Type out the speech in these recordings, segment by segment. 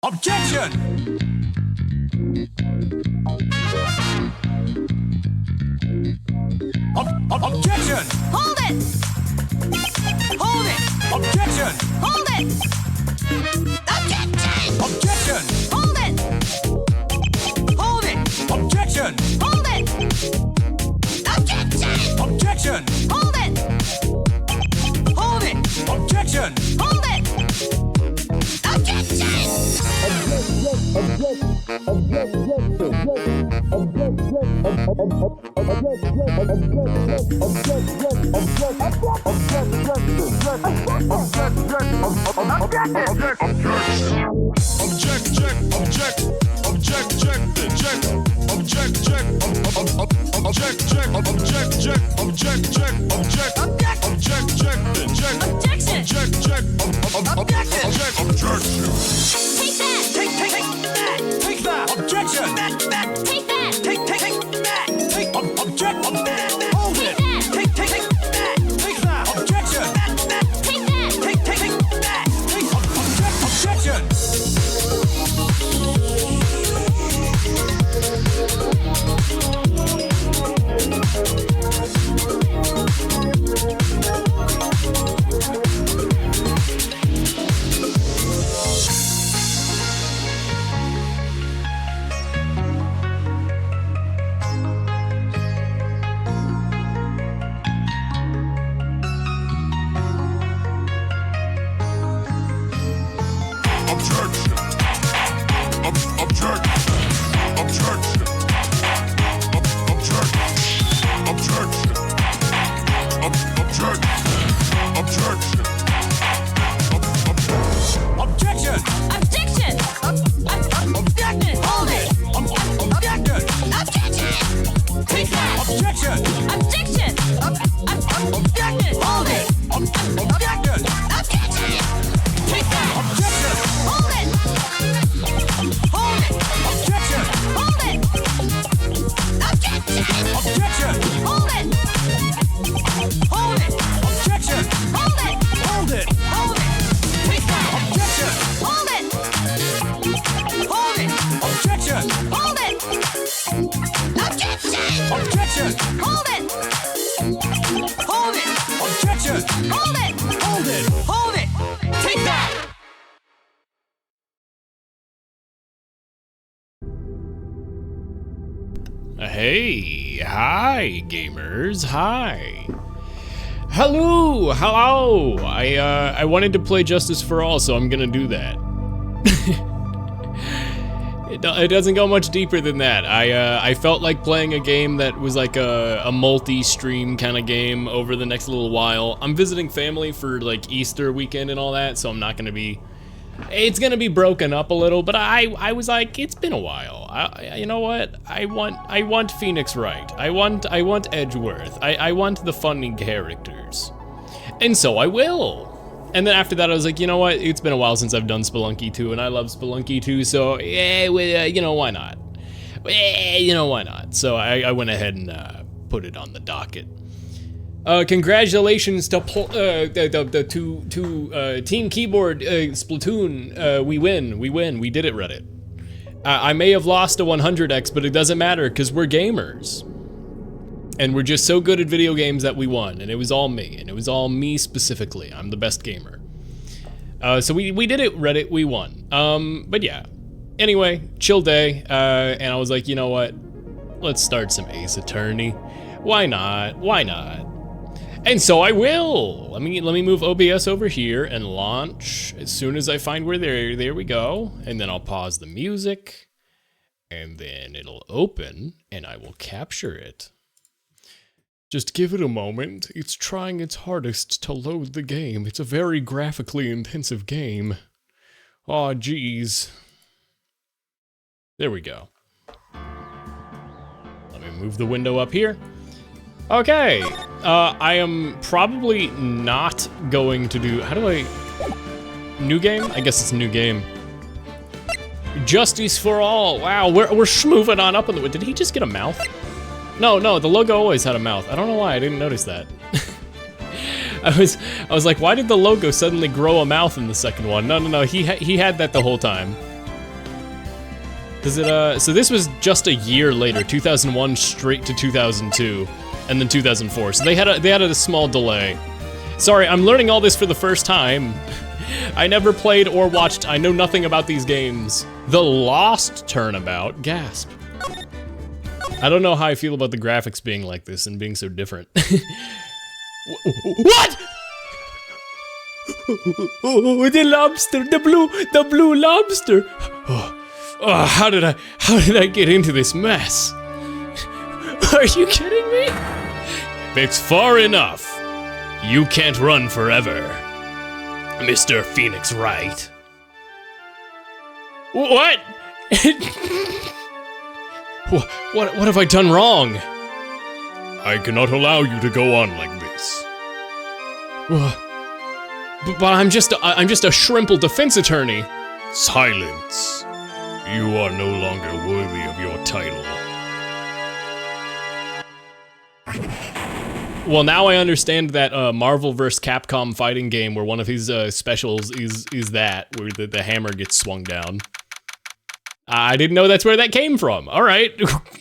Objection! Objection! Hold it! Hold it! Objection! Hold it! Objection! Objection! Hold it! Hold it! Objection! Hold it! Objection! Objection! Hold it! Hold it! Objection! Hold it! Objection! Take that! Objection! Take that! Object! Hold it! Take that! Take that! Objection! Take that! Objection! Objection! Objection! Objection! Hold it! Objection! Objection! Take that! Objection! Objection! Objection! Hold it! Objection! Objection! Take that! Objection! Hold it! Hold it! Objection! Hold it! Objection! Objection! Hold it! Hold it! Objection! Hold it! Hold it! Hold it! Take that! Objection! Hold it! Hold it! Objection! Hold it! Objection! Objection! Hold it! Hold it! Objection! Hold it! Hold it! Hold it! Take that! Hey, hi gamers, hi. Hello. I wanted to play Justice for All, so I'm gonna do that. It doesn't go much deeper than that. I felt like playing a game that was like a multi-stream kind of game over the next little while. I'm visiting family for like Easter weekend and all that, so I'm not gonna be. It's gonna be broken up a little, but I was like, it's been a while. You know what? I want Phoenix Wright. I want Edgeworth. I want the funny characters, and so I will. And then after that, I was like, you know what? It's been a while since I've done Spelunky 2, and I love Spelunky 2, so you know, why not? You know, why not? So I went ahead and put it on the docket. Congratulations to Team Keyboard Splatoon. We win. We did it, Reddit. I may have lost a 100x, but it doesn't matter because we're gamers. And we're just so good at video games that we won, and it was all me, and it was all me specifically. I'm the best gamer. So we did it, Reddit, we won. But yeah. Anyway, chill day, and I was like, you know what? Let's start some Ace Attorney. Why not? Why not? And so I will. Let me move OBS over here and launch as soon as I find where there we go. And then I'll pause the music, and then it'll open, and I will capture it. Just give it a moment. It's trying its hardest to load the game. It's a very graphically intensive game. Aw, geez. There we go. Let me move the window up here. Okay. I am probably not going to do... How do I... New game? I guess it's a new game. Justice for All. Wow, we're moving on up in the... Did he just get a mouth? No, the logo always had a mouth. I don't know why, I didn't notice that. I was like, why did the logo suddenly grow a mouth in the second one? No, he had that the whole time. Does it, so this was just a year later, 2001 straight to 2002, and then 2004. So they had a small delay. Sorry, I'm learning all this for the first time. I never played or watched, I know nothing about these games. The Lost Turnabout, gasp. I don't know how I feel about the graphics being like this and being so different. What? Oh, the lobster, the blue lobster. Oh, how did I get into this mess? Are you kidding me? It's far enough. You can't run forever, Mr. Phoenix Wright. What? What have I done wrong? I cannot allow you to go on like this. But I'm just a shrimple defense attorney. Silence. You are no longer worthy of your title. Well, now I understand that Marvel vs. Capcom fighting game where one of his specials is that, where the hammer gets swung down. I didn't know that's where that came from. All right.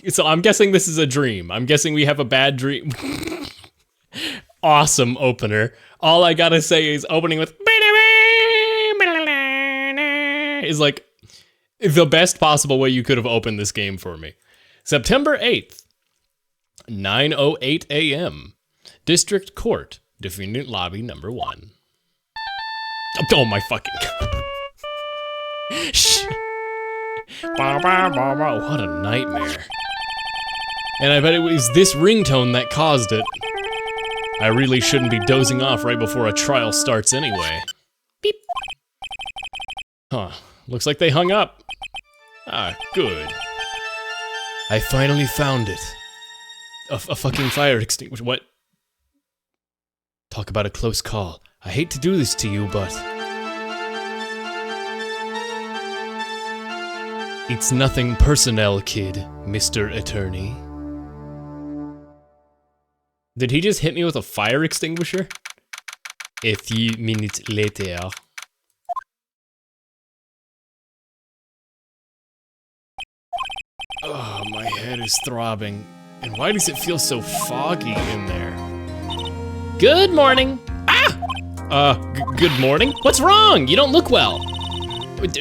So I'm guessing this is a dream. I'm guessing we have a bad dream. Awesome opener. All I gotta say is opening with is like the best possible way you could have opened this game for me. September 8th, 9:08 a.m. District Court, Defendant Lobby number 1. Oh my fucking God. Shh. What a nightmare. And I bet it was this ringtone that caused it. I really shouldn't be dozing off right before a trial starts anyway. Beep. Huh. Looks like they hung up. Ah, good. I finally found it. A fucking fire extinguisher. What? Talk about a close call. I hate to do this to you, but... It's nothing personnel, kid, Mr. Attorney. Did he just hit me with a fire extinguisher? A few minutes later. Oh, my head is throbbing. And why does it feel so foggy in there? Good morning. Ah! Good morning? What's wrong? You don't look well.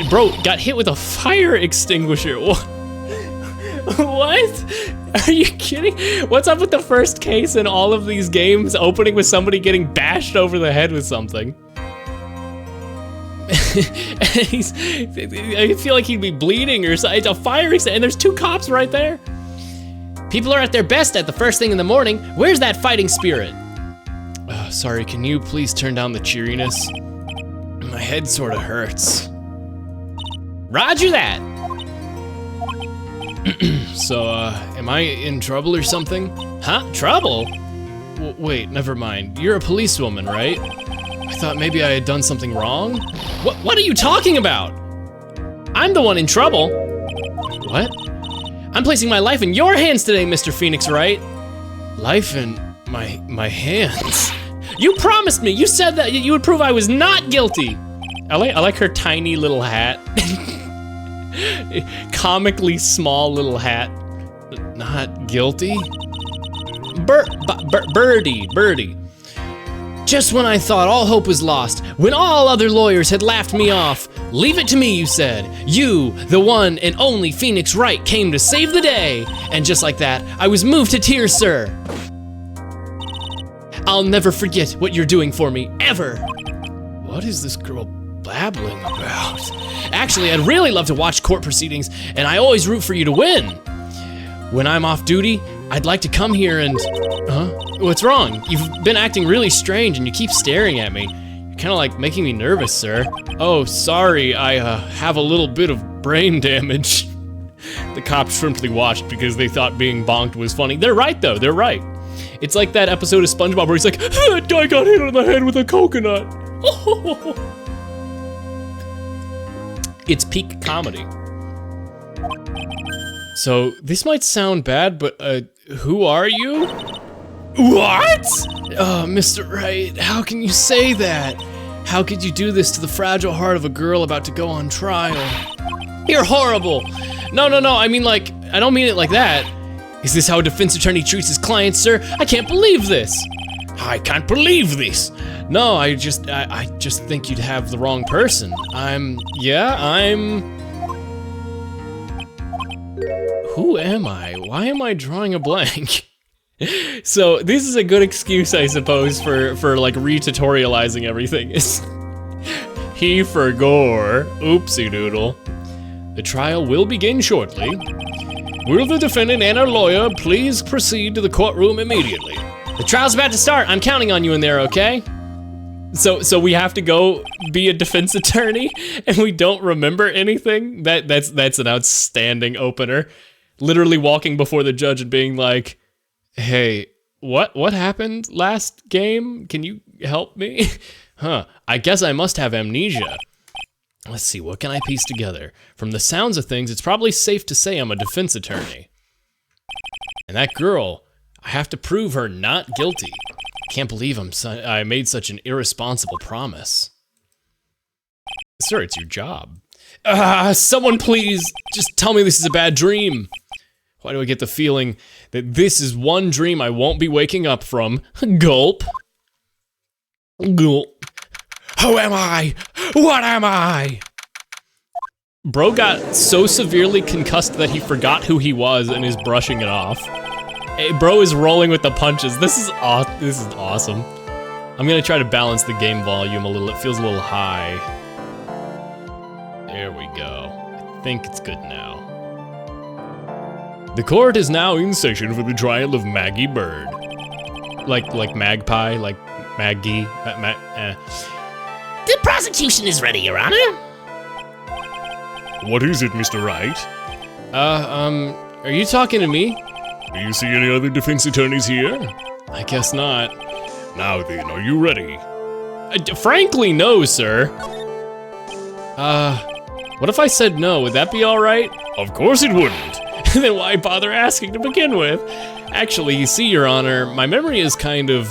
Bro, got hit with a fire extinguisher. What? Are you kidding? What's up with the first case in all of these games opening with somebody getting bashed over the head with something? I feel like he'd be bleeding or something. It's a fire extinguisher, and there's 2 cops right there. People are at their best at the first thing in the morning. Where's that fighting spirit? Sorry, can you please turn down the cheeriness? My head sort of hurts. Roger that. So, am I in trouble or something? Huh? Trouble? Wait, never mind. You're a policewoman, right? I thought maybe I had done something wrong. What are you talking about? I'm the one in trouble. What? I'm placing my life in your hands today, Mr. Phoenix Wright. Life in my hands? You promised me. You said that you would prove I was not guilty. I like her tiny little hat. Comically small little hat. Not guilty? Birdie. Just when I thought all hope was lost, when all other lawyers had laughed me off, leave it to me, you said. You, the one and only Phoenix Wright, came to save the day. And just like that, I was moved to tears, sir. I'll never forget what you're doing for me, ever. What is this girl babbling about? Actually, I'd really love to watch court proceedings, and I always root for you to win. When I'm off duty, I'd like to come here and... Huh? What's wrong? You've been acting really strange and you keep staring at me. You're kind of like making me nervous, sir. Oh, sorry, I have a little bit of brain damage. The cops simply watched because they thought being bonked was funny. They're right, though. They're right. It's like that episode of SpongeBob where he's like, that guy got hit on the head with a coconut. It's peak comedy. So, this might sound bad, but, who are you? What? Mr. Wright, how can you say that? How could you do this to the fragile heart of a girl about to go on trial? You're horrible! No, I mean like, I don't mean it like that. Is this how a defense attorney treats his clients, sir? I can't believe this. I can't believe this. No, I just think you'd have the wrong person. Who am I? Why am I drawing a blank? So this is a good excuse, I suppose, for like re-tutorializing everything. He forgore. Oopsie doodle. The trial will begin shortly. Will the defendant and our lawyer please proceed to the courtroom immediately? The trial's about to start. I'm counting on you in there, okay? So we have to go be a defense attorney and we don't remember anything? That's an outstanding opener. Literally walking before the judge and being like, hey, what happened last game? Can you help me? Huh, I guess I must have amnesia. Let's see, what can I piece together? From the sounds of things, it's probably safe to say I'm a defense attorney. And that girl, I have to prove her not guilty. Can't believe I made such an irresponsible promise. Sir, it's your job. Someone please, just tell me this is a bad dream. Why do I get the feeling that this is one dream I won't be waking up from? Gulp. Gulp. Who am I? What am I? Bro got so severely concussed that he forgot who he was and is brushing it off. Hey, bro is rolling with the punches. This is awesome. I'm gonna try to balance the game volume a little. It feels a little high. There we go. I think it's good now. The court is now in session for the trial of Maggie Bird. Like magpie, like Maggie. The prosecution is ready, Your Honor. What is it, Mr. Wright? Are you talking to me? Do you see any other defense attorneys here? I guess not. Now then, are you ready? Frankly, no, sir. What if I said no? Would that be all right? Of course it wouldn't. Then why bother asking to begin with? Actually, you see, Your Honor, my memory is kind of...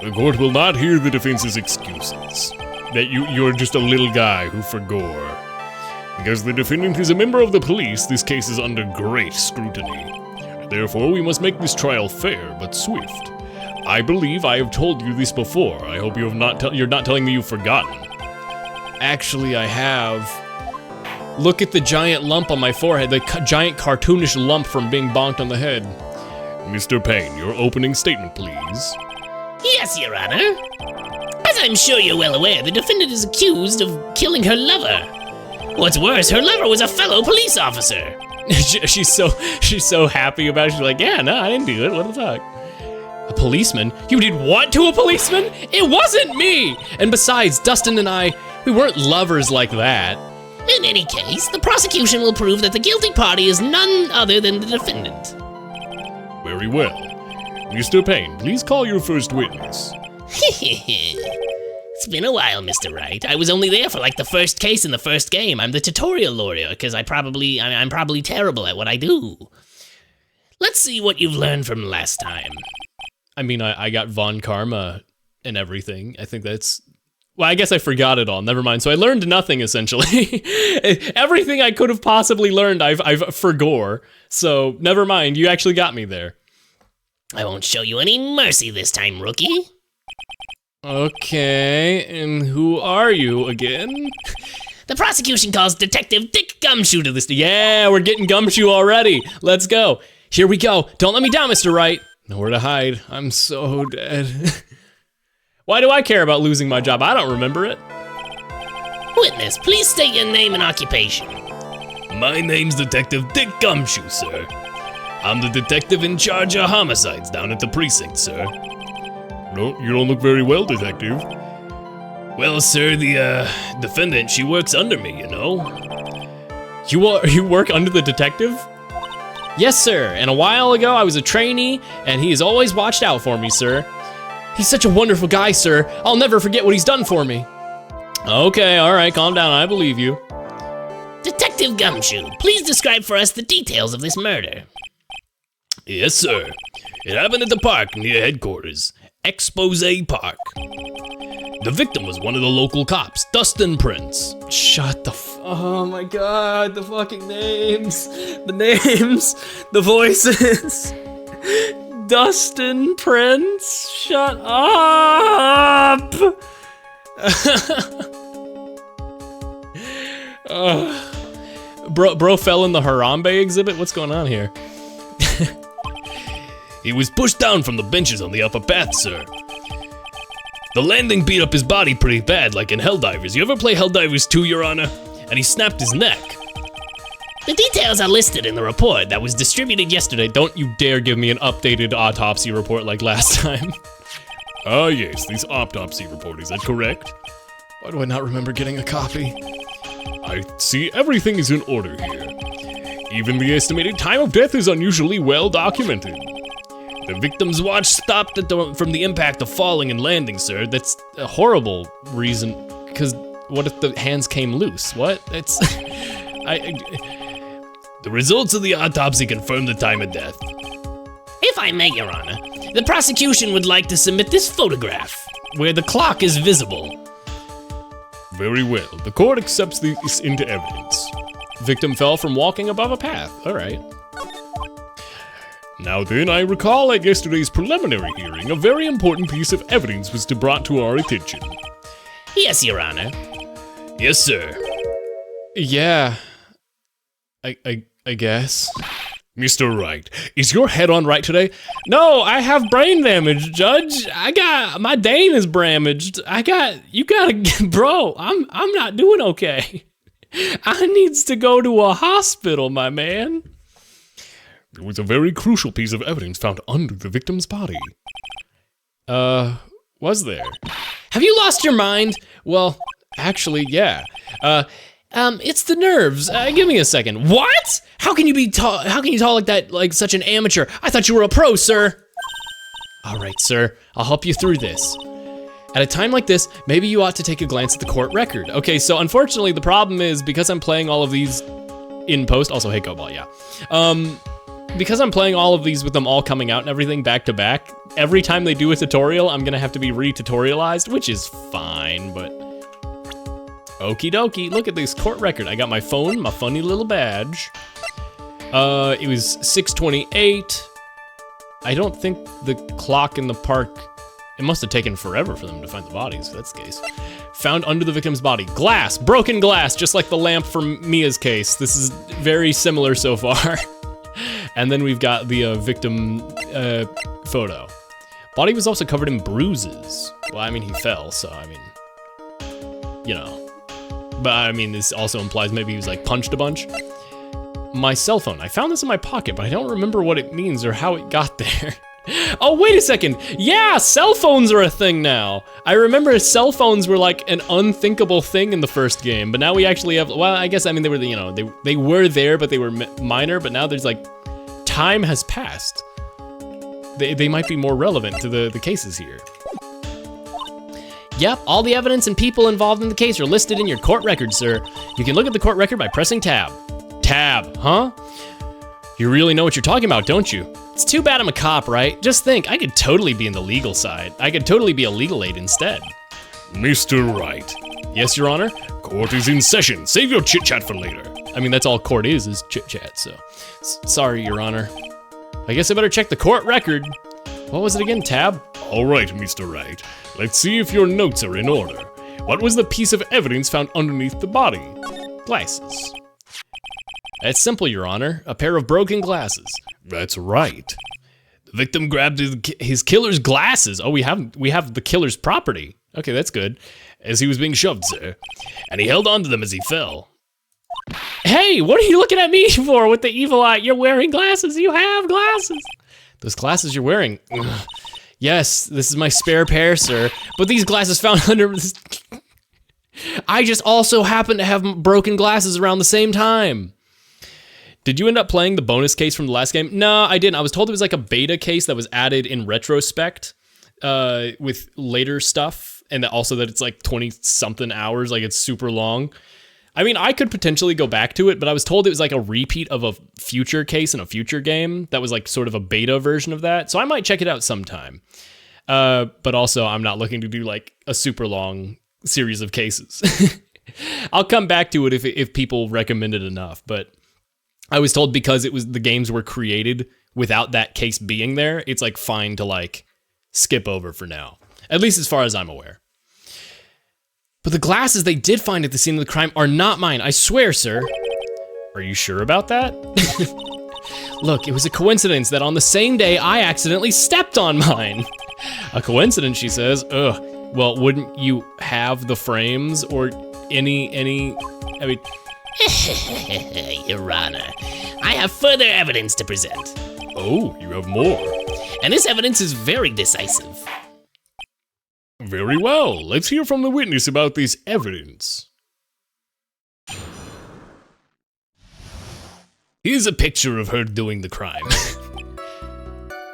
The court will not hear the defense's excuses. That you're just a little guy who forgore. Because the defendant is a member of the police, this case is under great scrutiny. Therefore, we must make this trial fair but swift. I believe I have told you this before. I hope you have you're not telling me you've forgotten. Actually, I have. Look at the giant lump on my forehead, the giant cartoonish lump from being bonked on the head. Mr. Payne, your opening statement, please. Yes, Your Honor. As I'm sure you're well aware, the defendant is accused of killing her lover. What's worse, her lover was a fellow police officer. She's so happy about it. She's like, yeah, no, I didn't do it. What the fuck? A policeman? You did what to a policeman? It wasn't me! And besides, Dustin and I, we weren't lovers like that. In any case, the prosecution will prove that the guilty party is none other than the defendant. Very well. Mr. Payne, please call your first witness. It's been a while, Mr. Wright. I was only there for like the first case in the first game. I'm the tutorial lawyer, because I'm probably terrible at what I do. Let's see what you've learned from last time. I mean, I got Von Karma and everything. I think that's... Well, I guess I forgot it all. Never mind. So I learned nothing, essentially. Everything I could have possibly learned, I've forgore. So never mind. You actually got me there. I won't show you any mercy this time, rookie. Okay, and who are you again? The prosecution calls Detective Dick Gumshoe to this. Yeah, we're getting Gumshoe already. Let's go. Here we go. Don't let me down, Mr. Wright. Nowhere to hide. I'm so dead. Why do I care about losing my job? I don't remember it. Witness, please state your name and occupation. My name's Detective Dick Gumshoe, sir. I'm the detective in charge of homicides down at the precinct, sir. No, you don't look very well, detective. Well, sir, the defendant, she works under me, you know. You work under the detective? Yes, sir, and a while ago I was a trainee, and he has always watched out for me, sir. He's such a wonderful guy, sir. I'll never forget what he's done for me. Okay, all right, calm down, I believe you. Detective Gumshoe, please describe for us the details of this murder. Yes, sir. It happened at the park near headquarters. Expose Park. The victim was one of the local cops, Dustin Prince. Shut the Oh my god, the fucking names. The names. The voices. Dustin Prince, shut up! Bro fell in the Harambe exhibit? What's going on here? He was pushed down from the benches on the upper path, sir. The landing beat up his body pretty bad, like in Helldivers. You ever play Helldivers 2, Your Honor? And he snapped his neck. The details are listed in the report that was distributed yesterday. Don't you dare give me an updated autopsy report like last time. Ah, yes, this autopsy report, is that correct? Why do I not remember getting a copy? I see everything is in order here. Even the estimated time of death is unusually well documented. The victim's watch stopped from the impact of falling and landing, sir. That's a horrible reason, because what if the hands came loose? What? It's... The results of the autopsy confirm the time of death. If I may, Your Honor, the prosecution would like to submit this photograph, where the clock is visible. Very well. The court accepts this into evidence. Victim fell from walking above a path. All right. Now then, I recall at yesterday's preliminary hearing, a very important piece of evidence was brought to our attention. Yes, Your Honor. Yes, sir. Yeah. I guess. Mr. Wright, is your head on right today? No, I have brain damage, Judge. My Dane is damaged. Bro, I'm not doing okay. I needs to go to a hospital, my man. There was a very crucial piece of evidence found under the victim's body. Was there? Have you lost your mind? Well, actually, yeah. It's the nerves. Give me a second. What? How can you talk like that, like such an amateur? I thought you were a pro, sir. All right, sir. I'll help you through this. At a time like this, maybe you ought to take a glance at the court record. Okay, so unfortunately, the problem is because I'm playing all of these in post. Also, hey, Cobalt, yeah. Because I'm playing all of these with them all coming out and everything back to back, every time they do a tutorial, I'm gonna have to be re-tutorialized, which is fine, but... Okie dokie, look at this court record. I got my phone, my funny little badge. It was 6:28. I don't think the clock in the park, it must have taken forever for them to find the bodies, if that's the case. Found under the victim's body. Glass, broken glass, just like the lamp from Mia's case. This is very similar so far. And then we've got the victim photo. Body was also covered in bruises. Well, I mean, he fell, so I mean, you know. But I mean, this also implies maybe he was like punched a bunch. My cell phone, I found this in my pocket, but I don't remember what it means or how it got there. Oh, wait a second. Yeah, cell phones are a thing now. I remember cell phones were like an unthinkable thing in the first game, but now we actually have, well, I guess, I mean, they were, you know, they were there, but they were minor, but now there's like, time has passed. They might be more relevant to the cases here. Yep, all the evidence and people involved in the case are listed in your court record, sir. You can look at the court record by pressing tab. Tab, huh? You really know what you're talking about, don't you? It's too bad I'm a cop, right? Just think, I could totally be in the legal side. I could totally be a legal aid instead. Mr. Wright. Yes, Your Honor? Court is in session. Save your chit-chat for later. I mean, that's all court is chit-chat, so. Sorry, Your Honor. I guess I better check the court record. What was it again, tab? All right, Mr. Wright. Let's see if your notes are in order. What was the piece of evidence found underneath the body? Glasses. It's simple, Your Honor. A pair of broken glasses. That's right. The victim grabbed his killer's glasses. Oh, we have the killer's property. Okay, that's good. As he was being shoved, sir. And he held onto them as he fell. Hey, what are you looking at me for with the evil eye? You're wearing glasses. You have glasses. Those glasses you're wearing. Ugh. Yes, this is my spare pair, sir. But these glasses found under this... I just also happen to have broken glasses around the same time. Did you end up playing the bonus case from the last game? No, I didn't. I was told it was like a beta case that was added in retrospect with later stuff. And that also that it's like 20-something hours, like it's super long. I mean, I could potentially go back to it, but I was told it was like a repeat of a future case in a future game that was like sort of a beta version of that. So I might check it out sometime. But also, I'm not looking to do like a super long series of cases. I'll come back to it if people recommend it enough, but I was told because the games were created without that case being there, it's like fine to like skip over for now. At least as far as I'm aware. But the glasses they did find at the scene of the crime are not mine, I swear, sir. Are you sure about that? Look, it was a coincidence that on the same day I accidentally stepped on mine. A coincidence, she says. Ugh. Well, wouldn't you have the frames or I mean... Your Honor, I have further evidence to present. Oh, you have more. And this evidence is very decisive. Very well. Let's hear from the witness about this evidence. Here's a picture of her doing the crime.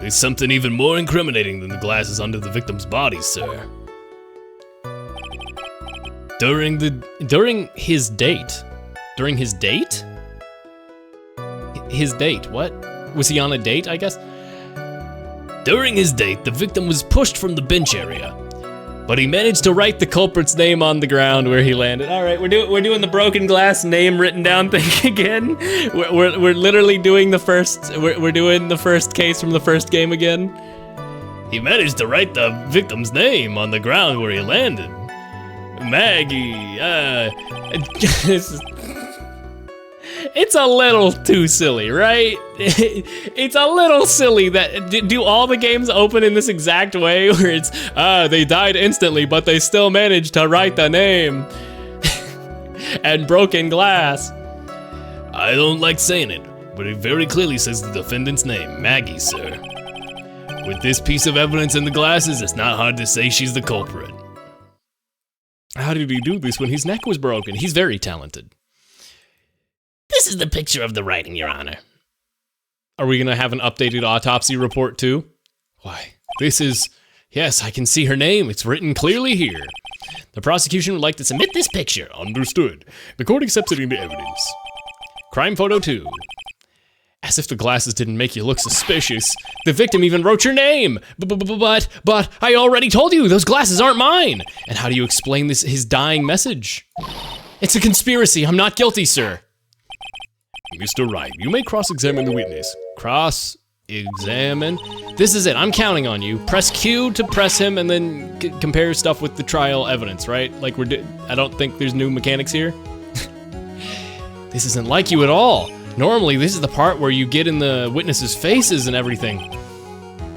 There's something even more incriminating than the glasses under the victim's body, sir. During his date? During his date? His date, what? Was he on a date, I guess? During his date, the victim was pushed from the bench area, but he managed to write the culprit's name on the ground where he landed. All right, we're doing the broken glass name written down thing again. We're literally doing the first. We're doing the first case from the first game again. He managed to write the victim's name on the ground where he landed. Maggie. It's a little too silly, right? It's a little silly that, do all the games open in this exact way where it's, they died instantly, but they still managed to write the name. And broken glass. I don't like saying it, but it very clearly says the defendant's name, Maggie, sir. With this piece of evidence in the glasses, it's not hard to say she's the culprit. How did he do this when his neck was broken? He's very talented. This is the picture of the writing, Your Honor. Are we gonna have an updated autopsy report too? Why, this is, yes, I can see her name. It's written clearly here. The prosecution would like to submit this picture. Understood. The court accepts it into evidence. Crime photo 2. As if the glasses didn't make you look suspicious. The victim even wrote your name. But I already told you, those glasses aren't mine. And how do you explain this, his dying message? It's a conspiracy. I'm not guilty, sir. Mr. Wright, you may cross-examine the witness. Cross-examine? This is it, I'm counting on you. Press Q to press him and then compare stuff with the trial evidence, right? Like I don't think there's new mechanics here. This isn't like you at all. Normally, this is the part where you get in the witnesses' faces and everything.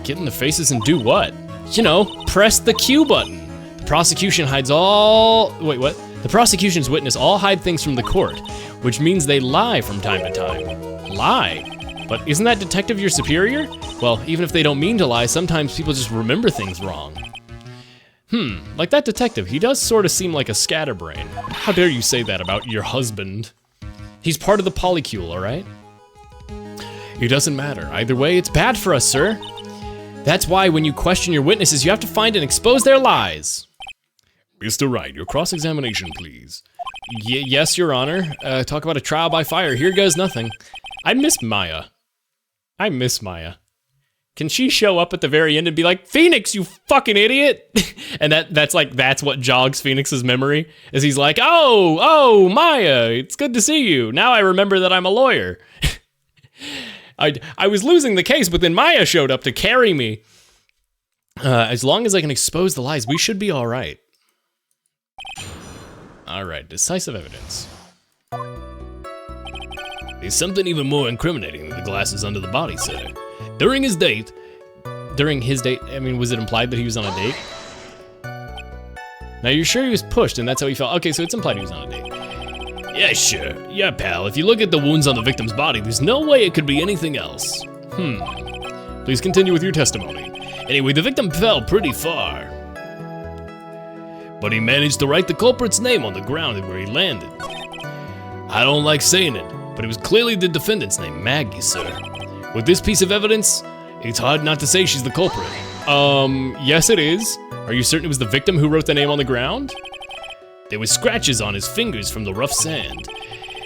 Get in the faces and do what? You know, press the Q button. The prosecution hides all... Wait, what? The prosecution's witness all hide things from the court, which means they lie from time to time. Lie? But isn't that detective your superior? Well, even if they don't mean to lie, sometimes people just remember things wrong. Like that detective, he does sort of seem like a scatterbrain. How dare you say that about your husband? He's part of the polycule, all right? It doesn't matter. Either way, it's bad for us, sir. That's why when you question your witnesses, you have to find and expose their lies. Mr. Wright, your cross-examination, please. Yes, Your Honor. Talk about a trial by fire. Here goes nothing. I miss Maya. Can she show up at the very end and be like, Phoenix, you fucking idiot? And that's what jogs Phoenix's memory, is he's like, oh, Maya, it's good to see you. Now I remember that I'm a lawyer. I was losing the case, but then Maya showed up to carry me. As long as I can expose the lies, we should be all right. All right, decisive evidence. There's something even more incriminating than the glasses under the body, sir. During his date, I mean, was it implied that he was on a date? Now, you're sure he was pushed and that's how he felt? Okay, so it's implied he was on a date. Yeah, sure. Yeah, pal, if you look at the wounds on the victim's body, there's no way it could be anything else. Please continue with your testimony. Anyway, the victim fell pretty far, but he managed to write the culprit's name on the ground where he landed. I don't like saying it, but it was clearly the defendant's name, Maggie, sir. With this piece of evidence, it's hard not to say she's the culprit. Yes it is. Are you certain it was the victim who wrote the name on the ground? There were scratches on his fingers from the rough sand,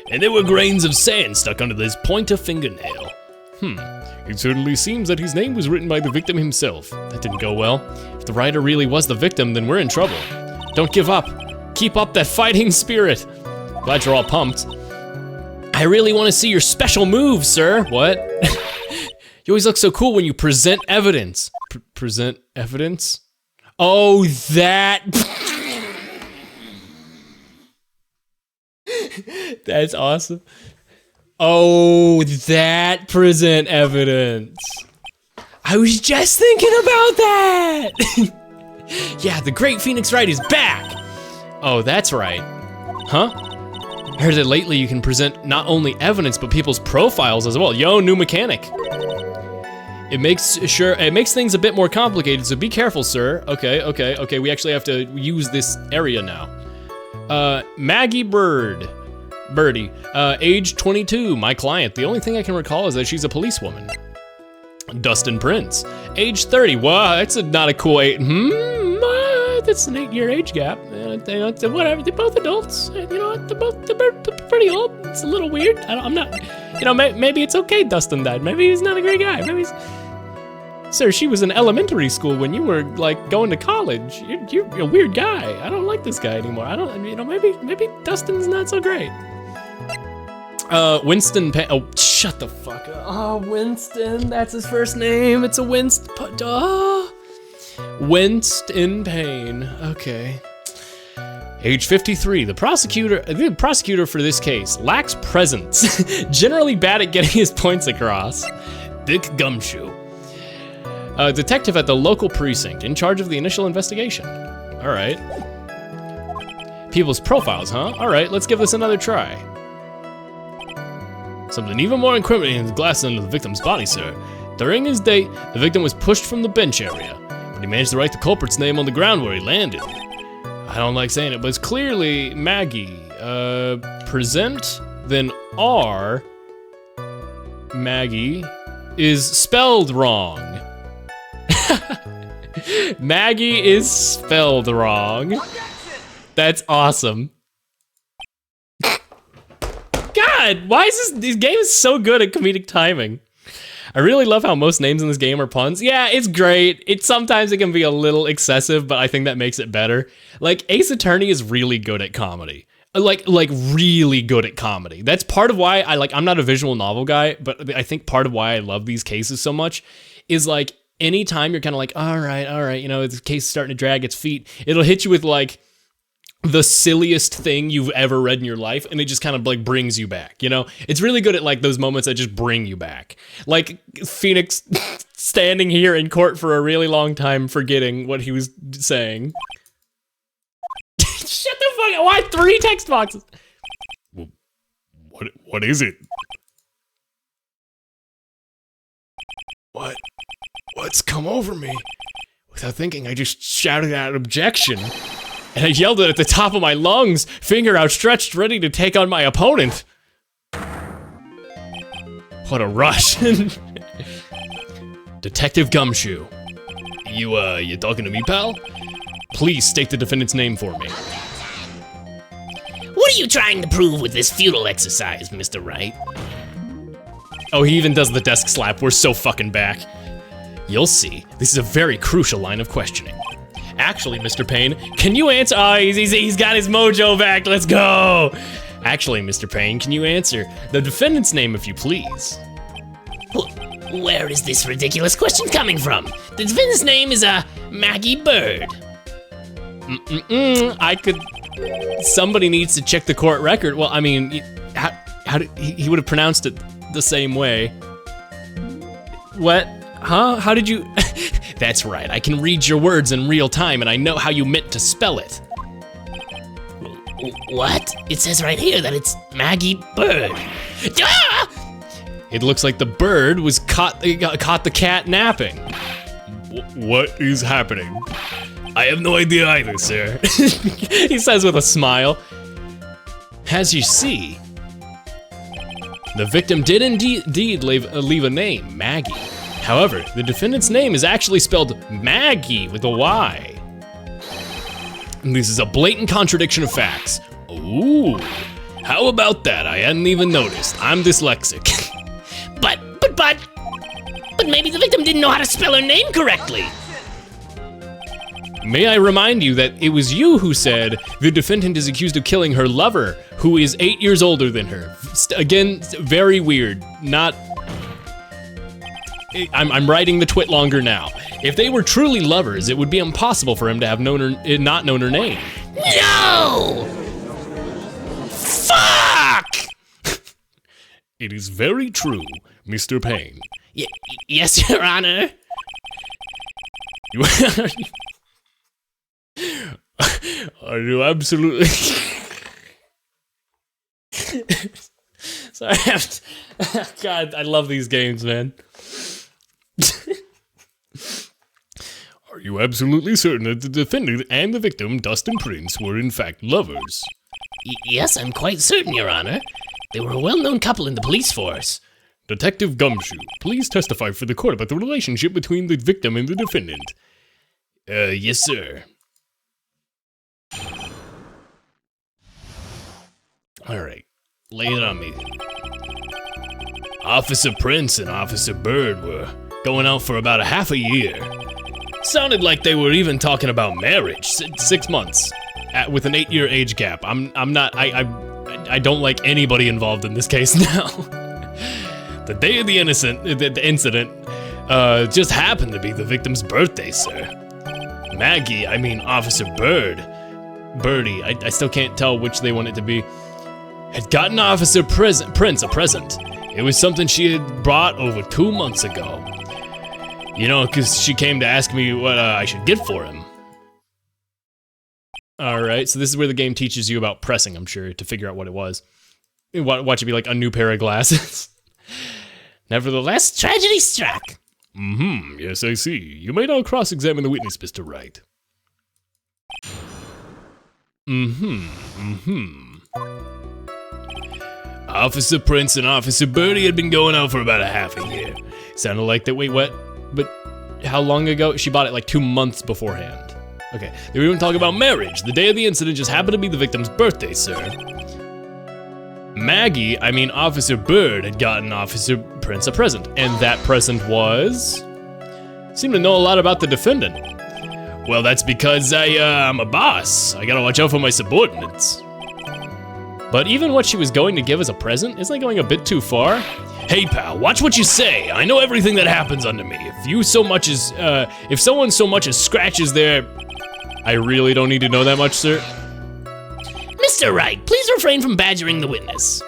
and there were grains of sand stuck under his pointer fingernail. It certainly seems that his name was written by the victim himself. That didn't go well. If the writer really was the victim, then we're in trouble. Don't give up. Keep up that fighting spirit. Glad you're all pumped. I really want to see your special moves, sir. What? You always look so cool when you present evidence. Present evidence? Oh, that. That's awesome. Oh, that present evidence. I was just thinking about that. Yeah, the Great Phoenix Wright is back. Oh, that's right. Huh? I heard that lately you can present not only evidence, but people's profiles as well. Yo, new mechanic. It makes things a bit more complicated, so be careful, sir. Okay, we actually have to use this area now. Maggie Birdie, age 22, my client. The only thing I can recall is that she's a policewoman. Dustin Prince, age 30. Wow, that's not a cool age. That's an 8-year age gap. Whatever, they're both adults. You know, they're pretty old. It's a little weird. I'm not, you know, maybe it's okay Dustin died. Maybe he's not a great guy. Maybe he's... Sir, she was in elementary school when you were, like, going to college. You're a weird guy. I don't like this guy anymore. You know, maybe Dustin's not so great. Winston Payne. Oh, shut the fuck up. Oh, Winston, that's his first name. It's a Winston. Winston Payne. Okay. Age 53. The prosecutor for this case lacks presence. Generally bad at getting his points across. Dick Gumshoe. Detective at the local precinct, in charge of the initial investigation. All right. People's profiles, huh? All right, let's give this another try. Something even more incriminating is glass under the victim's body, sir. During his date, the victim was pushed from the bench area, but he managed to write the culprit's name on the ground where he landed. I don't like saying it, but it's clearly Maggie. Present, then R. Maggie is spelled wrong. Maggie is spelled wrong. That's awesome. God, why is this game is so good at comedic timing? I really love how most names in this game are puns. Yeah, it's great. Sometimes it can be a little excessive, but I think that makes it better. Like, Ace Attorney is really good at comedy. Like really good at comedy. That's part of why I'm not a visual novel guy, but I think part of why I love these cases so much is like, anytime you're kind of like, all right, you know, this case is starting to drag its feet, it'll hit you with like the silliest thing you've ever read in your life, and it just kind of like brings you back, you know? It's really good at like those moments that just bring you back. Like Phoenix standing here in court for a really long time forgetting what he was saying. Shut the fuck up, why 3 text boxes? Well, what is it? What's come over me? Without thinking, I just shouted out objection. And I yelled it at the top of my lungs, finger outstretched, ready to take on my opponent. What a rush. Detective Gumshoe. You talking to me, pal? Please state the defendant's name for me. What are you trying to prove with this futile exercise, Mr. Wright? Oh, he even does the desk slap. We're so fucking back. You'll see. This is a very crucial line of questioning. Actually, Mr. Payne, can you answer? Oh, he's got his mojo back. Let's go. Actually, Mr. Payne, can you answer the defendant's name if you please? Where is this ridiculous question coming from? The defendant's name is Maggie Bird. Somebody needs to check the court record. Well, I mean, he would have pronounced it the same way. What? Huh? How did you? That's right, I can read your words in real time and I know how you meant to spell it. What? It says right here that it's Maggie Bird. Ah! It looks like the bird was caught the cat napping. What is happening? I have no idea either, sir. He says with a smile. As you see, the victim did indeed leave a name, Maggie. However, the defendant's name is actually spelled Maggie with a Y. And this is a blatant contradiction of facts. Ooh, how about that? I hadn't even noticed. I'm dyslexic. But maybe the victim didn't know how to spell her name correctly. May I remind you that it was you who said the defendant is accused of killing her lover, who is 8 years older than her. Again, very weird. Not... I'm writing the twit longer now. If they were truly lovers, it would be impossible for him to have not known her name. No! Fuck! It is very true, Mr. Payne. Yes, Your Honor. You are you absolutely... Sorry, God, I love these games, man. Are you absolutely certain that the defendant and the victim, Dustin Prince, were in fact lovers? Yes, I'm quite certain, Your Honor. They were a well-known couple in the police force. Detective Gumshoe, please testify for the court about the relationship between the victim and the defendant. Yes, sir. Alright, lay it on me. Officer Prince and Officer Bird were going out for about a half a year. Sounded like they were even talking about marriage. 6 months, with an 8-year age gap. I don't like anybody involved in this case now. The day of the incident just happened to be the victim's birthday, sir. Maggie, I mean Officer Birdie, I still can't tell which they want it to be, had gotten Officer Prince a present. It was something she had brought over 2 months ago. You know, because she came to ask me what I should get for him. Alright, so this is where the game teaches you about pressing, I'm sure, to figure out what it was. Watch it be like a new pair of glasses. Nevertheless, tragedy struck. Yes, I see. You may now cross-examine the witness, Mr. Wright. Officer Prince and Officer Birdie had been going out for about a half a year. Sounded like that. Wait, what? But how long ago? She bought it like 2 months beforehand. Okay, they were even talking about marriage. The day of the incident just happened to be the victim's birthday, sir. Maggie, I mean Officer Bird, had gotten Officer Prince a present, and that present was? Seem to know a lot about the defendant. Well, that's because I'm a boss. I gotta watch out for my subordinates. But even what she was going to give as a present, isn't that going a bit too far? Hey pal, watch what you say. I know everything that happens under me. If someone so much as scratches their... I really don't need to know that much, sir. Mr. Wright, please refrain from badgering the witness.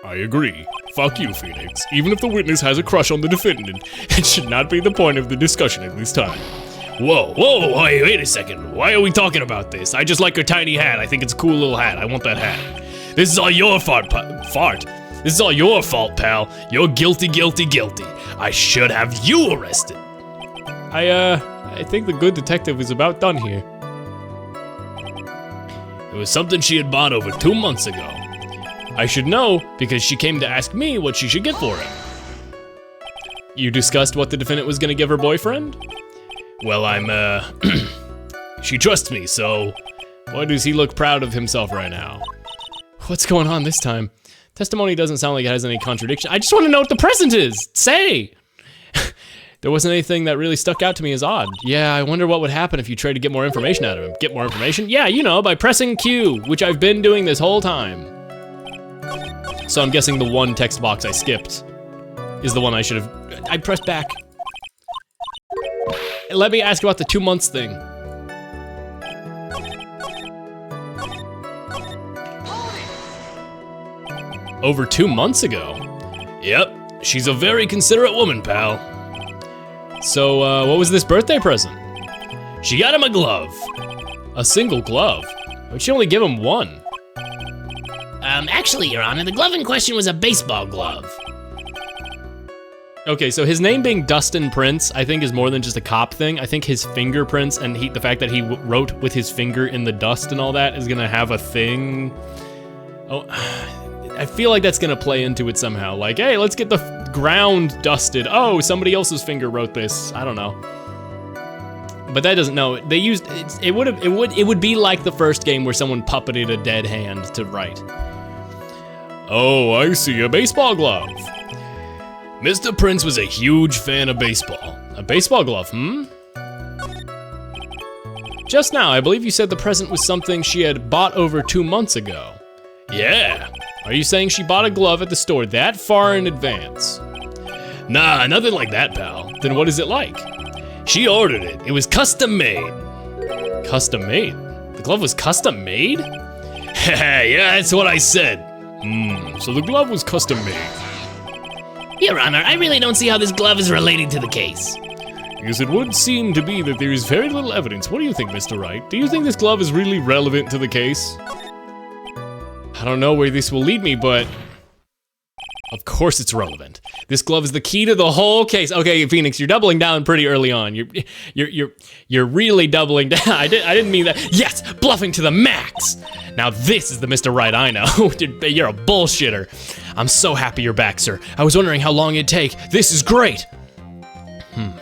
I agree. Fuck you, Phoenix. Even if the witness has a crush on the defendant, it should not be the point of the discussion at this time. Whoa, wait a second. Why are we talking about this? I just like her tiny hat. I think it's a cool little hat. I want that hat. This is all your fault. This is all your fault, pal. You're guilty. I should have you arrested. I think the good detective is about done here. It was something she had bought over 2 months ago. I should know because she came to ask me what she should get for him. You discussed what the defendant was gonna give her boyfriend? Well, she trusts me, so... Why does he look proud of himself right now? What's going on this time? Testimony doesn't sound like it has any contradiction. I just want to know what the present is! Say! There wasn't anything that really stuck out to me as odd. Yeah, I wonder what would happen if you tried to get more information out of him. Get more information? Yeah, you know, by pressing Q, which I've been doing this whole time. So I'm guessing the one text box I skipped is the one I should have... I pressed back. Let me ask about the 2 months thing. Over 2 months ago? Yep, she's a very considerate woman, pal. So, what was this birthday present? She got him a glove. A single glove? Why'd she only give him one? Actually, Your Honor, the glove in question was a baseball glove. Okay, so his name being Dustin Prince, I think is more than just a cop thing. I think his fingerprints and the fact that he wrote with his finger in the dust and all that is gonna have a thing. Oh, I feel like that's gonna play into it somehow. Like, hey, let's get the ground dusted. Oh, somebody else's finger wrote this. I don't know. But that doesn't know. They used it would be like the first game where someone puppeted a dead hand to write. Oh, I see, a baseball glove. Mr. Prince was a huge fan of baseball. A baseball glove, Just now, I believe you said the present was something she had bought over 2 months ago. Yeah. Are you saying she bought a glove at the store that far in advance? Nah, nothing like that, pal. Then what is it like? She ordered it. It was custom made. Custom made? The glove was custom made? Yeah, that's what I said. So the glove was custom made. Your Honor, I really don't see how this glove is related to the case. Because it would seem to be that there is very little evidence. What do you think, Mr. Wright? Do you think this glove is really relevant to the case? I don't know where this will lead me, but of course it's relevant. This glove is the key to the whole case. Okay, Phoenix, you're doubling down pretty early on. You're really doubling down. I didn't mean that. Yes, bluffing to the max. Now this is the Mr. Right I know. You're a bullshitter. I'm so happy you're back, sir. I was wondering how long it'd take. This is great.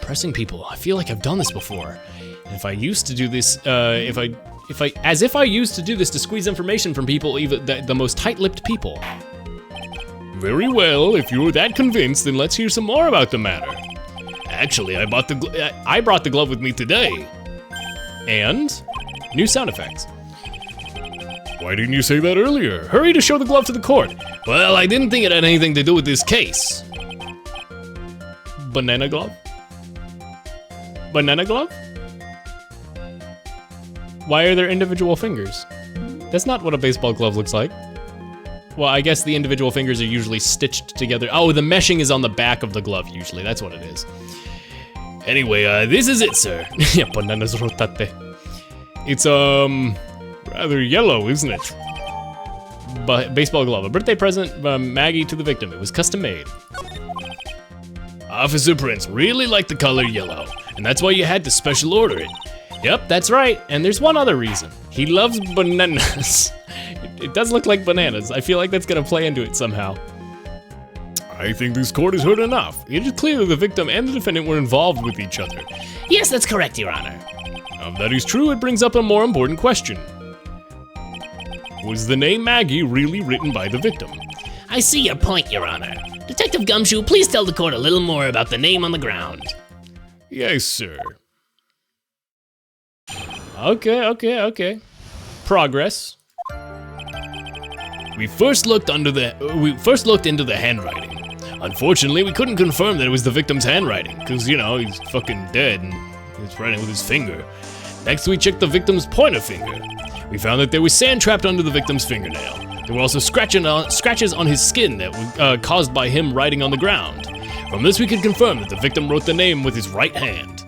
Pressing people. I feel like I've done this before. And if I used to do this, if I used to do this to squeeze information from people, even the most tight-lipped people. Very well, if you're that convinced, then let's hear some more about the matter. Actually, I brought the glove with me today. And new sound effects. Why didn't you say that earlier? Hurry to show the glove to the court. Well, I didn't think it had anything to do with this case. Banana glove? Banana glove? Why are there individual fingers? That's not what a baseball glove looks like. Well, I guess the individual fingers are usually stitched together. Oh, the meshing is on the back of the glove usually. That's what it is. Anyway, this is it, sir. Bananas rotate. It's, rather yellow, isn't it? But baseball glove, a birthday present from Maggie to the victim. It was custom made. Officer Prince really liked the color yellow, and that's why you had to special order it. Yep, that's right. And there's one other reason. He loves bananas. It does look like bananas. I feel like that's gonna play into it somehow. I think this court has heard enough. It is clear that the victim and the defendant were involved with each other. Yes, that's correct, Your Honor. If that is true, it brings up a more important question. Was the name Maggie really written by the victim? I see your point, Your Honor. Detective Gumshoe, please tell the court a little more about the name on the ground. Yes, sir. Okay. Progress. We first looked into the handwriting. Unfortunately, we couldn't confirm that it was the victim's handwriting, because, you know, he's fucking dead and he's writing with his finger. Next, we checked the victim's pointer finger. We found that there was sand trapped under the victim's fingernail. There were also scratches on his skin that were caused by him writing on the ground. From this, we could confirm that the victim wrote the name with his right hand.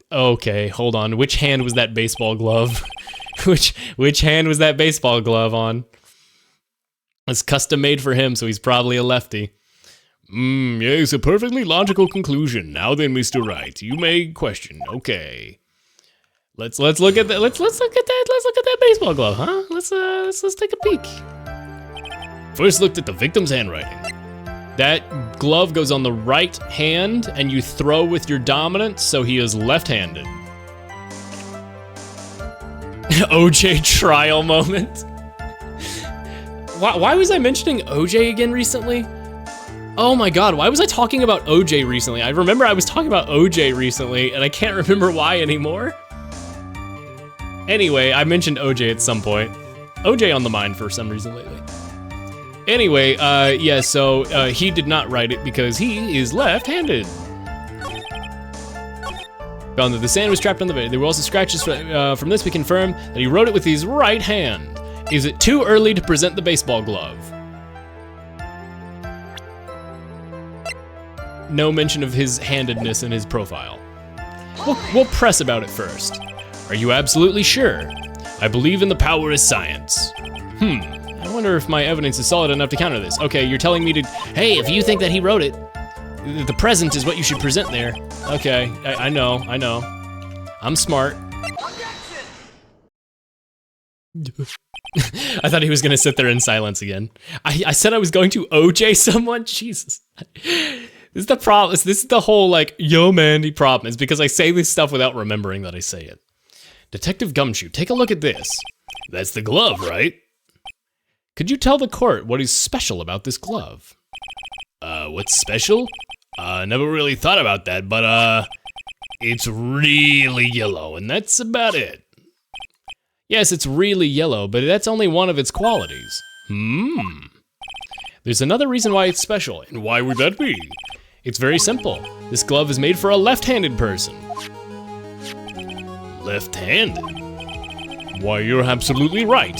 Okay, hold on. Which hand was that baseball glove? which hand was that baseball glove on? It's custom made for him, so he's probably a lefty. Yes, a perfectly logical conclusion. Now then, Mr. Wright, you may question. Okay. Let's look at that. Let's look at that baseball glove, huh? Let's take a peek. First looked at the victim's handwriting. That glove goes on the right hand, and you throw with your dominant, so he is left-handed. OJ trial moment. Why was I mentioning OJ again recently? Oh my god, why was I talking about OJ recently? I remember I was talking about OJ recently, and I can't remember why anymore. Anyway, I mentioned OJ at some point. OJ on the mind for some reason lately. Anyway, yeah, so he did not write it because he is left-handed. Found that the sand was trapped on the bed. There were also scratches. From this, we confirm that he wrote it with his right hand. Is it too early to present the baseball glove? No mention of his handedness in his profile. We'll press about it first. Are you absolutely sure? I believe in the power of science. I wonder if my evidence is solid enough to counter this. Okay, you're telling me to, Hey, if you think that he wrote it, the present is what you should present there. Okay, I know. I'm smart. I thought he was gonna sit there in silence again. I said I was going to OJ someone? Jesus. This is the problem. This is the whole like, yo man, problem. Is because I say this stuff without remembering that I say it. Detective Gumshoe, take a look at this. That's the glove, right? Could you tell the court what is special about this glove? What's special? Never really thought about that, but, it's really yellow, and that's about it. Yes, it's really yellow, but that's only one of its qualities. There's another reason why it's special, and why would that be? It's very simple. This glove is made for a left-handed person. Left-handed? Why, you're absolutely right.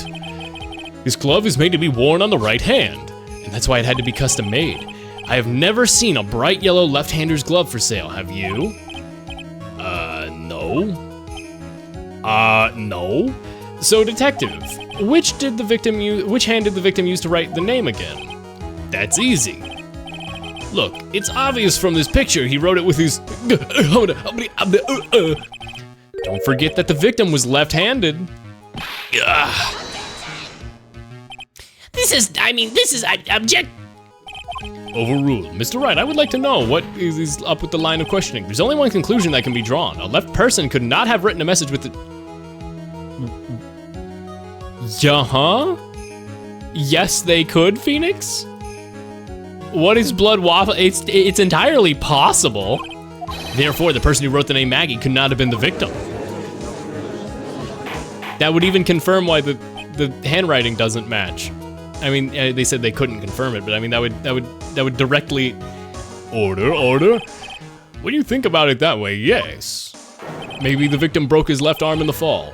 This glove is made to be worn on the right hand, and that's why it had to be custom made. I have never seen a bright yellow left-hander's glove for sale, have you? No. No. So, detective, which hand did the victim use to write the name again? That's easy. Look, it's obvious from this picture he wrote it with his... Don't forget that the victim was left-handed. I object. Overruled. Mr. Wright, I would like to know what is up with the line of questioning. There's only one conclusion that can be drawn. A left person could not have written a message with the... Yeah-huh? Yes, they could, Phoenix? What is blood waffle? It's entirely possible. Therefore, the person who wrote the name Maggie could not have been the victim. That would even confirm why the handwriting doesn't match. I mean, they said they couldn't confirm it, but I mean that would directly... Order. When you think about it that way, yes. Maybe the victim broke his left arm in the fall.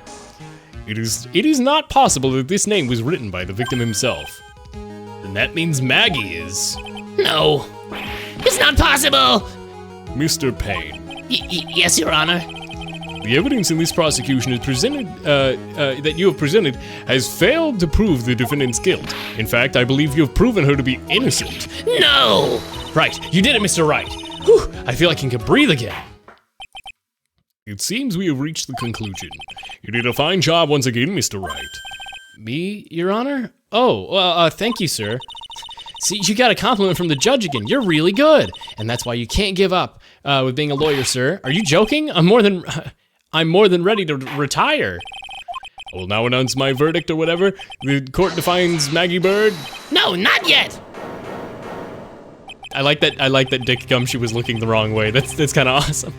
It is not possible that this name was written by the victim himself. And that means Maggie is... No, it's not possible. Mr. Payne. Yes, Your Honor. The evidence in this prosecution is presented, that you have presented has failed to prove the defendant's guilt. In fact, I believe you have proven her to be innocent. No! Right, you did it, Mr. Wright. Whew, I feel like I can breathe again. It seems we have reached the conclusion. You did a fine job once again, Mr. Wright. Me, Your Honor? Oh, well, thank you, sir. See, you got a compliment from the judge again. You're really good. And that's why you can't give up with being a lawyer, sir. Are you joking? I'm more than ready to retire. I will now announce my verdict or whatever. The court defines Maggie Bird. No, not yet. I like that Dick Gumshoe was looking the wrong way. That's kind of awesome.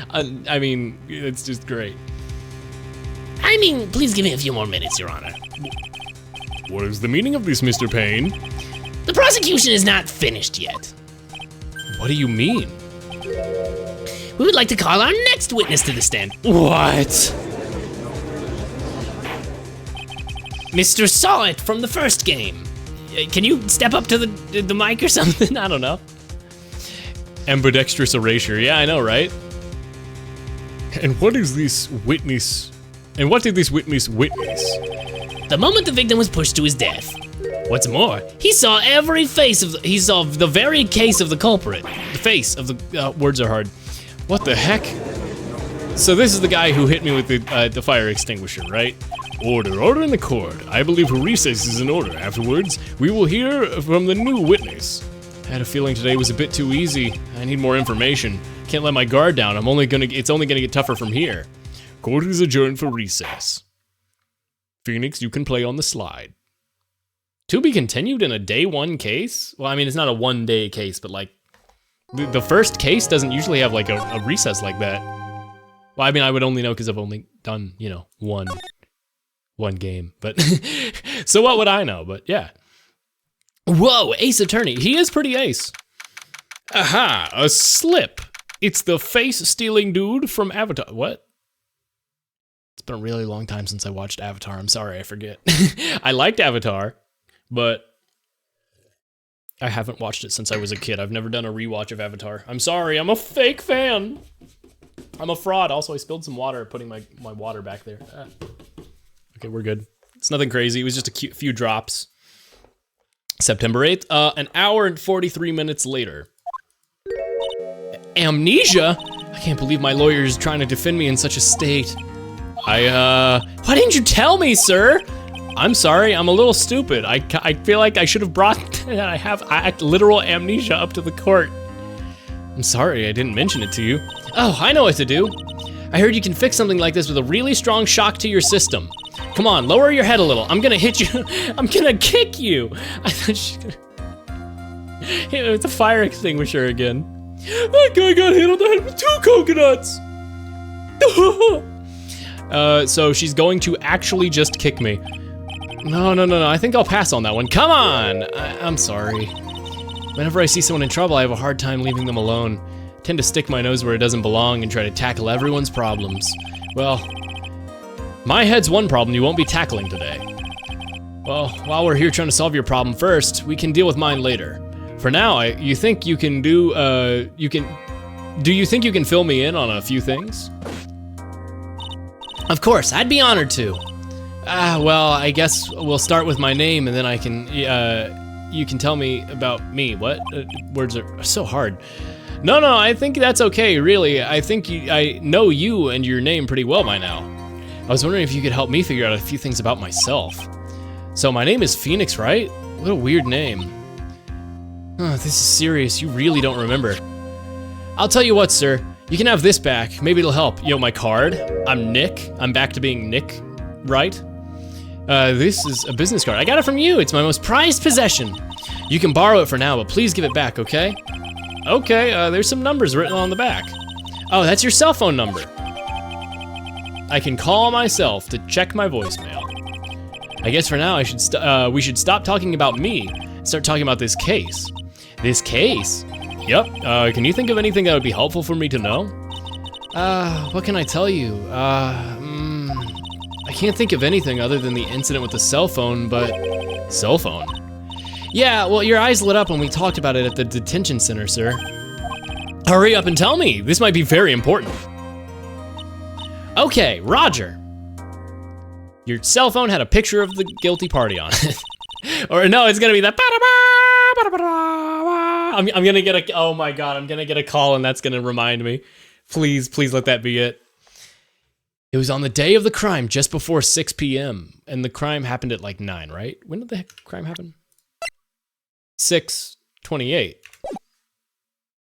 I mean, it's just great. Please give me a few more minutes, Your Honor. What is the meaning of this, Mr. Payne? The prosecution is not finished yet. What do you mean? We would like to call our next witness to the stand. What? Mr. Saw It from the first game. Can you step up to the mic or something? I don't know. Ambidextrous erasure. Yeah, I know, right? And what is this witness? And what did this witness witness? The moment the victim was pushed to his death. What's more, he saw he saw the very case of the culprit. The face of the, words are hard. What the heck? So this is the guy who hit me with the fire extinguisher, right? Order in the court. I believe a recess is in order. Afterwards, we will hear from the new witness. I had a feeling today was a bit too easy. I need more information. Can't let my guard down. It's only gonna get tougher from here. Court is adjourned for recess. Phoenix, you can play on the slide. To be continued in a day one case? Well, I mean, it's not a 1 day case, but like, the first case doesn't usually have like a recess like that. Well, I mean, I would only know because I've only done, you know, one game, but so what would I know? But yeah. Whoa, Ace Attorney. He is pretty ace. Aha, a slip. It's the face-stealing dude from Avatar. What? It's been a really long time since I watched Avatar. I'm sorry, I forget. I liked Avatar, but I haven't watched it since I was a kid. I've never done a rewatch of Avatar. I'm sorry, I'm a fake fan. I'm a fraud. Also, I spilled some water putting my water back there. Okay, we're good. It's nothing crazy. It was just a few drops. September 8th, an hour and 43 minutes later. Amnesia? I can't believe my lawyer is trying to defend me in such a state. Why didn't you tell me, sir? I'm sorry, I'm a little stupid. I feel like I should have brought that I have literal amnesia up to the court. I'm sorry, I didn't mention it to you. Oh, I know what to do. I heard you can fix something like this with a really strong shock to your system. Come on, lower your head a little. I'm gonna hit you. I'm gonna kick you. I thought she's gonna... It's a fire extinguisher again. That guy got hit on the head with 2 coconuts. So she's going to actually just kick me. No, I think I'll pass on that one. Come on! I'm sorry. Whenever I see someone in trouble, I have a hard time leaving them alone. I tend to stick my nose where it doesn't belong and try to tackle everyone's problems. Well, my head's one problem you won't be tackling today. Well, while we're here trying to solve your problem first, we can deal with mine later. For now, do you think you can fill me in on a few things? Of course, I'd be honored to. Well, I guess we'll start with my name and then I can, you can tell me about me. What? Words are so hard. No, I think that's okay, really. I think I know you and your name pretty well by now. I was wondering if you could help me figure out a few things about myself. So my name is Phoenix, right? What a weird name. This is serious, you really don't remember. I'll tell you what, sir. You can have this back, maybe it'll help. Yo, my card. I'm Nick. I'm back to being Nick, right? This is a business card. I got it from you, it's my most prized possession. You can borrow it for now, but please give it back, okay? Okay, there's some numbers written on the back. Oh, that's your cell phone number. I can call myself to check my voicemail. I guess for now we should stop talking about me and start talking about this case. This case? Yep, can you think of anything that would be helpful for me to know? What can I tell you? I can't think of anything other than the incident with the cell phone, but... Cell phone? Yeah, well, your eyes lit up when we talked about it at the detention center, sir. Hurry up and tell me, this might be very important. Okay, Roger. Your cell phone had a picture of the guilty party on it. Or no, it's gonna be the I'm gonna get a, oh my god, I'm gonna get a call and that's gonna remind me. Please let that be it. It was on the day of the crime, just before 6 p.m. And the crime happened at like 9, right? When did the crime happen? 6:28.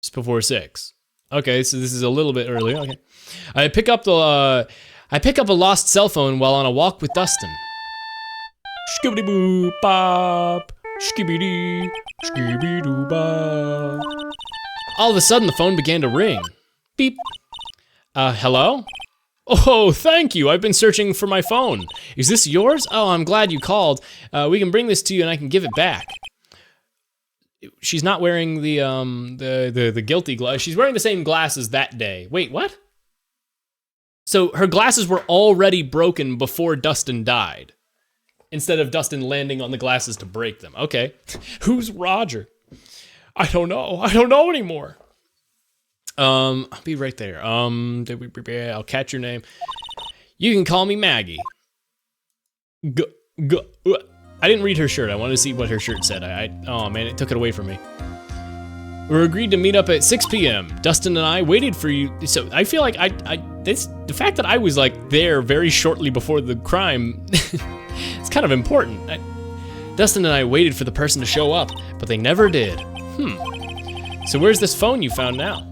Just before 6. Okay, so this is a little bit earlier, okay. I pick up a lost cell phone while on a walk with Dustin. Skibbity boo bop, skibbity, skibbity bop. All of a sudden, the phone began to ring. Beep. Hello? Oh, thank you. I've been searching for my phone. Is this yours? Oh, I'm glad you called. We can bring this to you and I can give it back. She's not wearing the guilty glass. She's wearing the same glasses that day. Wait, what? So her glasses were already broken before Dustin died, instead of Dustin landing on the glasses to break them. Okay. Who's Roger? I don't know anymore. I'll be right there. I'll catch your name. You can call me Maggie. I didn't read her shirt. I wanted to see what her shirt said. Oh man, it took it away from me. We agreed to meet up at 6 p.m. Dustin and I waited for you. So I feel like the fact that I was like there very shortly before the crime, it's kind of important. Dustin and I waited for the person to show up, but they never did. So where's this phone you found now?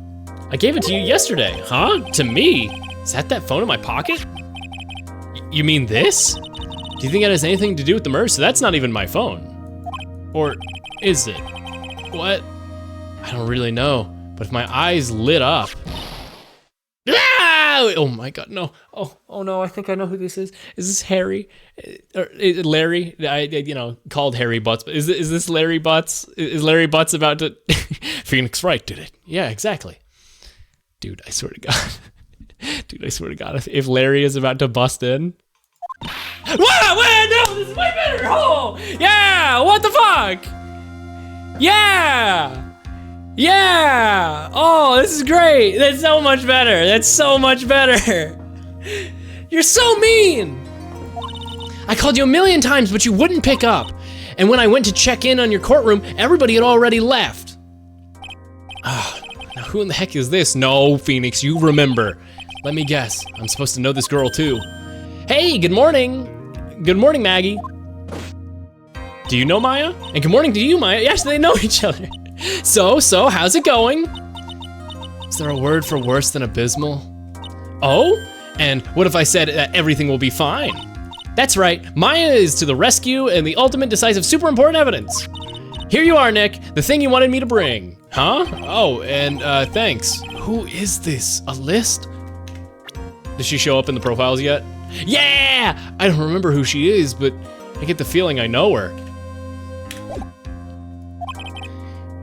I gave it to you yesterday. Huh? To me? Is that phone in my pocket? You mean this? Do you think that has anything to do with the murder? So that's not even my phone. Or is it? What? I don't really know, but if my eyes lit up. Ah! Oh my god, no. Oh no, I think I know who this is. Is this Harry? Or is it Larry? Called Harry Butts. Is this Larry Butts? Is Larry Butts about to... Phoenix Wright did it. Yeah, exactly. Dude, I swear to God. If Larry is about to bust in. Whoa, no, this is way better. Oh, yeah, what the fuck? Yeah. Oh, this is great. That's so much better. You're so mean. I called you a million times, but you wouldn't pick up. And when I went to check in on your courtroom, everybody had already left. Now who in the heck is this? No, Phoenix, you remember. Let me guess. I'm supposed to know this girl too. Hey, good morning. Good morning, Maggie. Do you know Maya? And good morning to you, Maya. Yes, they know each other. So, how's it going? Is there a word for worse than abysmal? Oh? And what if I said that everything will be fine? That's right, Maya is to the rescue and the ultimate decisive super important evidence. Here you are, Nick, the thing you wanted me to bring. Huh? Oh, and thanks. Who is this? A list? Does she show up in the profiles yet? Yeah! I don't remember who she is, but I get the feeling I know her.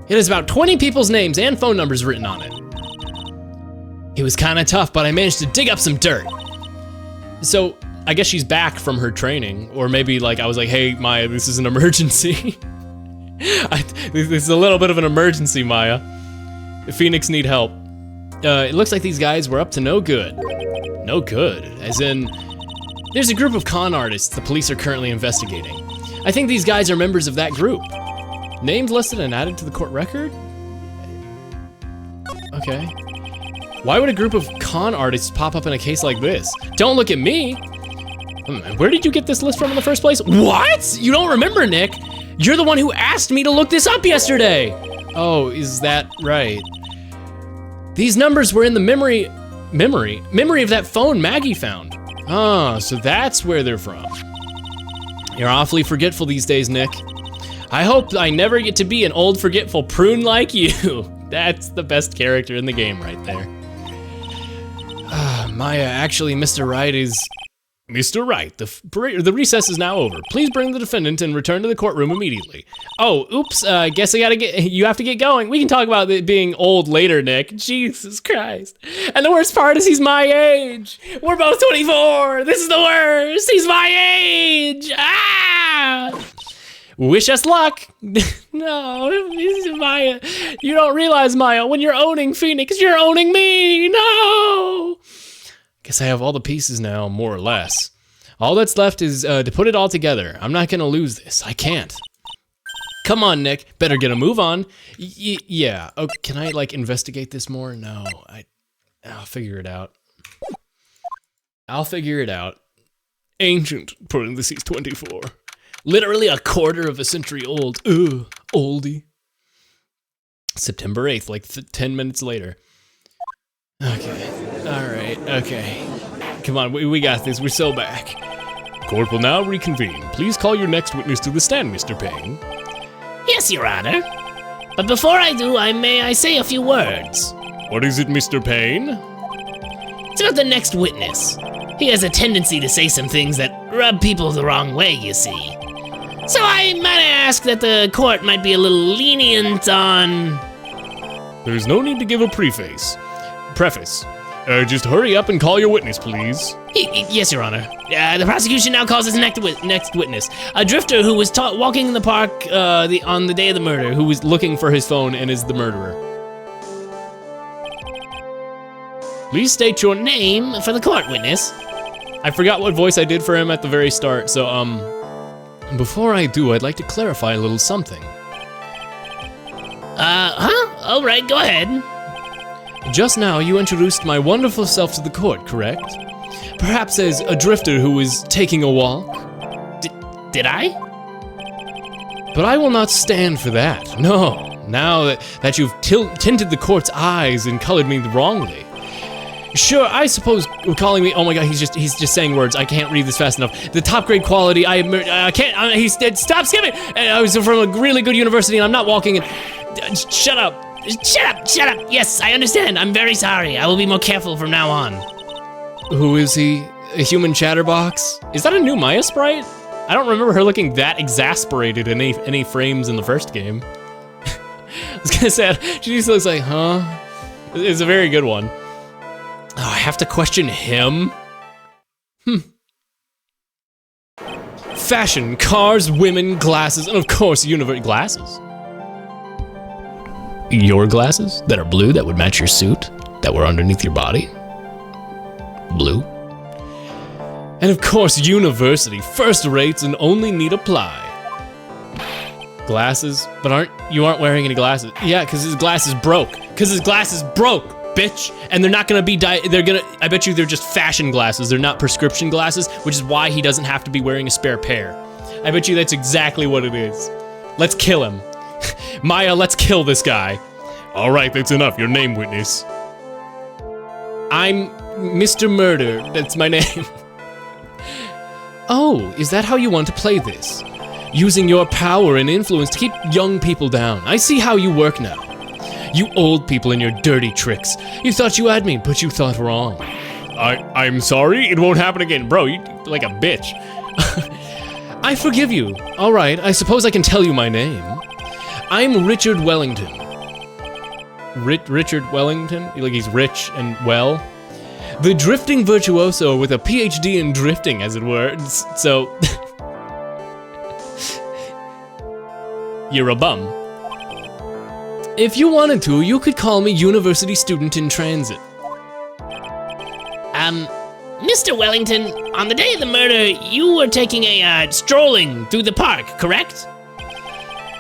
It has about 20 people's names and phone numbers written on it. It was kind of tough, but I managed to dig up some dirt. So, I guess she's back from her training, or maybe like I was like, hey, Maya, this is an emergency. This is a little bit of an emergency, Maya. Phoenix need help. It looks like these guys were up to no good. No good, as in, there's a group of con artists the police are currently investigating. I think these guys are members of that group. Names listed and added to the court record? Okay. Why would a group of con artists pop up in a case like this? Don't look at me. Where did you get this list from in the first place? What? You don't remember, Nick? You're the one who asked me to look this up yesterday. Oh, is that right? These numbers were in the memory of that phone Maggie found. Oh, so that's where they're from. You're awfully forgetful these days, Nick. I hope I never get to be an old forgetful prune like you. That's the best character in the game right there. Maya, actually, Mr. Wright is... Mr. Wright, the recess is now over. Please bring the defendant and return to the courtroom immediately. Oh, oops, guess you have to get going. We can talk about it being old later, Nick. Jesus Christ. And the worst part is he's my age. We're both 24. This is the worst. He's my age. Ah! Wish us luck. No, Maya, you don't realize, Maya, when you're owning Phoenix, you're owning me. No. Guess I have all the pieces now, more or less. All that's left is to put it all together. I'm not gonna lose this. I can't. Come on, Nick. Better get a move on. Yeah. Oh, can I like investigate this more? No. I'll figure it out. I'll figure it out. Ancient parentheses 24. Literally a quarter of a century old. Ugh, oldie. September 8th, like 10 minutes later. Okay. All right. Okay. Come on, we got this. We're so back. Court will now reconvene. Please call your next witness to the stand, Mr. Payne. Yes, Your Honor. But before I do, may I say a few words? What is it, Mr. Payne? It's about the next witness. He has a tendency to say some things that rub people the wrong way, you see. So I might ask that the court might be a little lenient on... There's no need to give a preface. Preface. Just hurry up and call your witness, please. Yes, Your Honor. The prosecution now calls his next witness. A drifter who was walking in the park on the day of the murder, who was looking for his phone and is the murderer. Please state your name for the court, witness. I forgot what voice I did for him at the very start, so, before I do, I'd like to clarify a little something. All right, go ahead. Just now, you introduced my wonderful self to the court, correct? Perhaps as a drifter who is taking a walk? Did I? But I will not stand for that, no. Now that you've tinted the court's eyes and colored me wrongly. Sure, I suppose calling me, oh my god, he's just saying words. I can't read this fast enough. The top grade quality, I can't, stop skipping! I was from a really good university and I'm not walking in. Shut up. Shut up! Yes, I understand. I'm very sorry. I will be more careful from now on. Who is he? A human chatterbox? Is that a new Maya sprite? I don't remember her looking that exasperated in any frames in the first game. I was gonna say, she just looks like, huh? It's a very good one. Oh, I have to question him? Fashion, cars, women, glasses, and of course, glasses. Your glasses that are blue that would match your suit that were underneath your body? Blue. And of course, university, first rates and only need apply. Glasses, but you aren't wearing any glasses. Yeah, because his glasses broke. Bitch. And they're not gonna be, I bet you they're just fashion glasses. They're not prescription glasses, which is why he doesn't have to be wearing a spare pair. I bet you that's exactly what it is. Let's kill him. Maya, let's kill this guy. All right, that's enough. Your name, witness. I'm Mr. Murder. That's my name. Oh, is that how you want to play this? Using your power and influence to keep young people down. I see how you work now. You old people and your dirty tricks. You thought you had me, but you thought wrong. I'm sorry, it won't happen again. Bro, you like a bitch. I forgive you. All right, I suppose I can tell you my name. I'm Richard Wellington. Richard Wellington? Like he's rich and well? The drifting virtuoso with a PhD in drifting, as it were. So... You're a bum. If you wanted to, you could call me University Student in Transit. Mr. Wellington, on the day of the murder, you were taking a, strolling through the park, correct?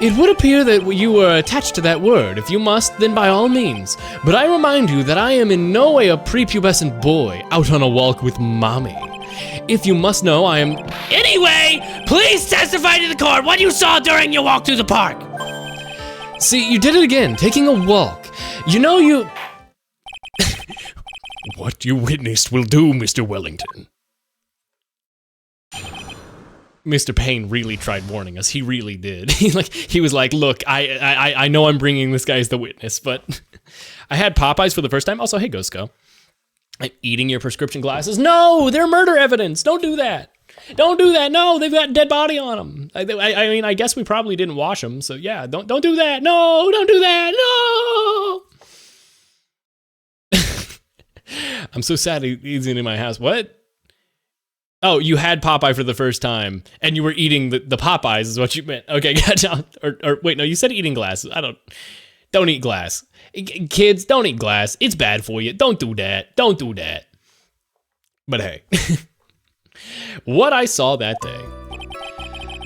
It would appear that you were attached to that word. If you must, then by all means. But I remind you that I am in no way a prepubescent boy out on a walk with mommy. If you must know, I am... Anyway, please testify to the court what you saw during your walk through the park. See, you did it again, taking a walk. You know you... What you witnessed will do, Mr. Wellington. Mr. Payne really tried warning us. He really did. He was like, look, I know I'm bringing this guy as the witness, but I had Popeyes for the first time. Also, hey, Ghostco. I'm eating your prescription glasses. No, they're murder evidence. Don't do that. Don't do that. No, they've got a dead body on them. I mean, I guess we probably didn't wash them. So yeah, don't do that. No, don't do that. No. I'm so sad he's in my house. What? Oh, you had Popeye for the first time, and you were eating the Popeyes is what you meant. Okay, gotcha. Or wait, no, you said eating glass. Don't eat glass. Kids, don't eat glass. It's bad for you. Don't do that. Don't do that. But hey, what I saw that day.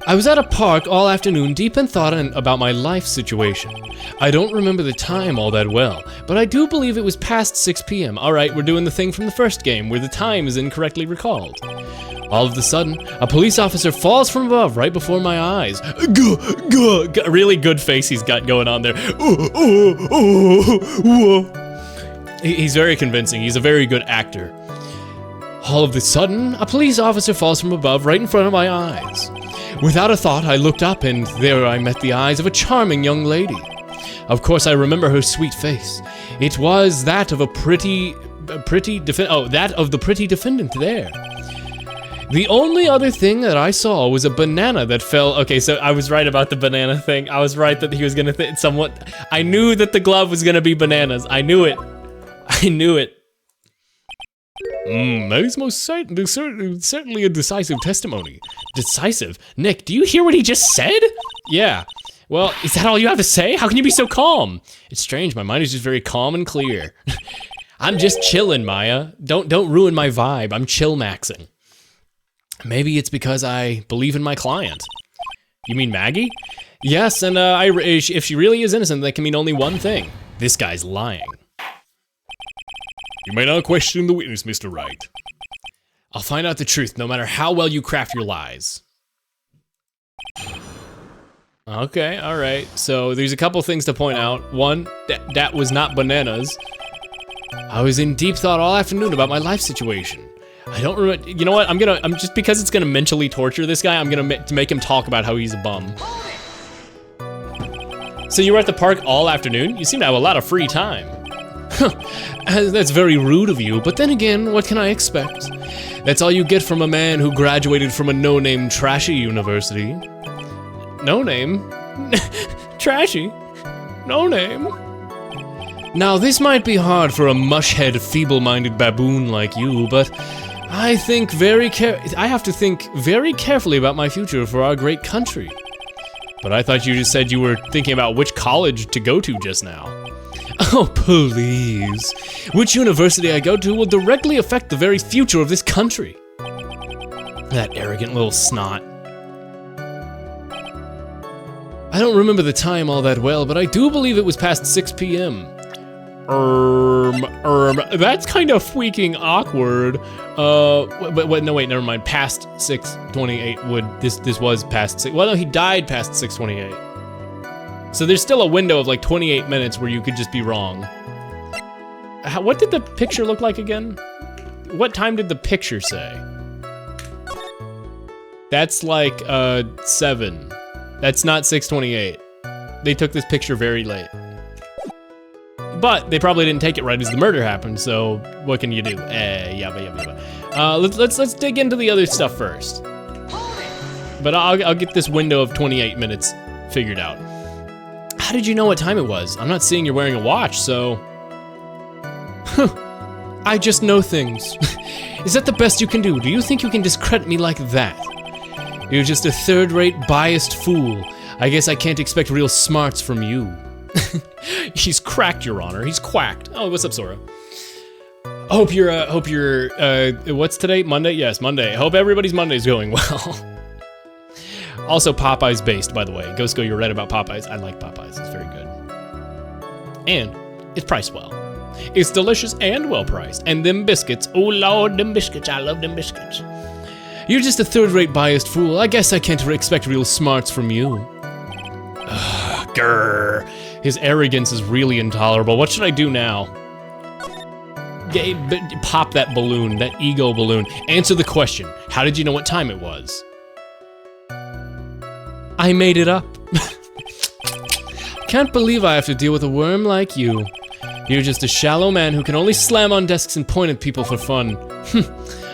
I was at a park all afternoon, deep in thought about my life situation. I don't remember the time all that well, but I do believe it was past 6 p.m. All right, we're doing the thing from the first game where the time is incorrectly recalled. All of a sudden, a police officer falls from above right before my eyes. Really good face he's got going on there. He's very convincing. He's a very good actor. All of a sudden, a police officer falls from above right in front of my eyes. Without a thought, I looked up and there I met the eyes of a charming young lady. Of course, I remember her sweet face. It was that of the pretty defendant there. The only other thing that I saw was a banana that fell. Okay, so I was right about the banana thing. I was right that he was gonna somewhat. I knew that the glove was gonna be bananas. I knew it. I knew it. That is most certainly a decisive testimony. Decisive? Nick, do you hear what he just said? Yeah. Well, is that all you have to say? How can you be so calm? It's strange, my mind is just very calm and clear. I'm just chilling, Maya. Don't ruin my vibe. I'm chill maxing. Maybe it's because I believe in my client. You mean Maggie? Yes, and if she really is innocent, that can mean only one thing. This guy's lying. You may not question the witness, Mr. Wright. I'll find out the truth, no matter how well you craft your lies. Okay, all right. So there's a couple things to point out. One, that was not bananas. I was in deep thought all afternoon about my life situation. I don't remember. You know what? I'm just because it's gonna mentally torture this guy. I'm gonna make him talk about how he's a bum. So you were at the park all afternoon? You seem to have a lot of free time. That's very rude of you, but then again, what can I expect? That's all you get from a man who graduated from a no-name trashy university. No name? Trashy? No name? Now, this might be hard for a mushhead, feeble-minded baboon like you, but I have to think very carefully about my future for our great country. But I thought you just said you were thinking about which college to go to just now. Oh, please. Which university I go to will directly affect the very future of this country. That arrogant little snot. I don't remember the time all that well, but I do believe it was past 6 p.m. That's kind of freaking awkward. No, wait, never mind. Past 6:28 this was past 6. Well, no, he died past 6:28. So there's still a window of like 28 minutes where you could just be wrong. What did the picture look like again? What time did the picture say? That's like 7. That's not 6:28. They took this picture very late. But they probably didn't take it right as the murder happened, so what can you do? Let's dig into the other stuff first. But I'll get this window of 28 minutes figured out. How did you know what time it was? I'm not seeing you're wearing a watch, so... I just know things. Is that the best you can do? Do you think you can discredit me like that? You're just a third-rate, biased fool. I guess I can't expect real smarts from you. He's cracked, Your Honor. He's quacked. Oh, what's up, Sora? Hope you're, what's today? Monday? Yes, Monday. Hope everybody's Monday's going well. Also, Popeye's based, by the way. Ghostgo, you're right about Popeye's. I like Popeye's. It's very good. And it's priced well. It's delicious and well priced. And them biscuits, oh lord, them biscuits. I love them biscuits. You're just a third-rate biased fool. I guess I can't expect real smarts from you. Ugh, grr. His arrogance is really intolerable. What should I do now? Pop that balloon, that ego balloon. Answer the question. How did you know what time it was? I made it up. Can't believe I have to deal with a worm like you. You're just a shallow man who can only slam on desks and point at people for fun.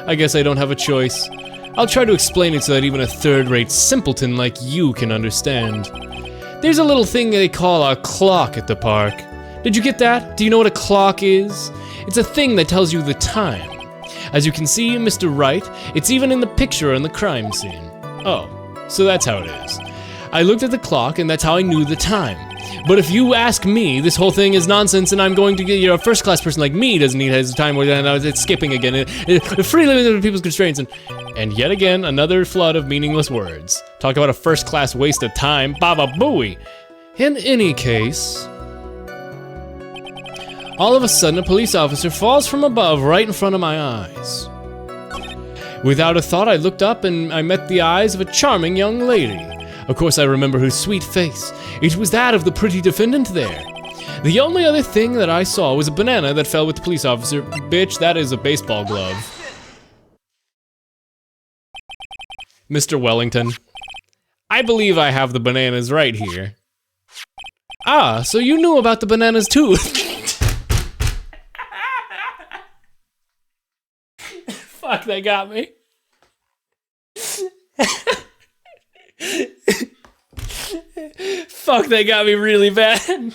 I guess I don't have a choice. I'll try to explain it so that even a third-rate simpleton like you can understand. There's a little thing they call a clock at the park. Did you get that? Do you know what a clock is? It's a thing that tells you the time. As you can see, Mr. Wright, it's even in the picture in the crime scene. Oh, so that's how it is. I looked at the clock and that's how I knew the time. But if you ask me, this whole thing is nonsense and I'm going to get, a first-class person like me doesn't need his time where it's skipping again. Free living people's constraints and yet again, another flood of meaningless words. Talk about a first-class waste of time, baba booey. In any case, all of a sudden a police officer falls from above right in front of my eyes. Without a thought, I looked up and I met the eyes of a charming young lady. Of course, I remember her sweet face. It was that of the pretty defendant there. The only other thing that I saw was a banana that fell with the police officer. Bitch, that is a baseball glove. Mr. Wellington, I believe I have the bananas right here. Ah, so you knew about the bananas too. Fuck, they got me. Fuck, they got me really bad.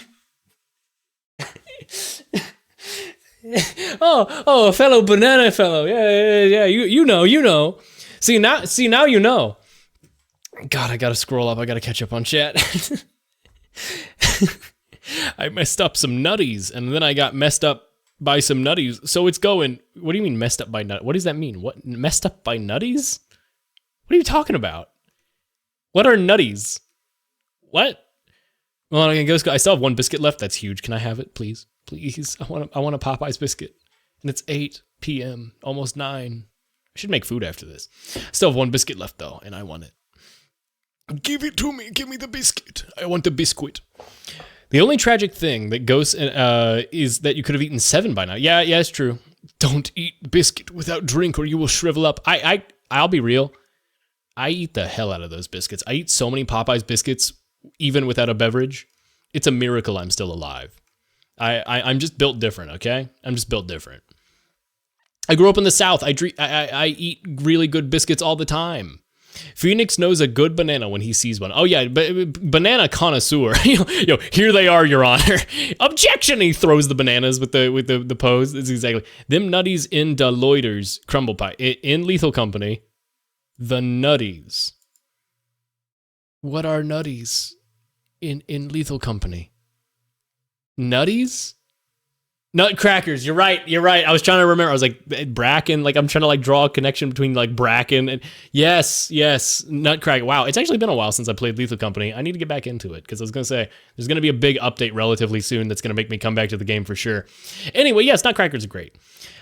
oh, a fellow banana fellow. Yeah, you know. See now you know. God, I gotta scroll up. I gotta catch up on chat. I messed up some nutties, and then I got messed up by some nutties. So it's going. What do you mean messed up by nut? What does that mean? What, messed up by nutties? What are you talking about? What are nutties? What? Well, I still have one biscuit left. That's huge. Can I have it, please? Please. I want a Popeye's biscuit. And it's 8 p.m. Almost 9. I should make food after this. Still have one biscuit left though, and I want it. Give it to me. Give me the biscuit. I want the biscuit. The only tragic thing that goes is that you could have eaten 7 by now. Yeah, it's true. Don't eat biscuit without drink or you will shrivel up. I'll be real. I eat the hell out of those biscuits. I eat so many Popeye's biscuits, even without a beverage. It's a miracle I'm still alive. I'm just built different, okay? I'm just built different. I grew up in the South. I eat really good biscuits all the time. Phoenix knows a good banana when he sees one. Oh yeah, banana connoisseur. Yo, here they are, Your Honor. Objection! He throws the bananas with the pose. It's exactly them nutties in Deloitter's crumble pie in Lethal Company. The nutties. What are nutties in Lethal Company? Nutties? Nutcrackers. You're right. I was trying to remember. I was like, Bracken. Like, I'm trying to like draw a connection between like Bracken and yes, Nutcracker. Wow, it's actually been a while since I played Lethal Company. I need to get back into it because I was gonna say there's gonna be a big update relatively soon that's gonna make me come back to the game for sure. Anyway, yes, Nutcrackers are great.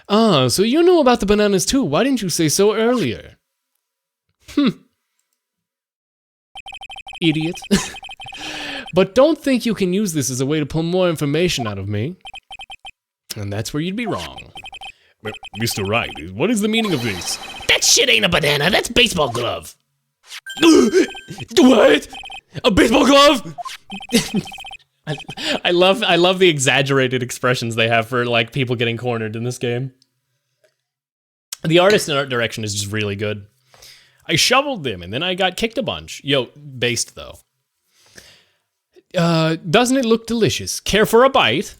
Oh, so you know about the bananas too? Why didn't you say so earlier? Idiot. But don't think you can use this as a way to pull more information out of me. And that's where you'd be wrong. Mr. Wright, what is the meaning of this? That shit ain't a banana, that's baseball glove. What? A baseball glove? I love the exaggerated expressions they have for like people getting cornered in this game. The artist and art direction is just really good. I shoveled them and then I got kicked a bunch. Yo, based though. Doesn't it look delicious? Care for a bite?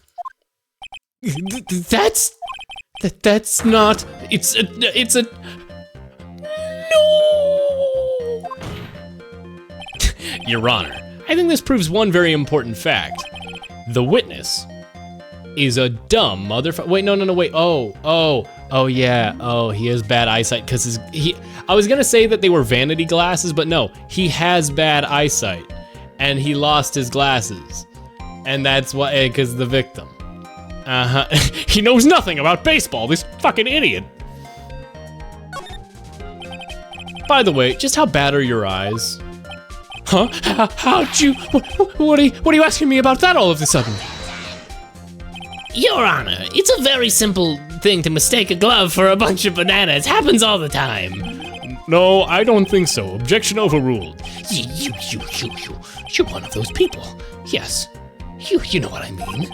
That's not. It's a. No. Your Honor, I think this proves one very important fact. The witness is a dumb motherfucker. Wait, no, wait. Oh, yeah. Oh, he has bad eyesight because I was gonna say that they were vanity glasses, but no, he has bad eyesight, and he lost his glasses, and that's why, because the victim. He knows nothing about baseball. This fucking idiot. By the way, just how bad are your eyes? Huh? How'd you? What are you asking me about that all of a sudden? Your Honor, it's a very simple thing to mistake a glove for a bunch of bananas. Happens all the time. No, I don't think so. Objection overruled. You're one of those people. Yes, you know what I mean.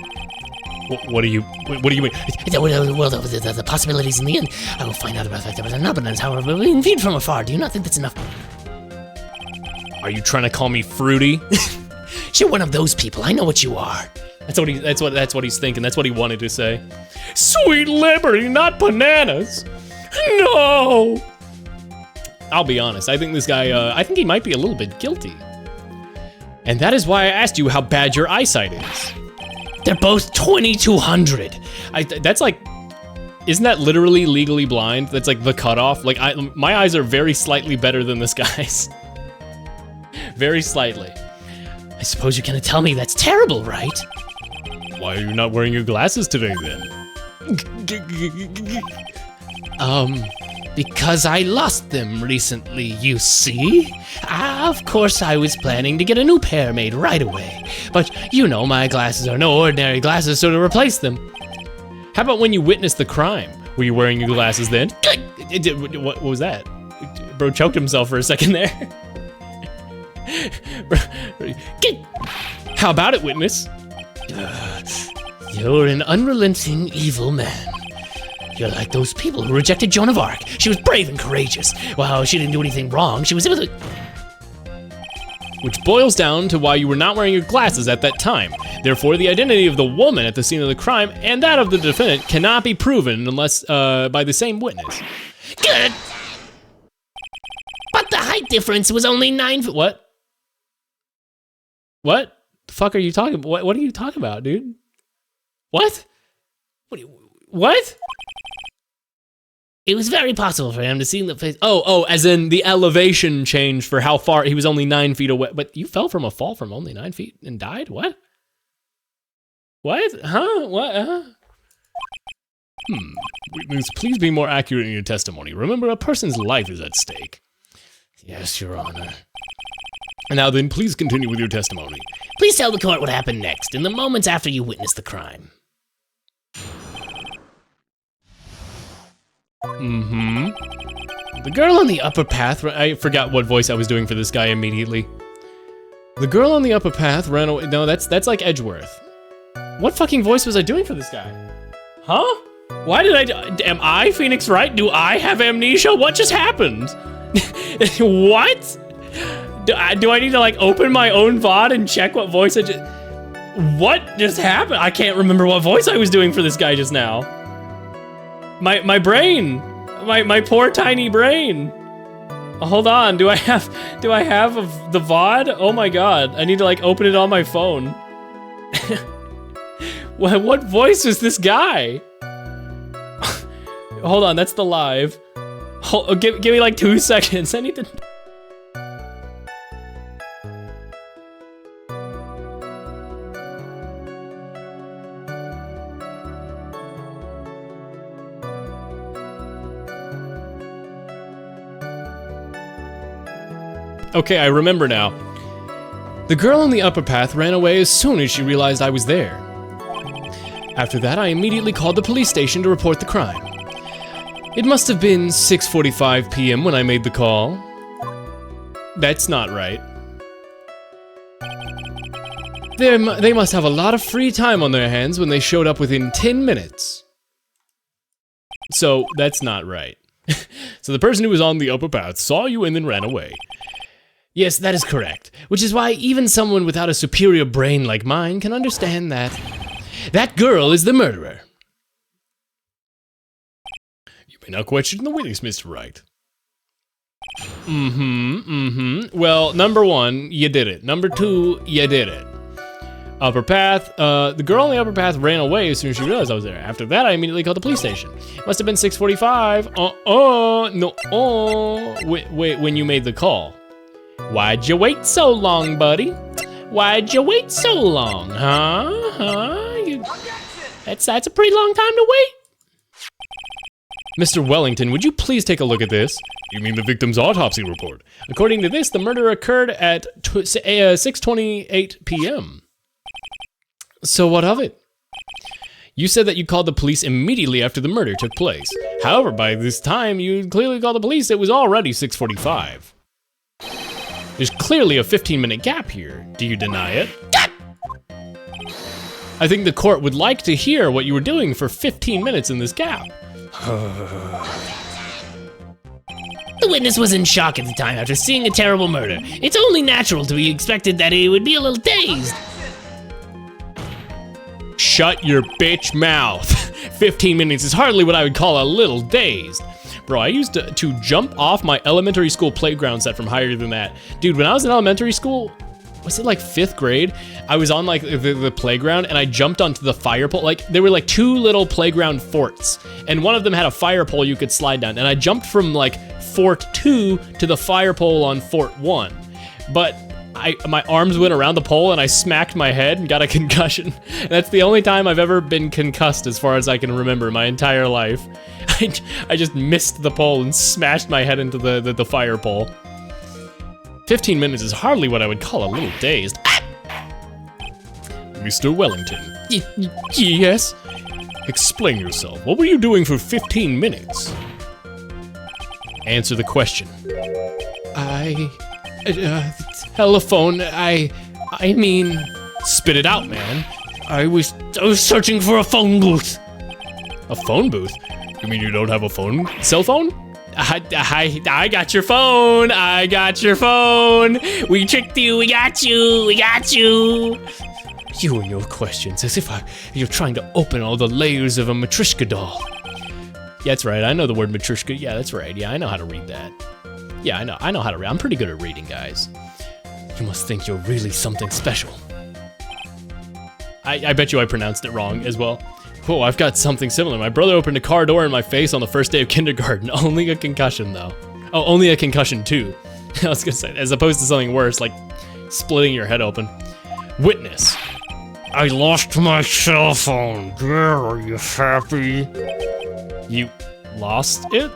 What do you mean? The possibilities in the end. I will find out about the fact that not bananas, however, being viewed from afar. Do you not think that's enough? Are you trying to call me fruity? You're one of those people. I know what you are. That's what he's thinking. That's what he wanted to say. Sweet liberty, not bananas. No. I'll be honest. I think this guy. I think he might be a little bit guilty. And that is why I asked you how bad your eyesight is. They're both 2200. That's like, isn't that literally legally blind? That's like the cutoff. Like my eyes are very slightly better than this guy's. Very slightly. I suppose you're gonna tell me that's terrible, right? Why are you not wearing your glasses today then? Because I lost them recently, you see? Of course I was planning to get a new pair made right away. But you know my glasses are no ordinary glasses, so to replace them. How about when you witnessed the crime? Were you wearing your glasses then? What was that? Bro choked himself for a second there. How about it, witness? You're an unrelenting, evil man. You're like those people who rejected Joan of Arc. She was brave and courageous. Well, she didn't do anything wrong. She was able to... Which boils down to why you were not wearing your glasses at that time. Therefore, the identity of the woman at the scene of the crime and that of the defendant cannot be proven unless by the same witness. Good. But the height difference was only 9 feet. What? What the fuck are you talking about? What are you talking about, dude? What? What? It was very possible for him to see the face. Oh, as in the elevation changed for how far he was only 9 feet away. But you fell from a fall from only 9 feet and died? What? What? Huh? What? Witness, please be more accurate in your testimony. Remember, a person's life is at stake. Yes, Your Honor. Now then, please continue with your testimony. Please tell the court what happened next, in the moments after you witnessed the crime. The girl on the upper path, I forgot what voice I was doing for this guy immediately. The girl on the upper path ran away. No, that's like Edgeworth. What fucking voice was I doing for this guy? Huh? Why did am I Phoenix Wright? Do I have amnesia? What just happened? What? Do I need to like open my own VOD and check what voice what just happened? I can't remember what voice I was doing for this guy just now. My brain, my poor tiny brain. Hold on, do I have the VOD? Oh my god, I need to like open it on my phone. What voice is this guy? Hold on, that's the live. Give me like 2 seconds. I need to. Okay, I remember now. The girl on the upper path ran away as soon as she realized I was there. After that, I immediately called the police station to report the crime. It must have been 6:45 p.m. when I made the call. That's not right. They must have a lot of free time on their hands when they showed up within 10 minutes. So, that's not right. So the person who was on the upper path saw you and then ran away. Yes, that is correct. Which is why even someone without a superior brain like mine can understand that. That girl is the murderer. You may now question the witness, Mr. Wright. Well, number one, you did it. Number two, you did it. Upper path, the girl on the upper path ran away as soon as she realized I was there. After that, I immediately called the police station. Must have been 6:45. Wait, when you made the call. Why'd you wait so long, buddy? Why'd you wait so long, That's a pretty long time to wait. Mr. Wellington, would you please take a look at this? You mean the victim's autopsy report? According to this, the murder occurred at 6:28 p.m. So what of it? You said that you called the police immediately after the murder took place. However, by this time you clearly called the police, it was already 6:45. There's clearly a 15-minute gap here. Do you deny it? I think the court would like to hear what you were doing for 15 minutes in this gap. The witness was in shock at the time after seeing a terrible murder. It's only natural to be expected that he would be a little dazed. Shut your bitch mouth. 15 minutes is hardly what I would call a little dazed. Bro, I used to jump off my elementary school playground set from higher than that. Dude, when I was in elementary school, was it like 5th grade? I was on like the playground and I jumped onto the fire pole. Like there were like 2 little playground forts and one of them had a fire pole you could slide down. And I jumped from like Fort 2 to the fire pole on Fort 1. But my arms went around the pole and I smacked my head and got a concussion. And that's the only time I've ever been concussed as far as I can remember my entire life. I just missed the pole and smashed my head into the fire pole. 15 minutes is hardly what I would call a little dazed. Mr. Wellington. Yes? Explain yourself. What were you doing for 15 minutes? Answer the question. Telephone, I mean... Spit it out, man. I was searching for a phone booth. A phone booth? You mean you don't have a phone? Cell phone? I got your phone. I got your phone. We tricked you. We got you. We got you. You and your questions, as if you're trying to open all the layers of a Matryoshka doll. Yeah, that's right. I know the word Matryoshka. Yeah, that's right. Yeah, I know how to read that. Yeah, I know how to read. I'm pretty good at reading, guys. You must think you're really something special. I bet you I pronounced it wrong as well. Oh, I've got something similar. My brother opened a car door in my face on the first day of kindergarten. Only a concussion, though. Oh, only a concussion, too. I was gonna say, as opposed to something worse, like splitting your head open. Witness. I lost my cell phone. There, are you happy? You lost it?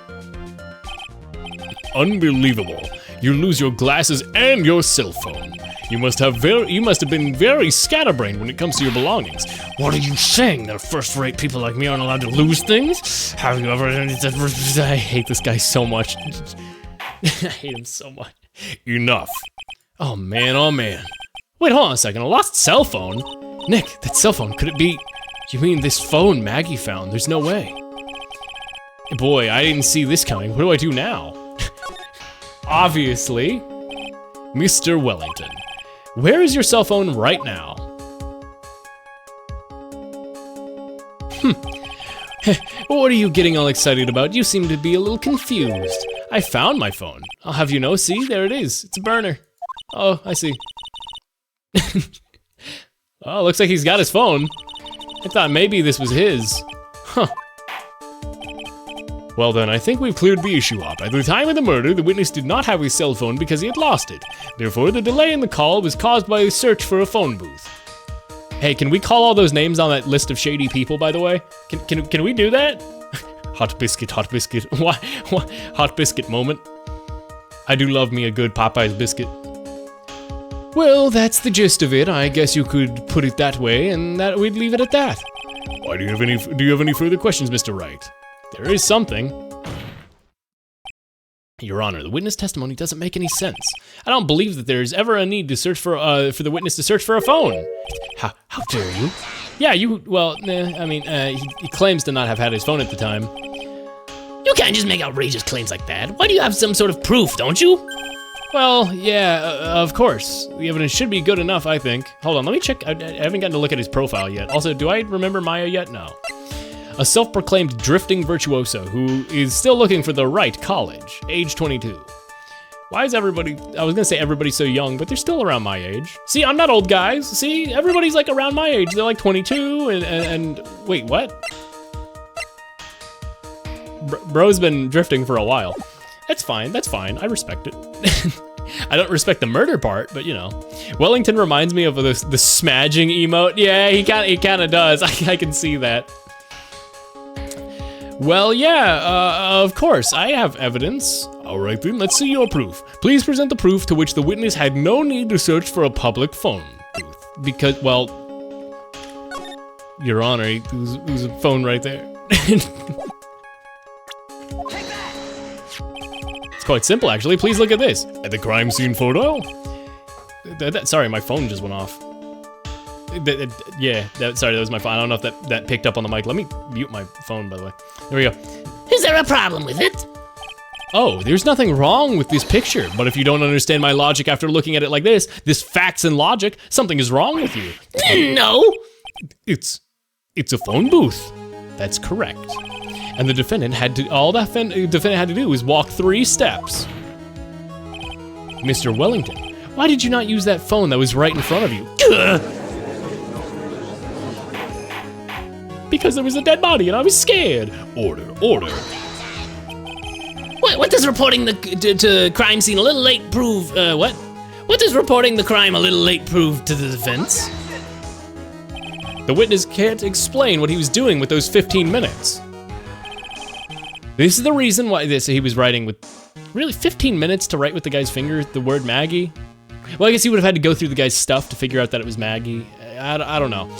Unbelievable. You lose your glasses and your cell phone. You must have been very scatterbrained when it comes to your belongings. What are you saying? That first-rate people like me aren't allowed to lose things? Have you ever... I hate this guy so much. I hate him so much. Enough. Oh man, oh man. Wait, hold on a second. A lost cell phone? Nick, that cell phone, could it be... You mean this phone Maggie found? There's no way. Boy, I didn't see this coming. What do I do now? Obviously, Mr. Wellington. Where is your cell phone right now? What are you getting all excited about? You seem to be a little confused. I found my phone. I'll have you know, see, there it is. It's a burner. Oh, I see. Oh, looks like he's got his phone. I thought maybe this was his. Huh. Well then, I think we've cleared the issue up. At the time of the murder, the witness did not have his cell phone because he had lost it. Therefore, the delay in the call was caused by a search for a phone booth. Hey, can we call all those names on that list of shady people, by the way? Can we do that? Hot biscuit, hot biscuit. What? Hot biscuit moment. I do love me a good Popeye's biscuit. Well, that's the gist of it. I guess you could put it that way, and that we'd leave it at that. Why do you have any further questions, Mr. Wright? There is something. Your Honor, the witness testimony doesn't make any sense. I don't believe that there's ever a need to search for the witness to search for a phone. How dare you? Yeah, well, he claims to not have had his phone at the time. You can't just make outrageous claims like that. Why do you have some sort of proof, don't you? Well, yeah, of course. The evidence should be good enough, I think. Hold on, let me check. I haven't gotten to look at his profile yet. Also, do I remember Maya yet? No. A self-proclaimed drifting virtuoso who is still looking for the right college, age 22. Why is everybody, I was gonna say everybody's so young, but they're still around my age. See, I'm not old, guys. See, everybody's like around my age. They're like 22 and wait, what? Bro's been drifting for a while. That's fine, I respect it. I don't respect the murder part, but you know. Wellington reminds me of the smudging emote. Yeah, he kinda does, I can see that. Well, yeah, of course, I have evidence. All right then, let's see your proof. Please present the proof to which the witness had no need to search for a public phone booth. Because, well, Your Honor, there's a phone right there. It's quite simple, actually. Please look at this. At the crime scene photo? Sorry, my phone just went off. Sorry, that was my phone. I don't know if that picked up on the mic. Let me mute my phone, by the way. There we go. Is there a problem with it? Oh, there's nothing wrong with this picture, but if you don't understand my logic after looking at it like this facts and logic, something is wrong with you. No. It's a phone booth. That's correct. And the defendant all the defendant had to do was walk 3 steps. Mr. Wellington, why did you not use that phone that was right in front of you? Because there was a dead body and I was scared. Order. What does reporting to crime scene a little late prove, what? What does reporting the crime a little late prove to the defense? The witness can't explain what he was doing with those 15 minutes. This is the reason why he was writing with, really, 15 minutes to write with the guy's finger, the word Maggie? Well, I guess he would have had to go through the guy's stuff to figure out that it was Maggie. I don't know.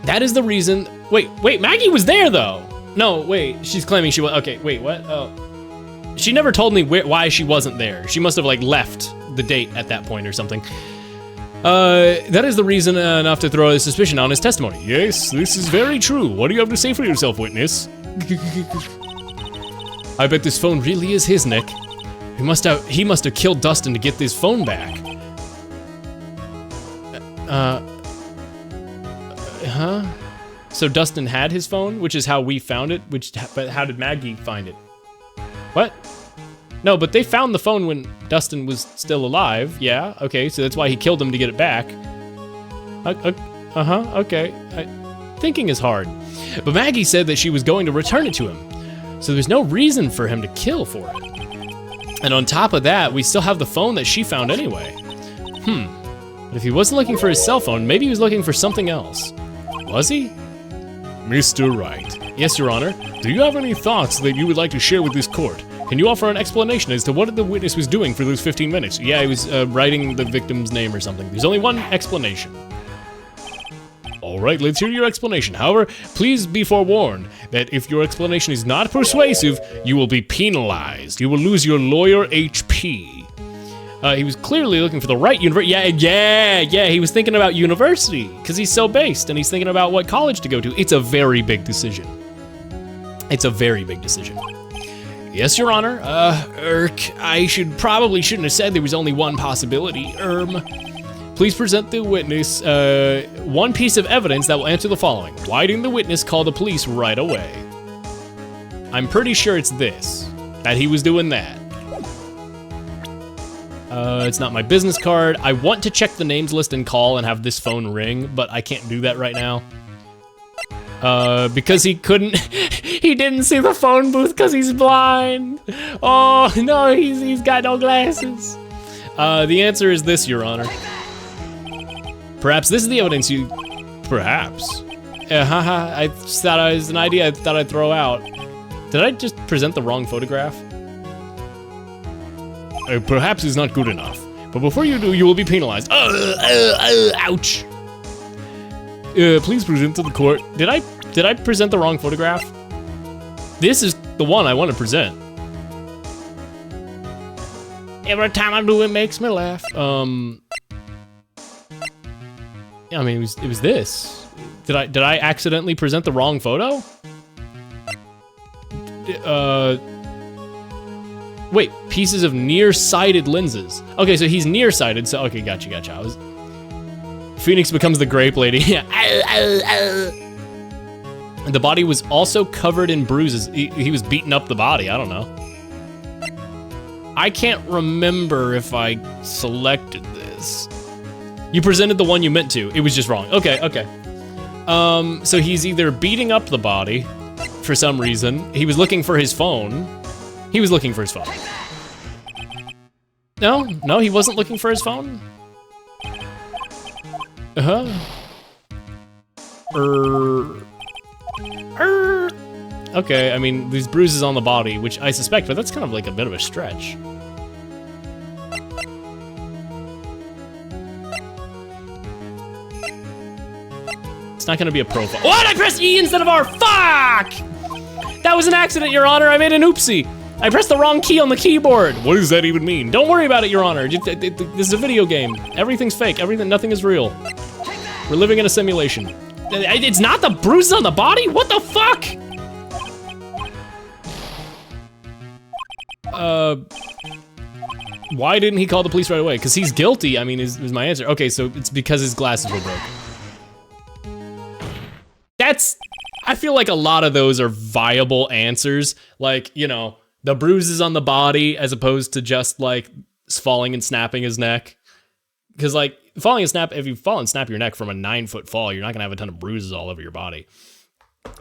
That is the reason, wait, Maggie was there though. No, wait, she's claiming she was, okay, wait, what? Oh. She never told me why she wasn't there. She must have like left the date at that point or something. That is the reason enough to throw a suspicion on his testimony. Yes, this is very true. What do you have to say for yourself, witness? I bet this phone really is his, Nick. He must have killed Dustin to get this phone back. Huh? So Dustin had his phone, which is how we found it, but how did Maggie find it? What? No, but they found the phone when Dustin was still alive, yeah, okay, so that's why he killed him to get it back. Okay. Thinking is hard. But Maggie said that she was going to return it to him, so there's no reason for him to kill for it. And on top of that, we still have the phone that she found anyway. But if he wasn't looking for his cell phone, maybe he was looking for something else. Was he? Mr. Wright. Yes, Your Honor. Do you have any thoughts that you would like to share with this court? Can you offer an explanation as to what the witness was doing for those 15 minutes? Yeah, he was writing the victim's name or something. There's only one explanation. All right, let's hear your explanation. However, please be forewarned that if your explanation is not persuasive, you will be penalized. You will lose your lawyer HP. He was clearly looking for the right university. Yeah, he was thinking about university because he's so based and he's thinking about what college to go to. It's a very big decision. Yes, Your Honor. I probably shouldn't have said there was only one possibility. Please present the witness one piece of evidence that will answer the following. Why didn't the witness call the police right away? I'm pretty sure it's this, that he was doing that. It's not my business card. I want to check the names list and call and have this phone ring, but I can't do that right now. Because he didn't see the phone booth because he's blind. Oh, no, he's got no glasses. The answer is this, Your Honor. Perhaps this is the evidence perhaps. I just thought it was an idea I thought I'd throw out. Did I just present the wrong photograph? Perhaps is not good enough. But before you do, you will be penalized. Ouch. Please present to the court. Did I present the wrong photograph? This is the one I want to present. Every time I do it makes me laugh. Yeah, I mean, it was this. Did I accidentally present the wrong photo? Wait, pieces of nearsighted lenses. Okay, so he's nearsighted, so okay, gotcha. Phoenix becomes the grape lady. Yeah. The body was also covered in bruises. He was beating up the body, I don't know. I can't remember if I selected this. You presented the one you meant to. It was just wrong. Okay. So he's either beating up the body for some reason. He was looking for his phone. No, he wasn't looking for his phone. Okay, I mean, these bruises on the body, which I suspect, but that's kind of like a bit of a stretch. It's not gonna be a profile. What? I pressed E instead of R. Fuck! That was an accident, Your Honor. I made an oopsie. I pressed the wrong key on the keyboard. What does that even mean? Don't worry about it, Your Honor. This is a video game. Everything's fake. Nothing is real. We're living in a simulation. It's not the bruises on the body? What the fuck? Why didn't he call the police right away? Because he's guilty, I mean, is my answer. Okay, so it's because his glasses were broken. I feel like a lot of those are viable answers. Like, you know, the bruises on the body as opposed to just like falling and snapping his neck. Because like if you fall and snap your neck from a 9-foot fall, you're not gonna have a ton of bruises all over your body.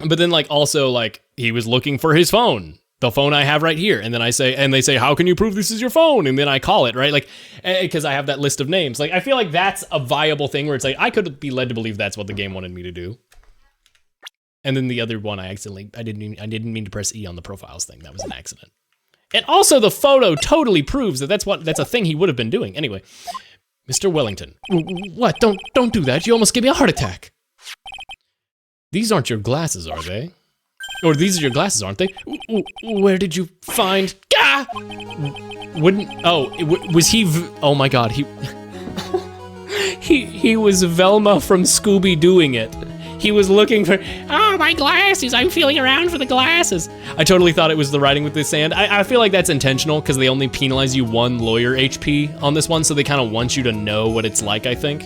But then like also like he was looking for his phone. The phone I have right here. And then they say, how can you prove this is your phone? And then I call it, right? Like, because I have that list of names. Like, I feel like that's a viable thing where it's like, I could be led to believe that's what the game wanted me to do. And then the other one, I didn't mean to press E on the profiles thing. That was an accident. And also the photo totally proves that that's a thing he would have been doing. Anyway, Mr. Wellington. What? Don't do that. You almost gave me a heart attack. These aren't your glasses, are they? Or these are your glasses, aren't they? Where did you find? Ah! Was he? Oh my God, he was Velma from Scooby doing it. He was looking for, oh, my glasses, I'm feeling around for the glasses. I totally thought it was the writing with the sand. I feel like that's intentional because they only penalize you 1 lawyer HP on this one, so they kind of want you to know what it's like, I think.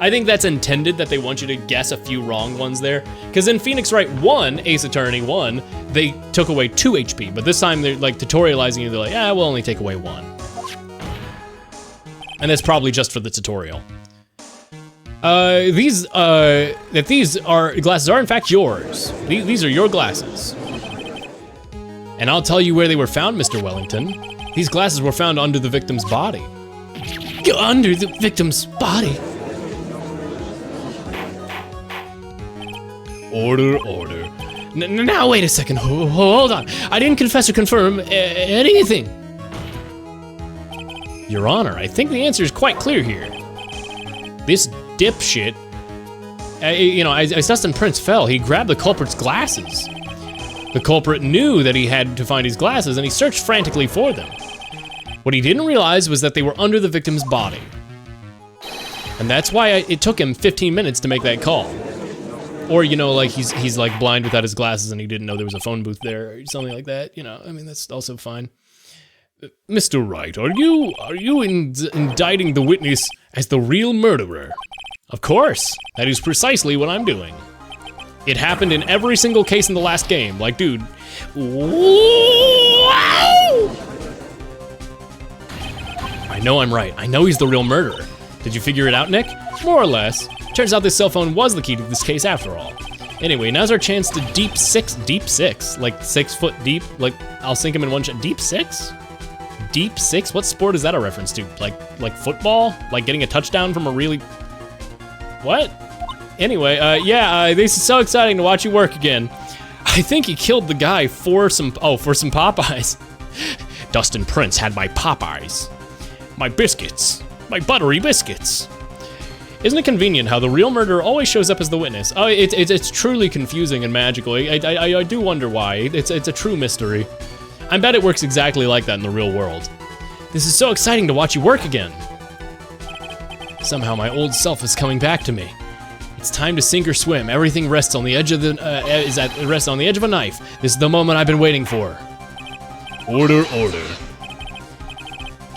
I think that's intended, that they want you to guess a few wrong ones there. Because in Phoenix Wright 1, Ace Attorney 1, they took away 2 HP, but this time they're like tutorializing you, they're like, we'll only take away 1. And that's probably just for the tutorial. These glasses are in fact yours. These are your glasses. And I'll tell you where they were found, Mr. Wellington. These glasses were found under the victim's body. Under the victim's body? Order. Now wait a second, hold on. I didn't confess or confirm anything. Your Honor, I think the answer is quite clear here. This dipshit, as Dustin Prince fell, he grabbed the culprit's glasses. The culprit knew that he had to find his glasses and he searched frantically for them. What he didn't realize was that they were under the victim's body. And that's why it took him 15 minutes to make that call. Or, like he's like blind without his glasses and he didn't know there was a phone booth there or something like that, I mean, that's also fine. Mr. Wright, are you indicting the witness as the real murderer? Of course, that is precisely what I'm doing. It happened in every single case in the last game, like, dude. Wow! I know I'm right, I know he's the real murderer. Did you figure it out, Nick? More or less. Turns out this cell phone was the key to this case after all. Anyway, now's our chance to deep six, like 6 foot deep, like I'll sink him in one shot. Deep six? Deep six? What sport is that a reference to? Like football? Like getting a touchdown from a really... What? Anyway, this is so exciting to watch you work again. I think he killed the guy for some Popeyes. Dustin Prince had my Popeyes. My biscuits. My buttery biscuits. Isn't it convenient how the real murderer always shows up as the witness? Oh, it's truly confusing and magical. I do wonder why. It's a true mystery. I bet it works exactly like that in the real world. This is so exciting to watch you work again. Somehow my old self is coming back to me. It's time to sink or swim. Everything rests on the edge of rests on the edge of a knife. This is the moment I've been waiting for. Order, order.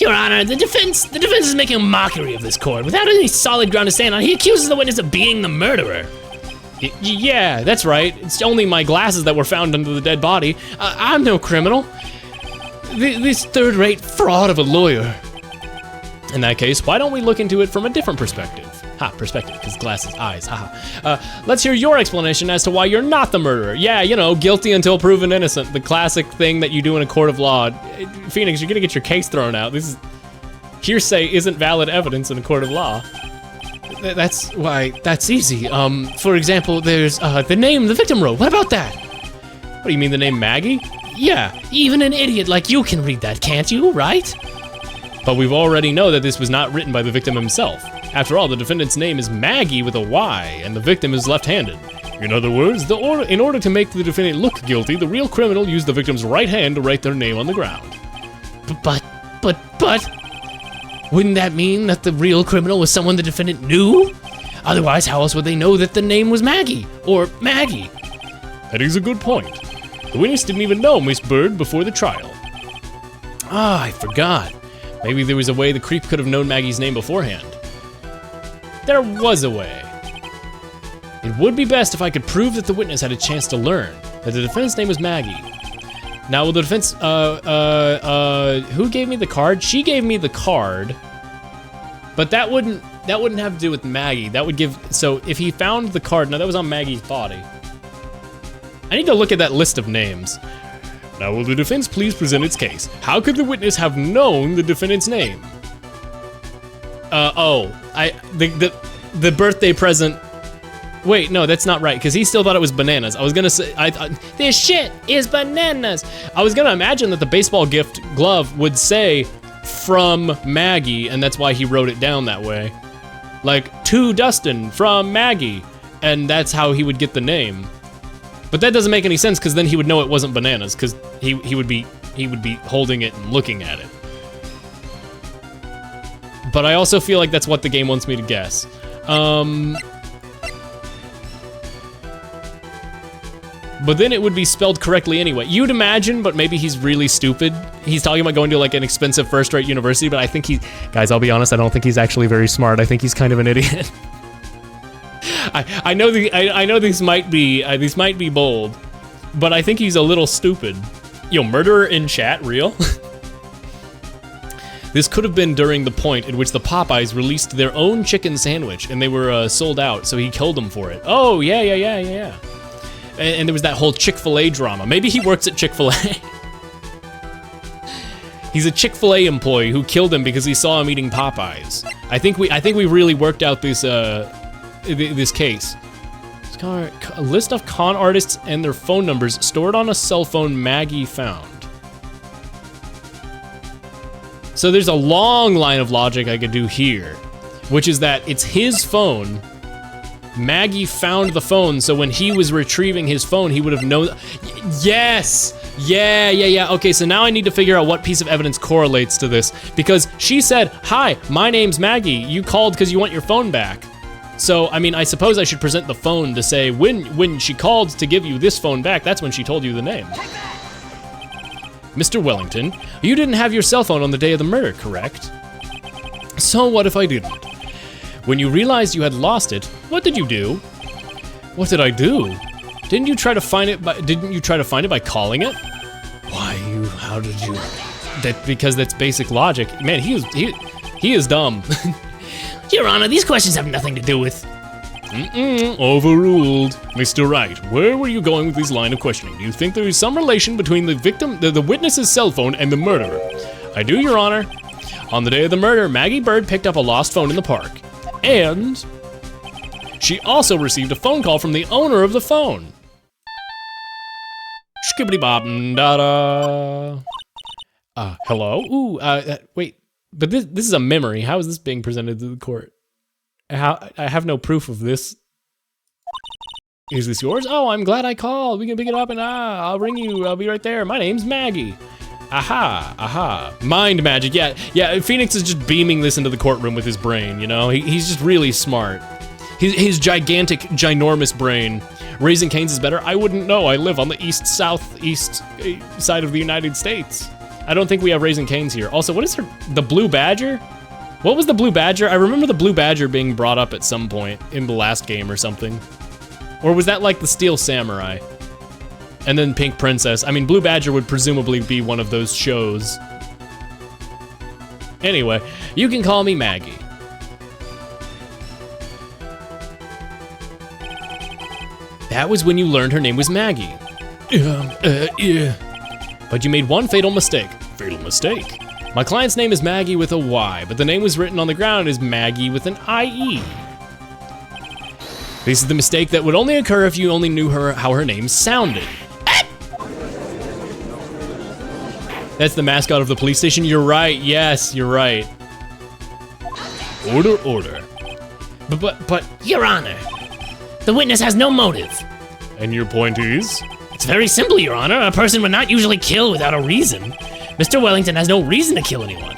Your Honor, the defense is making a mockery of this court without any solid ground to stand on. He accuses the witness of being the murderer. Yeah, that's right. It's only my glasses that were found under the dead body. I'm no criminal. This third-rate fraud of a lawyer. In that case, why don't we look into it from a different perspective? Perspective, because glasses, eyes, let's hear your explanation as to why you're not the murderer. Yeah, you know, guilty until proven innocent. The classic thing that you do in a court of law. Phoenix, you're gonna get your case thrown out. This is, hearsay isn't valid evidence in a court of law. That's why, that's easy. For example, there's, the name the victim wrote. What about that? What do you mean, the name Maggie? Yeah, even an idiot like you can read that, can't you, right? but we've already know that this was not written by the victim himself. After all, the defendant's name is Maggie with a Y, and the victim is left-handed. In other words, in order to make the defendant look guilty, the real criminal used the victim's right hand to write their name on the ground. But, wouldn't that mean that the real criminal was someone the defendant knew? Otherwise, how else would they know that the name was Maggie, or Maggie? That is a good point. The witness didn't even know Miss Bird before the trial. Ah, I forgot. Maybe there was a way the creep could have known Maggie's name beforehand. There was a way. It would be best if I could prove that the witness had a chance to learn that the defendant's name was Maggie. Now, will the defense, who gave me the card? She gave me the card, but that wouldn't have to do with Maggie. That would give, so if he found the card, no, that was on Maggie's body. I need to look at that list of names. Now, will the defense please present its case? How could the witness have known the defendant's name? The birthday present. Wait, no, that's not right, because he still thought it was bananas. I was gonna say, this shit is bananas. I was gonna imagine that the baseball gift glove would say, from Maggie, and that's why he wrote it down that way. Like, to Dustin, from Maggie, and that's how he would get the name. But that doesn't make any sense, because then he would know it wasn't bananas, because he would be holding it and looking at it. But I also feel like that's what the game wants me to guess. But then it would be spelled correctly anyway. You'd imagine, but maybe he's really stupid. He's talking about going to like an expensive first-rate university, but I think guys, I'll be honest, I don't think he's actually very smart. I think he's kind of an idiot. I know these might be bold, but I think he's a little stupid. Yo, murderer in chat, real? This could have been during the point in which the Popeyes released their own chicken sandwich and they were sold out, so he killed them for it. Oh, yeah. And there was that whole Chick-fil-A drama. Maybe he works at Chick-fil-A. He's a Chick-fil-A employee who killed him because he saw him eating Popeyes. I think we really worked out this this case. A list of con artists and their phone numbers stored on a cell phone Maggie found. So there's a long line of logic I could do here, which is that it's his phone. Maggie found the phone, so when he was retrieving his phone, he would have known. Yes! Yeah. Okay, so now I need to figure out what piece of evidence correlates to this, because she said, "Hi, my name's Maggie. You called because you want your phone back." So, I mean, I suppose I should present the phone to say, when she called to give you this phone back, that's when she told you the name. Mr. Wellington, you didn't have your cell phone on the day of the murder, correct? So what if I didn't? When you realized you had lost it, what did you do? What did I do? Didn't you try to find it by calling it? Why, how did you? Because that's basic logic. Man, he is dumb. Your Honor, these questions have nothing to do with... Overruled. Mr. Wright, where were you going with this line of questioning? Do you think there is some relation between the victim, the witness's cell phone and the murderer? I do, Your Honor. On the day of the murder, Maggie Bird picked up a lost phone in the park. And she also received a phone call from the owner of the phone. Skibbity bob da da. Hello? Ooh, wait. But this is a memory. How is this being presented to the court? I have no proof of this. Is this yours? Oh, I'm glad I called. We can pick it up and I'll ring you. I'll be right there. My name's Maggie. Aha. Mind magic, yeah, Phoenix is just beaming this into the courtroom with his brain, you know? He's just really smart. His gigantic, ginormous brain. Raising Cane's is better? I wouldn't know. I live on the southeast side of the United States. I don't think we have Raising Cane's here. Also, what is the Blue Badger? What was the Blue Badger? I remember the Blue Badger being brought up at some point in the last game or something. Or was that like the Steel Samurai? And then Pink Princess. I mean, Blue Badger would presumably be one of those shows. Anyway, you can call me Maggie. That was when you learned her name was Maggie. But you made one fatal mistake. Fatal mistake? My client's name is Maggie with a Y, but the name was written on the ground as Maggie with an IE. This is the mistake that would only occur if you only knew how her name sounded. That's the mascot of the police station. You're right. Yes, you're right. Order. But, Your Honor, the witness has no motive. And your point is? It's very simple, Your Honor. A person would not usually kill without a reason. Mr. Wellington has no reason to kill anyone.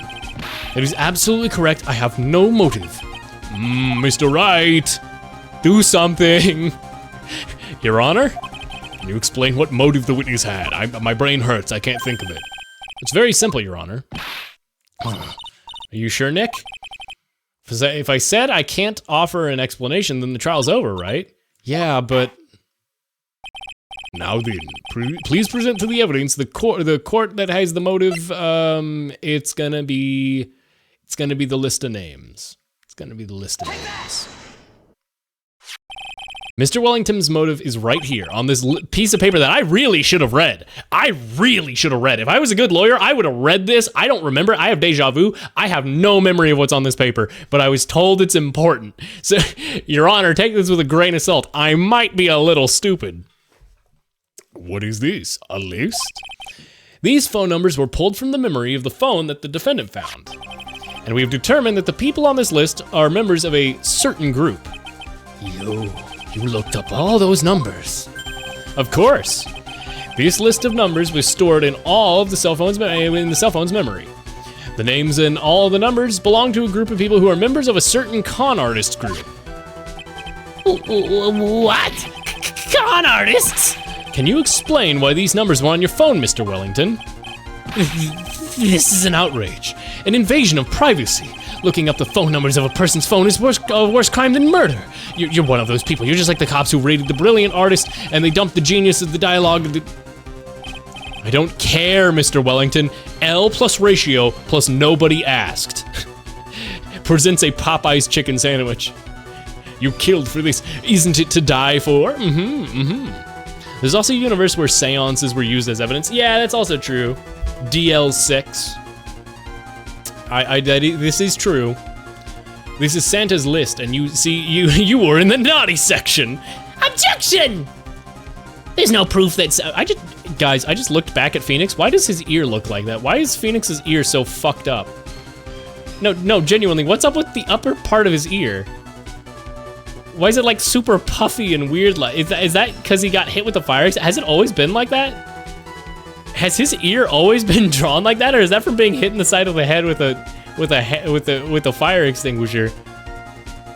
that is absolutely correct. I have no motive. Mr. Wright, do something. Your Honor, can you explain what motive the witness had? My brain hurts. I can't think of it. It's very simple, Your Honor. Are you sure, Nick? If I said I can't offer an explanation, then the trial's over, right? Yeah, but... Now then, please present to the evidence the court that has the motive. It's gonna be the list of names. It's gonna be the list of names. Mr. Wellington's motive is right here on this piece of paper that I really should have read. If I was a good lawyer, I would have read this. I don't remember. I have deja vu. I have no memory of what's on this paper, but I was told it's important. So, Your Honor, take this with a grain of salt. I might be a little stupid. What is this? A list? These phone numbers were pulled from the memory of the phone that the defendant found. And we have determined that the people on this list are members of a certain group. You looked up all those numbers. Of course. This list of numbers was stored in all of the cell phone's memory. The names and all the numbers belong to a group of people who are members of a certain con artist group. What? Con artists? Can you explain why these numbers were on your phone, Mr. Wellington? This is an outrage, an invasion of privacy. Looking up the phone numbers of a person's phone is a worse crime than murder. You're one of those people. You're just like the cops who raided the brilliant artist and they dumped the genius of the dialogue. I don't care, Mr. Wellington. L plus ratio plus nobody asked. Presents a Popeye's chicken sandwich. You killed for this. Isn't it to die for? There's also a universe where seances were used as evidence. Yeah, that's also true. DL6. This is true. This is Santa's list, and you were in the naughty section. Objection! There's no proof that... Guys, I just looked back at Phoenix. Why does his ear look like that? Why is Phoenix's ear so fucked up? No, genuinely, what's up with the upper part of his ear? Why is it like super puffy and weird? Like, is that because he got hit with a fire? Has it always been like that? Has his ear always been drawn like that, or is that from being hit in the side of the head with a fire extinguisher?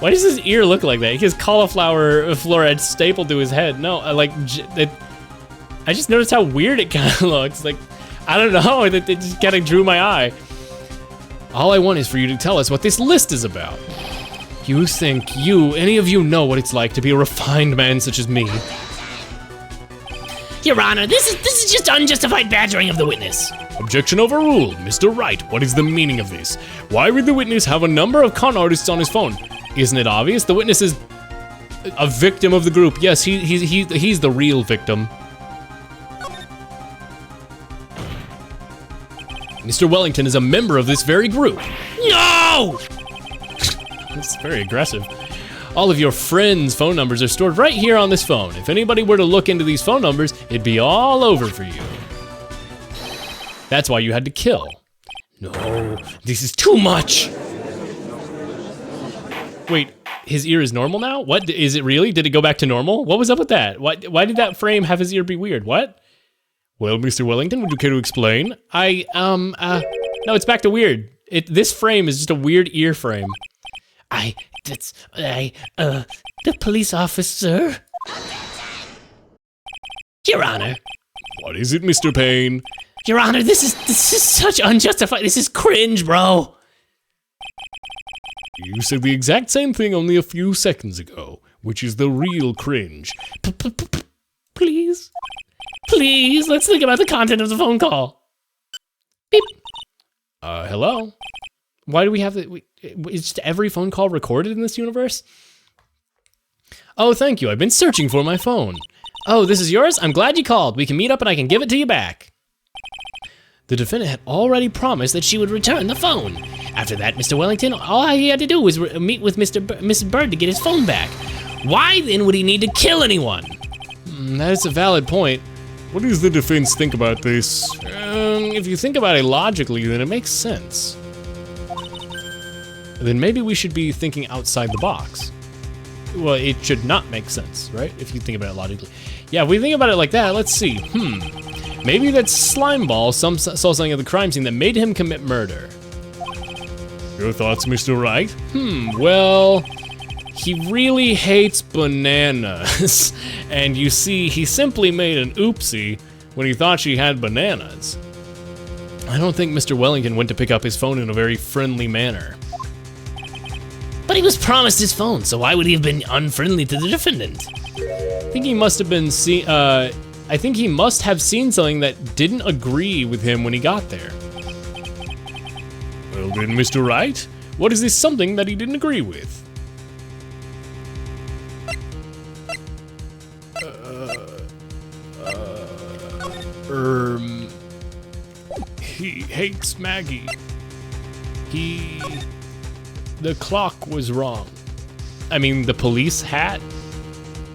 Why does his ear look like that? He has cauliflower floret stapled to his head. No, I just noticed how weird it kind of looks. Like, I don't know, it just kind of drew my eye. All I want is for you to tell us what this list is about. You think any of you know what it's like to be a refined man such as me? Your Honor, this is just unjustified badgering of the witness. Objection overruled. Mr. Wright, what is the meaning of this? Why would the witness have a number of con artists on his phone? Isn't it obvious? The witness is a victim of the group. Yes, he's the real victim. Mr. Wellington is a member of this very group. No! It's very aggressive. All of your friends' phone numbers are stored right here on this phone. If anybody were to look into these phone numbers, it'd be all over for you. That's why you had to kill. No, this is too much. Wait, his ear is normal now? What, is it really? Did it go back to normal? What was up with that? Why did that frame have his ear be weird? What? Well, Mr. Wellington, would you care to explain? No, it's back to weird. This frame is just a weird ear frame. The police officer. Your Honor. What is it, Mr. Payne? Your Honor, this is such unjustified. This is cringe, bro. You said the exact same thing only a few seconds ago, which is the real cringe. Please. Please, let's think about the content of the phone call. Beep. Hello? Why do we have the... Is just every phone call recorded in this universe? Oh, thank you. I've been searching for my phone. Oh, this is yours? I'm glad you called. We can meet up and I can give it to you back. The defendant had already promised that she would return the phone. After that, Mr. Wellington, all he had to do was meet with Mrs. Bird to get his phone back. Why then would he need to kill anyone? That is a valid point. What does the defense think about this? If you think about it logically, then it makes sense. Then maybe we should be thinking outside the box. Well, it should not make sense, right? If you think about it logically. Yeah, if we think about it like that, let's see. Maybe that Slimeball saw something at the crime scene that made him commit murder. Your thoughts, Mr. Wright? Well, he really hates bananas. And you see, he simply made an oopsie when he thought she had bananas. I don't think Mr. Wellington went to pick up his phone in a very friendly manner. But he was promised his phone, so why would he have been unfriendly to the defendant? I think he must have been I think he must have seen something that didn't agree with him when he got there. Well then, Mr. Wright, What is this something that he didn't agree with? He hates Maggie. The clock was wrong. I mean, the police hat?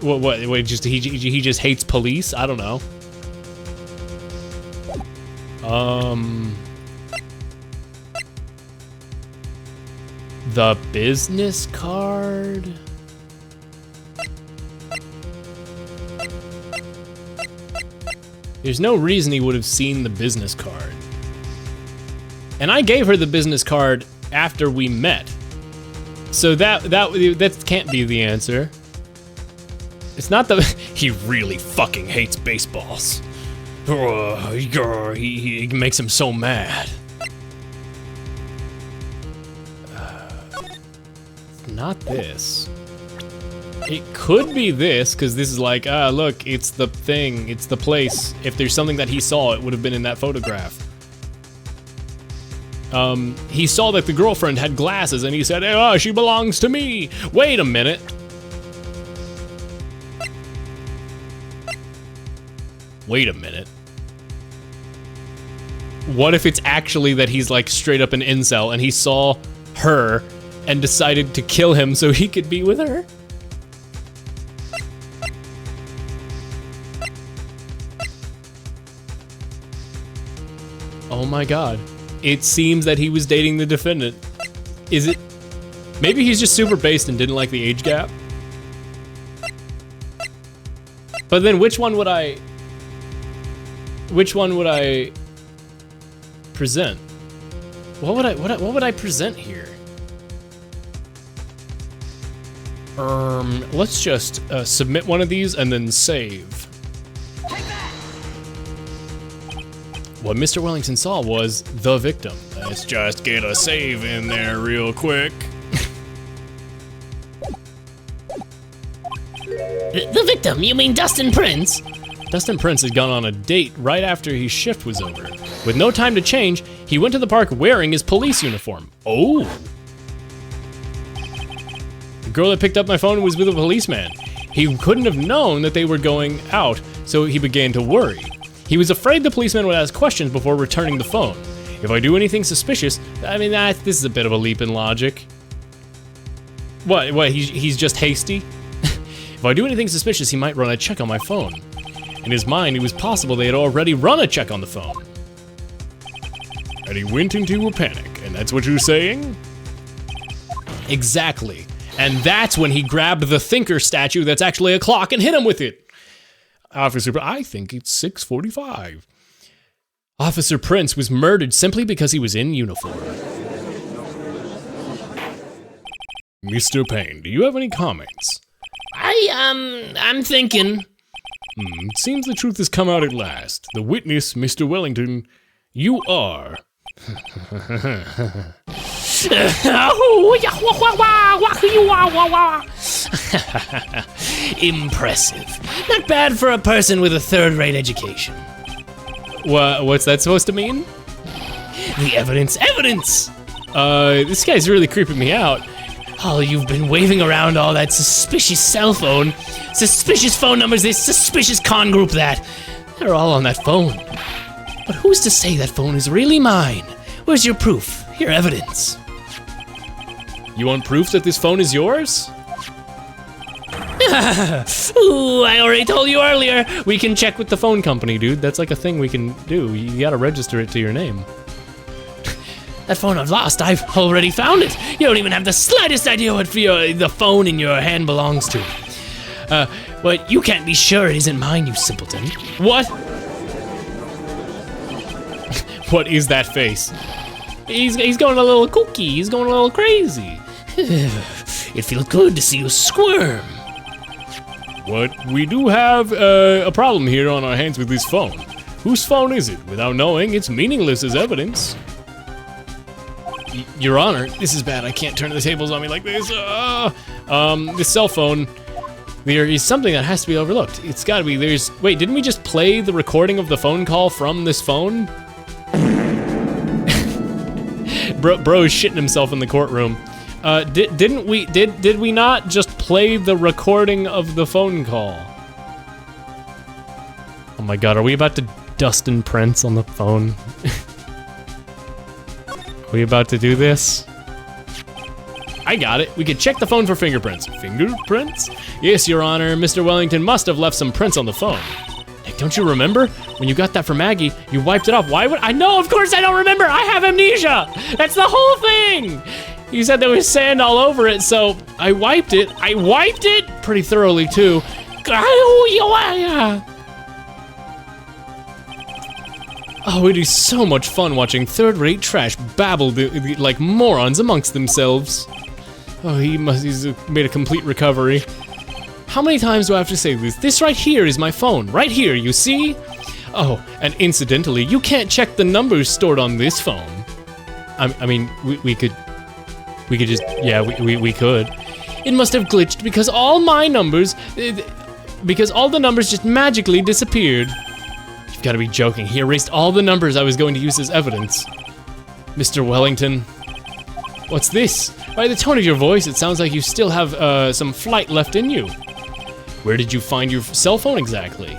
What, he just hates police? I don't know. The business card? There's no reason he would have seen the business card. And I gave her the business card after we met. So that can't be the answer. It's not the... He really fucking hates baseballs. He makes him so mad. Not this. It could be this, because this is like, look, it's the thing, it's the place. If there's something that he saw, it would have been in that photograph. He saw that the girlfriend had glasses and he said, oh, she belongs to me. Wait a minute. Wait a minute. What if it's actually that he's like straight up an incel and he saw her and decided to kill him so he could be with her? Oh my god. It seems that he was dating the defendant. Is it? Maybe he's just super based and didn't like the age gap. But then which one would I present? What would I present here? Let's just submit one of these and then save. What Mr. Wellington saw was the victim. Let's just get a save in there real quick. The victim? You mean Dustin Prince? Dustin Prince had gone on a date right after his shift was over. With no time to change, he went to the park wearing his police uniform. Oh! The girl that picked up my phone was with a policeman. He couldn't have known that they were going out, so he began to worry. He was afraid the policeman would ask questions before returning the phone. If I do anything suspicious, I mean, this is a bit of a leap in logic. What, he's just hasty? If I do anything suspicious, he might run a check on my phone. In his mind, it was possible they had already run a check on the phone. And he went into a panic, and that's what you're saying? Exactly. And that's when he grabbed the thinker statue that's actually a clock and hit him with it. Officer, I think it's 6:45. Officer Prince was murdered simply because he was in uniform. Mr. Payne, do you have any comments? I'm thinking. It seems the truth has come out at last. The witness, Mr. Wellington, you are. Impressive. Not bad for a person with a third-rate education. What's that supposed to mean? The evidence. This guy's really creeping me out. Oh, you've been waving around all that suspicious cell phone. Suspicious phone numbers this, suspicious con group that. They're all on that phone. But who's to say that phone is really mine? Where's your proof? Your evidence? You want proof that this phone is yours? Ooh, I already told you earlier. We can check with the phone company, dude. That's like a thing we can do. You gotta register it to your name. That phone I've lost, I've already found it. You don't even have the slightest idea what the phone in your hand belongs to. But you can't be sure it isn't mine, you simpleton. What? What is that face? He's going a little kooky. He's going a little crazy. It feels good to see you squirm. What? We do have a problem here on our hands with this phone. Whose phone is it? Without knowing, it's meaningless as evidence. Your Honor, this is bad. I can't turn the tables on me like this. This cell phone, there is something that has to be overlooked. It's gotta be, wait, didn't we just play the recording of the phone call from this phone? Bro is shitting himself in the courtroom. Did we not just play the recording of the phone call? Oh my God, are we about to Dustin Prince on the phone? Are we about to do this? I got it. We could check the phone for fingerprints. Fingerprints? Yes, Your Honor. Mr. Wellington must have left some prints on the phone. Nick, don't you remember? When you got that for Maggie, you wiped it off. Why would I know? Of course I don't remember. I have amnesia. That's the whole thing. You said there was sand all over it, so I wiped it. I wiped it pretty thoroughly too. Oh, it is so much fun watching third-rate trash babble like morons amongst themselves. Oh, he's made a complete recovery. How many times do I have to say this? This right here is my phone. Right here, you see? Oh, and incidentally, you can't check the numbers stored on this phone. I mean, we could just, yeah, we could. It must have glitched because all my numbers, because all the numbers just magically disappeared. You've got to be joking. He erased all the numbers I was going to use as evidence. Mr. Wellington, what's this? By the tone of your voice, it sounds like you still have some flight left in you. Where did you find your cell phone exactly?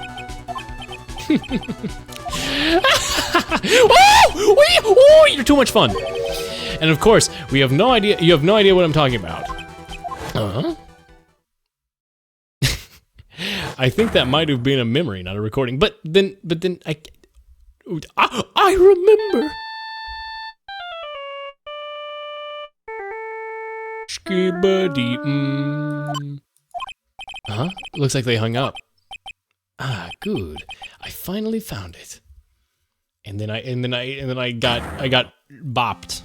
Oh, you're too much fun. And of course, we have no idea. You have no idea what I'm talking about. I think that might have been a memory, not a recording. But then I remember. Skibidi. Huh? Looks like they hung up. Ah, good. I finally found it. And then I got bopped.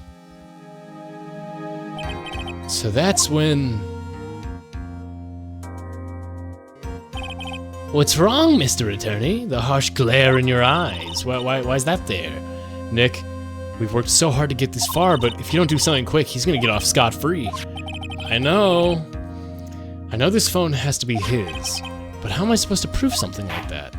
So that's when. What's wrong, Mr. Attorney? The harsh glare in your eyes. Why's that there? Nick, we've worked so hard to get this far, but if you don't do something quick, he's gonna get off scot-free. I know this phone has to be his, but how am I supposed to prove something like that?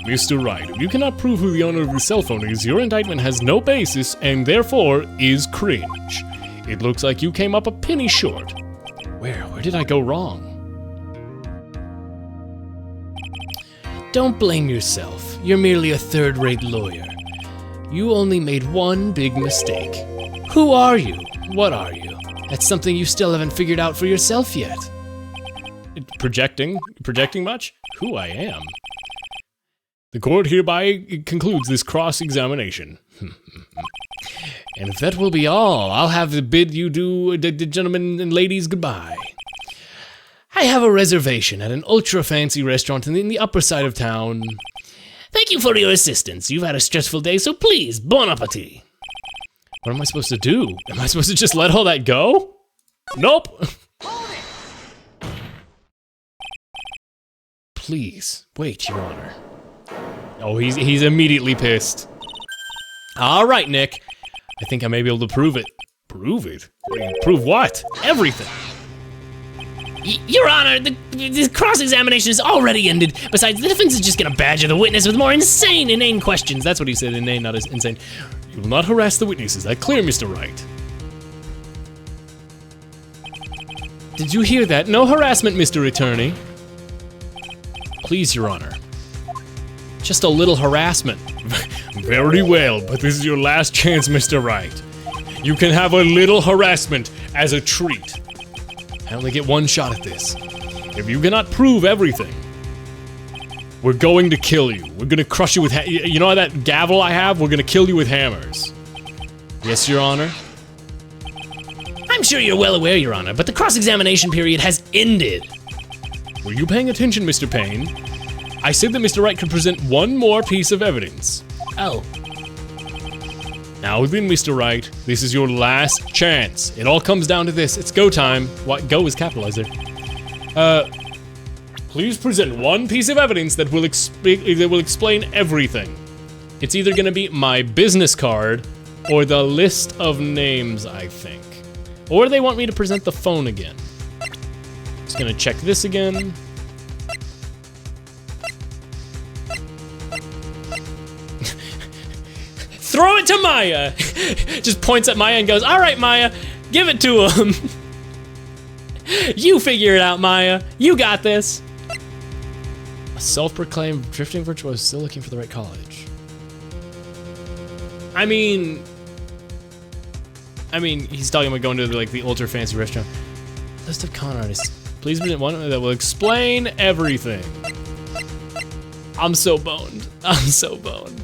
Mr. Wright, if you cannot prove who the owner of the cell phone is, your indictment has no basis and therefore is cringe. It looks like you came up a penny short. Where did I go wrong? Don't blame yourself. You're merely a third-rate lawyer. You only made one big mistake. Who are you? What are you? That's something you still haven't figured out for yourself yet. Projecting much? Who I am. The court hereby concludes this cross-examination. And if that will be all, I'll have to bid you the gentlemen and ladies goodbye. I have a reservation at an ultra-fancy restaurant in the upper side of town. Thank Thank you for your assistance. You've had a stressful day, so please, bon appetit. What am I supposed to do? Am I supposed to just let all that go? Nope. Please, wait, Your Honor. Oh, he's immediately pissed. All right, Nick. I think I may be able to prove it. Prove it? Prove what? Everything. Your Honor, the cross-examination is already ended. Besides, the defense is just gonna badger the witness with more inane questions. That's what he said, inane, not as insane. You will not harass the witnesses. Is that clear, Mr. Wright? Did you hear that? No harassment, Mr. Attorney. Please, Your Honor. Just a little harassment. Very well, but this is your last chance, Mr. Wright. You can have a little harassment as a treat. I only get one shot at this. If you cannot prove everything, we're going to kill you. We're gonna crush you with you know that gavel I have? We're gonna kill you with hammers. Yes, Your Honor? I'm sure you're well aware, Your Honor, but the cross-examination period has ended. Were you paying attention, Mr. Payne? I said that Mr. Wright could present one more piece of evidence. Oh. Now then, Mr. Wright, this is your last chance. It all comes down to this. It's go time. What? Go is capitalized there. Please present one piece of evidence that will explain everything. It's either gonna be my business card or the list of names, I think. Or they want me to present the phone again. Just gonna check this again. Throw it to Maya! Just points at Maya and goes, all right, Maya, give it to him. You figure it out, Maya. You got this. A self-proclaimed drifting virtuoso still looking for the right college. I mean, he's talking about going to like the ultra fancy restaurant. List of con artists. Please present one that will explain everything. I'm so boned. I'm so boned.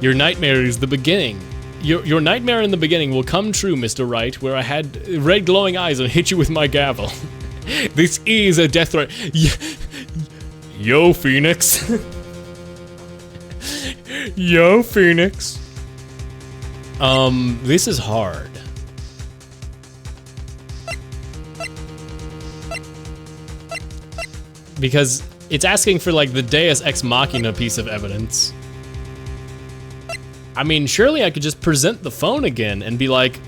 Your nightmare is the beginning. Your nightmare in the beginning will come true, Mr. Wright, where I had red glowing eyes and hit you with my gavel. This is a death threat. Yo, Phoenix. Yo, Phoenix. This is hard. Because it's asking for like the Deus Ex Machina piece of evidence. I mean, surely I could just present the phone again and be like,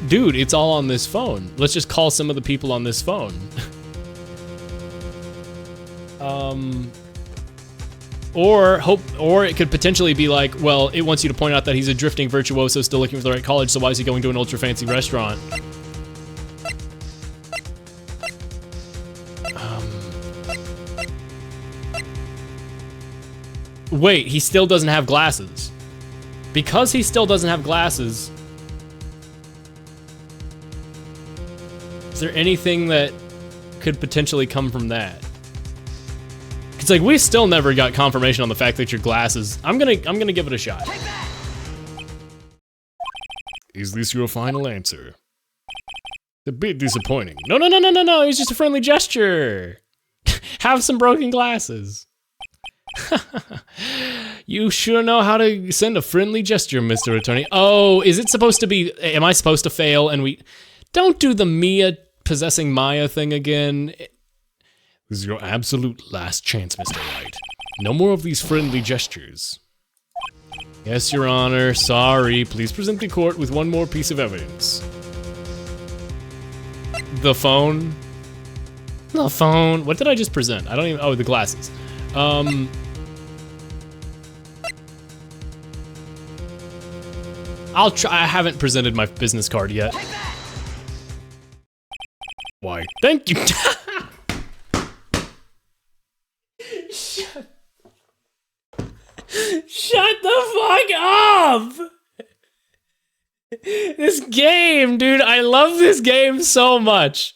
dude, it's all on this phone. Let's just call some of the people on this phone. Or it could potentially be like, well, it wants you to point out that he's a drifting virtuoso still looking for the right college, so why is he going to an ultra fancy restaurant? Wait, he still doesn't have glasses. Because he still doesn't have glasses, is there anything that could potentially come from that? It's like we still never got confirmation on the fact that your glasses. I'm gonna give it a shot. Is this your final answer? A bit disappointing. No. It was just a friendly gesture. Have some broken glasses. You sure know how to send a friendly gesture, Mr. Attorney. Oh, is it supposed to be, am I supposed to fail and we, don't do the Mia possessing Maya thing again. This is your absolute last chance, Mr. Wright. No more of these friendly gestures. Yes, Your Honor, sorry. Please present the court with one more piece of evidence. The phone? The phone. What did I just present? I don't even, oh, the glasses. I'll try. I haven't presented my business card yet. Why? Thank you. Shut the fuck up! This game, dude, I love this game so much.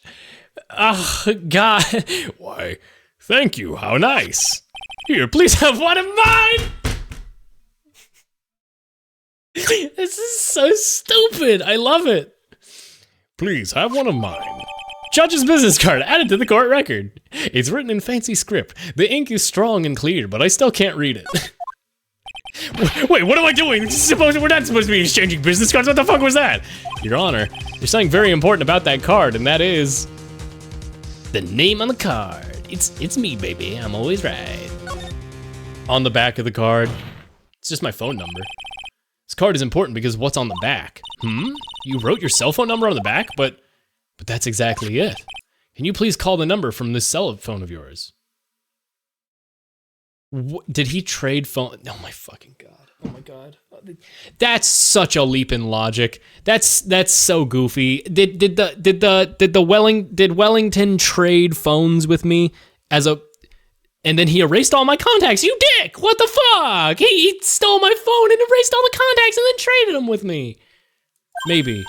Oh, God. Why, thank you, how nice. Here, please have one of mine! This is so stupid, I love it. Please have one of mine. Judge's business card added to the court record. It's written in fancy script. The ink is strong and clear, but I still can't read it. Wait, what am I doing? We're not supposed to be exchanging business cards. What the fuck was that? Your Honor, there's something very important about that card, and that is the name on the card. It's me, baby. I'm always right. On the back of the card, it's just my phone number. This card is important because what's on the back? You wrote your cell phone number on the back, but that's exactly it. Can you please call the number from this cell phone of yours? Did he trade phone? Oh my fucking god. Oh my god. That's such a leap in logic. That's so goofy. Did Wellington trade phones with me and then he erased all my contacts? You dick! What the fuck? He stole my phone and erased all the contacts and then traded them with me. Maybe.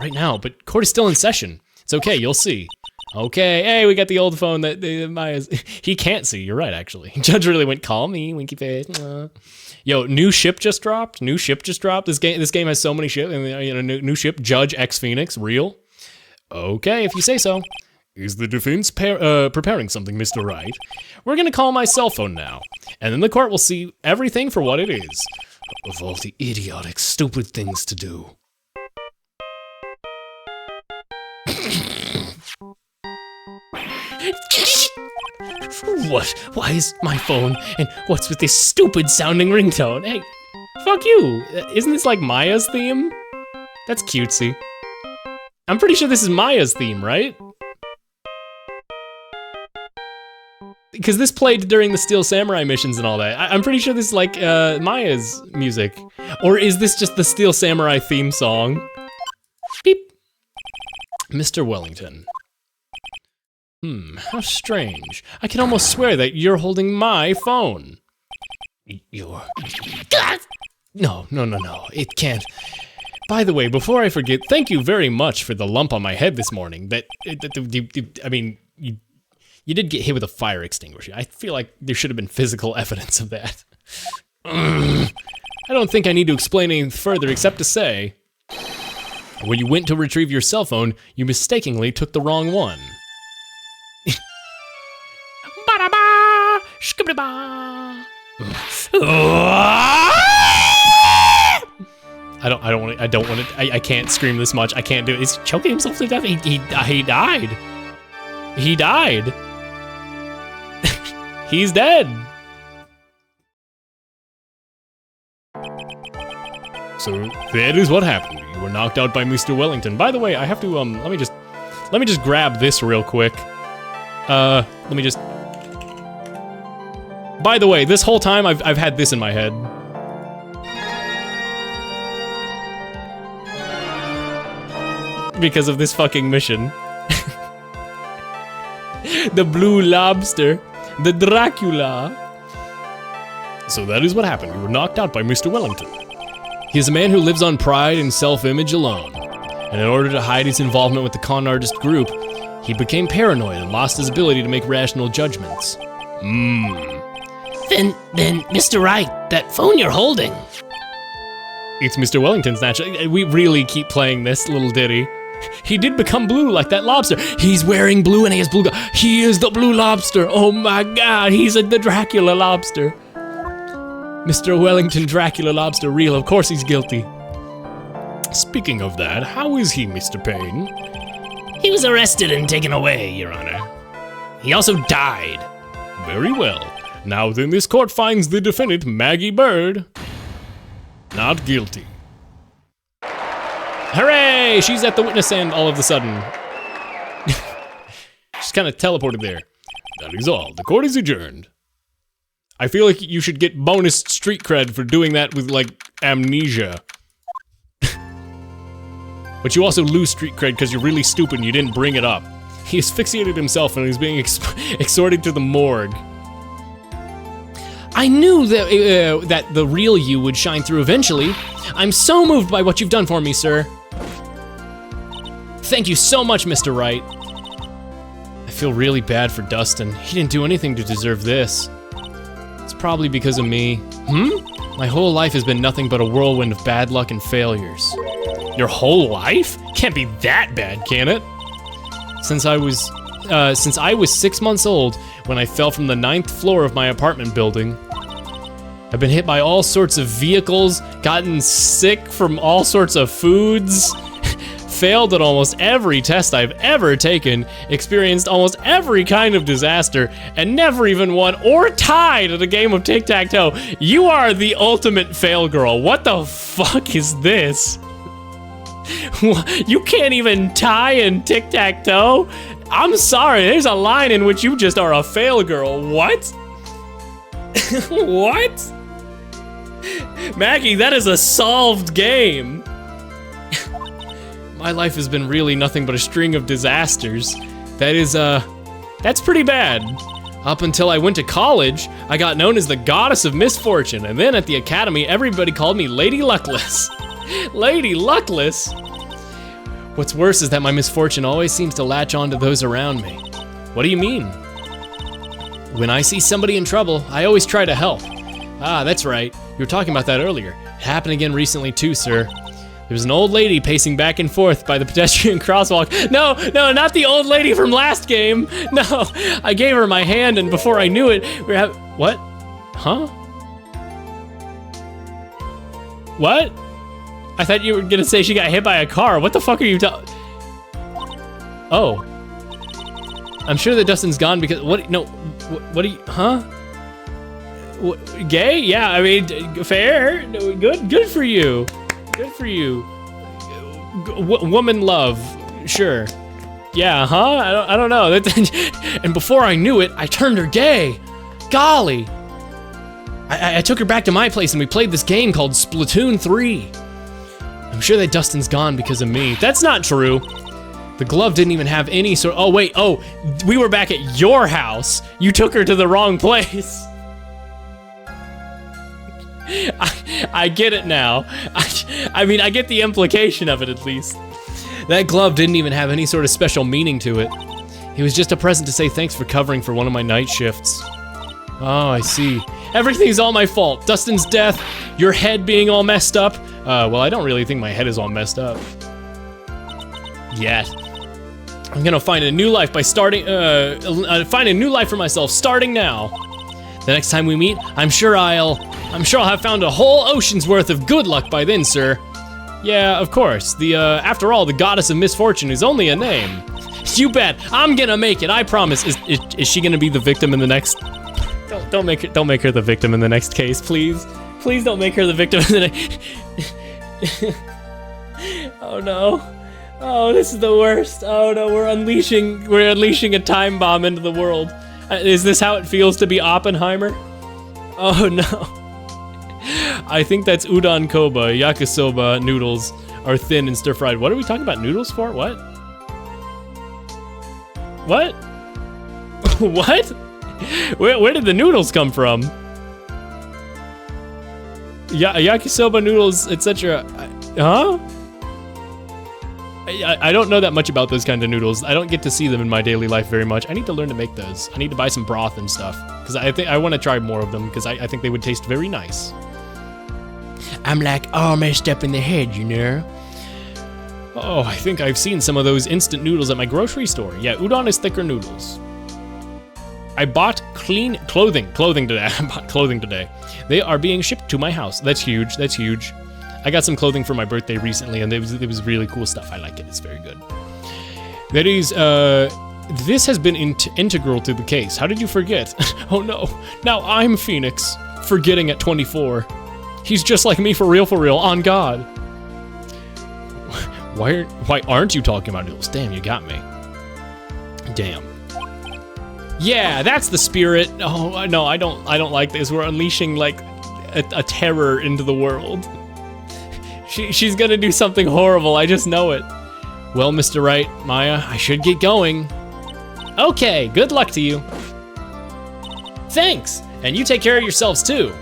Right now, but court is still in session. It's okay, you'll see. Okay, hey, we got the old phone that Maya's. He can't see. You're right, actually. Judge really went, call me, winky face. Yo, new ship just dropped. This game has so many ships. New ship, Judge X Phoenix, real. Okay, if you say so. Is the defense preparing something, Mr. Wright? We're gonna call my cell phone now, and then the court will see everything for what it is. Of all the idiotic, stupid things to do. What? Why is my phone? And what's with this stupid sounding ringtone? Hey, fuck you. Isn't this like Maya's theme? That's cutesy. I'm pretty sure this is Maya's theme, right? Because this played during the Steel Samurai missions and all that. I'm pretty sure this is like Maya's music. Or is this just the Steel Samurai theme song? Beep. Mr. Wellington. How strange. I can almost swear that you're holding my phone. You're... God! No. It can't. By the way, before I forget, thank you very much for the lump on my head this morning. I mean, you did get hit with a fire extinguisher. I feel like there should have been physical evidence of that. I don't think I need to explain anything further except to say, when you went to retrieve your cell phone, you mistakenly took the wrong one. I don't want to. I can't scream this much. I can't do it. He's choking himself to death. He died. He died. He's dead. So that is what happened. You were knocked out by Mr. Wellington. By the way, I have to let me just grab this real quick. Let me just. By the way, this whole time I've had this in my head. Because of this fucking mission. The blue lobster. The Dracula. So that is what happened. You were knocked out by Mr. Wellington. He is a man who lives on pride and self-image alone. And in order to hide his involvement with the con artist group, he became paranoid and lost his ability to make rational judgments. Then, Mr. Wright, that phone you're holding. It's Mr. Wellington's naturally. We really keep playing this little ditty. He did become blue like that lobster. He's wearing blue and he has blue. He is the blue lobster. Oh my god, he's the Dracula lobster. Mr. Wellington Dracula lobster real. Of course he's guilty. Speaking of that, how is he, Mr. Payne? He was arrested and taken away, Your Honor. He also died. Very well. Now then, this court finds the defendant, Maggie Bird, not guilty. Hooray! She's at the witness stand all of a sudden. She's kind of teleported there. That is all. The court is adjourned. I feel like you should get bonus street cred for doing that with, like, amnesia. But you also lose street cred because you're really stupid and you didn't bring it up. He asphyxiated himself and he's being exhorted to the morgue. I knew that, that the real you would shine through eventually. I'm so moved by what you've done for me, sir. Thank you so much, Mr. Wright. I feel really bad for Dustin. He didn't do anything to deserve this. It's probably because of me. My whole life has been nothing but a whirlwind of bad luck and failures. Your whole life? Can't be that bad, can it? since I was 6 months old when I fell from the 9th floor of my apartment building. I've been hit by all sorts of vehicles, gotten sick from all sorts of foods, failed at almost every test I've ever taken, experienced almost every kind of disaster, and never even won or tied at a game of tic-tac-toe. You are the ultimate fail girl. What the fuck is this? You can't even tie in tic-tac-toe? I'm sorry, there's a line in which you just are a fail girl. What? What? Maggie, that is a solved game. My life has been really nothing but a string of disasters. That's pretty bad. Up until I went to college, I got known as the goddess of misfortune, and then at the academy, everybody called me Lady Luckless. Lady Luckless? What's worse is that my misfortune always seems to latch on to those around me. What do you mean? When I see somebody in trouble, I always try to help. Ah, that's right. You were talking about that earlier. It happened again recently too, sir. There was an old lady pacing back and forth by the pedestrian crosswalk. No, not the old lady from last game. No, I gave her my hand, and before I knew it, we were what? Huh? What? I thought you were gonna say she got hit by a car. What the fuck are you talking? Oh. I'm sure that Dustin's gone because, what, no, what are you, huh? Gay? Yeah, I mean, fair. Good for you. Good for you. Woman love, sure. Yeah, huh? I don't know. And before I knew it, I turned her gay. Golly. I took her back to my place and we played this game called Splatoon 3. I'm sure that Dustin's gone because of me. That's not true. The glove didn't even have any sort. Oh wait, we were back at your house. You took her to the wrong place. I get it now. I mean, I get the implication of it at least. That glove didn't even have any sort of special meaning to it. It was just a present to say thanks for covering for one of my night shifts. Oh, I see. Everything's all my fault. Dustin's death, your head being all messed up. Well, I don't really think my head is all messed up. Yet. I'm gonna find a new life by starting, find a new life for myself starting now. The next time we meet, I'm sure I'll have found a whole ocean's worth of good luck by then, sir. Yeah, of course. After all, the goddess of misfortune is only a name. You bet. I'm gonna make it. I promise. Is she gonna be the victim in the next? Don't make her the victim in the next case, please. Please don't make her the victim in the next. Oh no. Oh, this is the worst. Oh no, we're unleashing a time bomb into the world. Is this how it feels to be Oppenheimer? Oh no. I think that's udon koba. Yakisoba noodles are thin and stir fried. What are we talking about noodles for? What? What? What? Where did the noodles come from? Yakisoba noodles, etc. Huh? I don't know that much about those kind of noodles. I don't get to see them in my daily life very much. I need to learn to make those. I need to buy some broth and stuff because I think I want to try more of them because I think they would taste very nice. I'm like all messed up in the head, you know. Oh, I think I've seen some of those instant noodles at my grocery store. Yeah, udon is thicker noodles. I bought clean clothing today. I bought clothing today. They are being shipped to my house. That's huge. That's huge. I got some clothing for my birthday recently, and it was really cool stuff. I like it. It's very good. That is, this has been integral to the case. How did you forget? Oh no. Now I'm Phoenix, forgetting at 24. He's just like me for real, on God. Why aren't you talking about noodles? Damn, you got me. Damn. Yeah, that's the spirit. Oh no, I don't like this. We're unleashing like a terror into the world. She's gonna do something horrible. I just know it. Well, Mr. Wright, Maya, I should get going. Okay, good luck to you. Thanks, and you take care of yourselves too.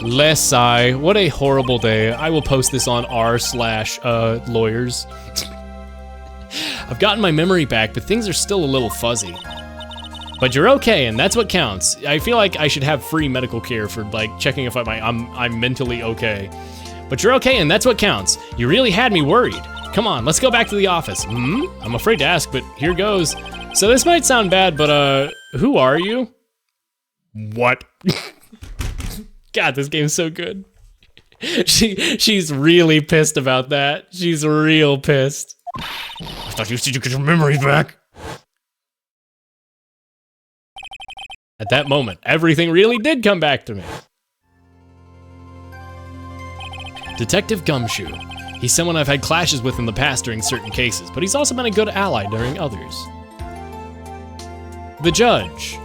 Lesai, what a horrible day. I will post this on r/lawyers. I've gotten my memory back, but things are still a little fuzzy. But you're okay, and that's what counts. I feel like I should have free medical care for like checking if I'm mentally okay. But you're okay, and that's what counts. You really had me worried. Come on, let's go back to the office. I'm afraid to ask, but here goes. So this might sound bad, but who are you? What? God, this game's so good. She's really pissed about that. She's real pissed. I thought you said you could get your memories back. At that moment, everything really did come back to me. Detective Gumshoe. He's someone I've had clashes with in the past during certain cases, but he's also been a good ally during others. The Judge.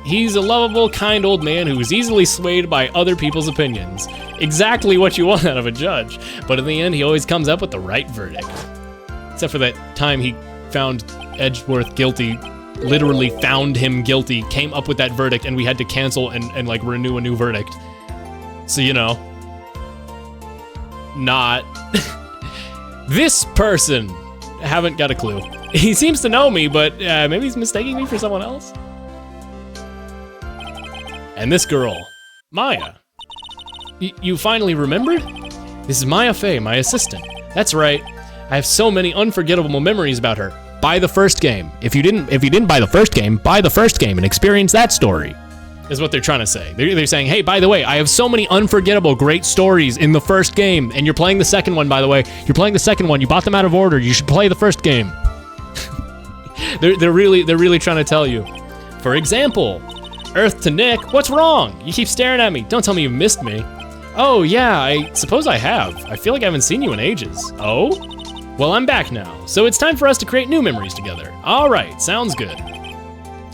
He's a lovable, kind old man who is easily swayed by other people's opinions. Exactly what you want out of a judge, but in the end, he always comes up with the right verdict. Except for that time he found Edgeworth guilty, literally found him guilty, came up with that verdict, and we had to cancel and like renew a new verdict. So, you know, not. This person, haven't got a clue. He seems to know me, but maybe he's mistaking me for someone else. And this girl, Maya. You finally remembered? This is Maya Fey, my assistant. That's right. I have so many unforgettable memories about her. Buy the first game. If you didn't buy the first game and experience that story. Is what they're trying to say. They're saying, hey, by the way, I have so many unforgettable great stories in the first game, and you're playing the second one, by the way. You're playing the second one. You bought them out of order. You should play the first game. they're really trying to tell you. For example, Earth to Nick, what's wrong? You keep staring at me. Don't tell me you missed me. Oh yeah, I suppose I have. I feel like I haven't seen you in ages. Oh? Well, I'm back now, so it's time for us to create new memories together. All right, sounds good.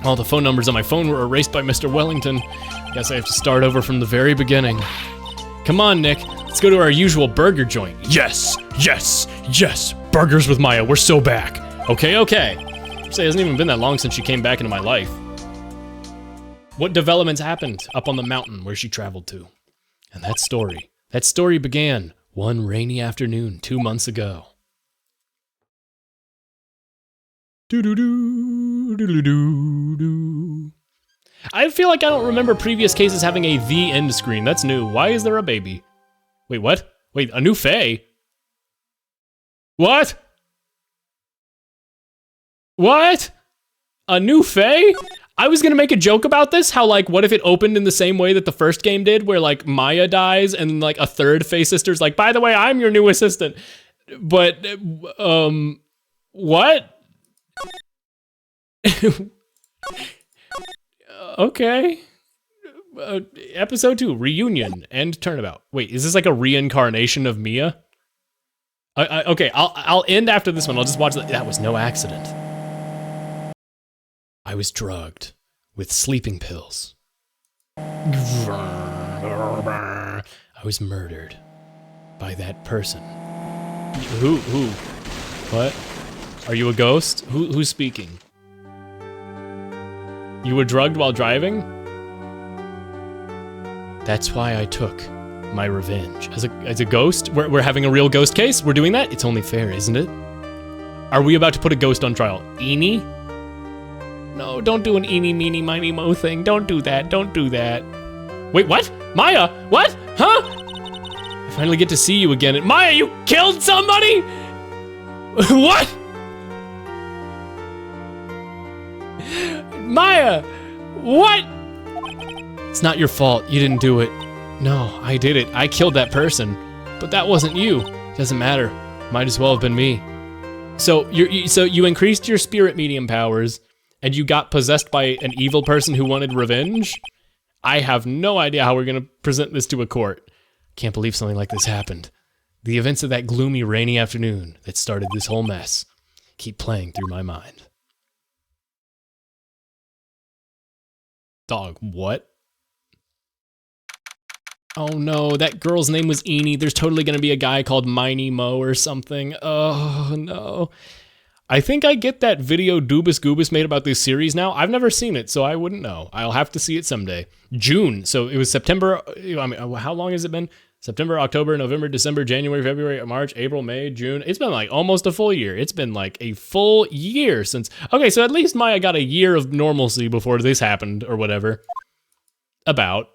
All the phone numbers on my phone were erased by Mr. Wellington. Guess I have to start over from the very beginning. Come on, Nick, let's go to our usual burger joint. Yes, yes, yes, burgers with Maya, we're so back. Okay. Say, it hasn't even been that long since she came back into my life. What developments happened up on the mountain where she traveled to? And that story began one rainy afternoon 2 months ago. I feel like I don't remember previous cases having a the end screen. That's new. Why is there a baby? Wait, what? Wait, a new Fae? What? What? A new Fae? I was gonna make a joke about this, how like, what if it opened in the same way that the first game did, where like Maya dies and like a third Fae sister's like, by the way, I'm your new assistant. But, what? Okay. Episode 2, Reunion and Turnabout. Wait, is this like a reincarnation of Mia? Okay, I'll end after this one. I'll just watch that. That was no accident. I was drugged with sleeping pills. I was murdered by that person. Who? What? Are you a ghost? Who's speaking? You were drugged while driving? That's why I took my revenge. As a ghost? We're having a real ghost case? We're doing that? It's only fair, isn't it? Are we about to put a ghost on trial? Eenie? No, don't do an eeny, meeny, miny, mo thing. Don't do that. Don't do that. Wait, what? Maya? What? Huh? I finally get to see you again. And Maya, you killed somebody? What? Maya, what? It's not your fault. You didn't do it. No, I did it. I killed that person. But that wasn't you. Doesn't matter. Might as well have been me. So you increased your spirit medium powers and you got possessed by an evil person who wanted revenge? I have no idea how we're gonna present this to a court. Can't believe something like this happened. The events of that gloomy, rainy afternoon that started this whole mess keep playing through my mind. Dog, what? Oh no, that girl's name was Eenie. There's totally gonna be a guy called Miney Mo or something. Oh no. I think I get that video Doobus Goobus made about this series now. I've never seen it, so I wouldn't know. I'll have to see it someday. June, so it was September, I mean, how long has it been? September, October, November, December, January, February, March, April, May, June. It's been like almost a full year. It's been like a full year since, okay, so at least Maya got a year of normalcy before this happened or whatever. About.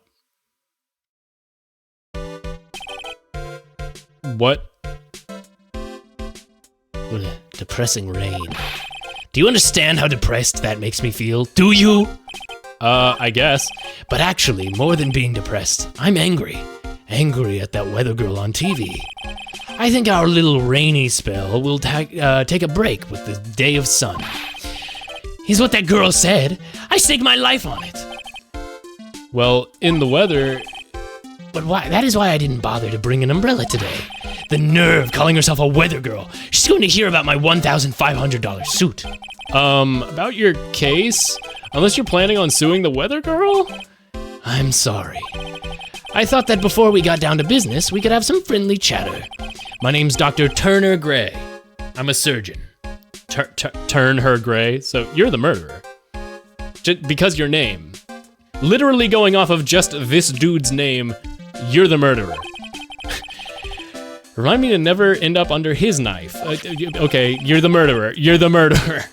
What? What a depressing rain. Do you understand how depressed that makes me feel? Do you? I guess. But actually, more than being depressed, I'm angry. Angry at that weather girl on TV. I think our little rainy spell will take a break with the day of sun. Here's what that girl said. I stake my life on it. Well, in the weather... But why? That is why I didn't bother to bring an umbrella today. The nerve, calling herself a weather girl. She's going to hear about my $1,500 suit. About your case? Unless you're planning on suing the weather girl? I'm sorry. I thought that before we got down to business, we could have some friendly chatter. My name's Dr. Turner Gray. I'm a surgeon. Turn her gray? So you're the murderer. Just because your name. Literally going off of just this dude's name, you're the murderer. Remind me to never end up under his knife. Okay, you're the murderer. You're the murderer.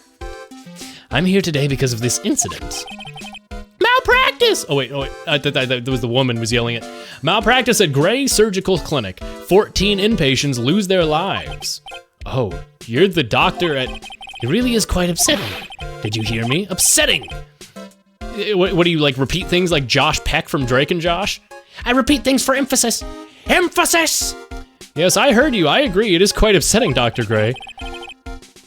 I'm here today because of this incident. Malpractice! Oh wait, that was the woman who was yelling it. Malpractice at Gray Surgical Clinic. 14 inpatients lose their lives. Oh, you're the doctor at... It really is quite upsetting. Did you hear me? Upsetting! What do you, like, repeat things like Josh Peck from Drake and Josh? I repeat things for emphasis. Emphasis! Yes, I heard you. I agree. It is quite upsetting, Dr. Gray.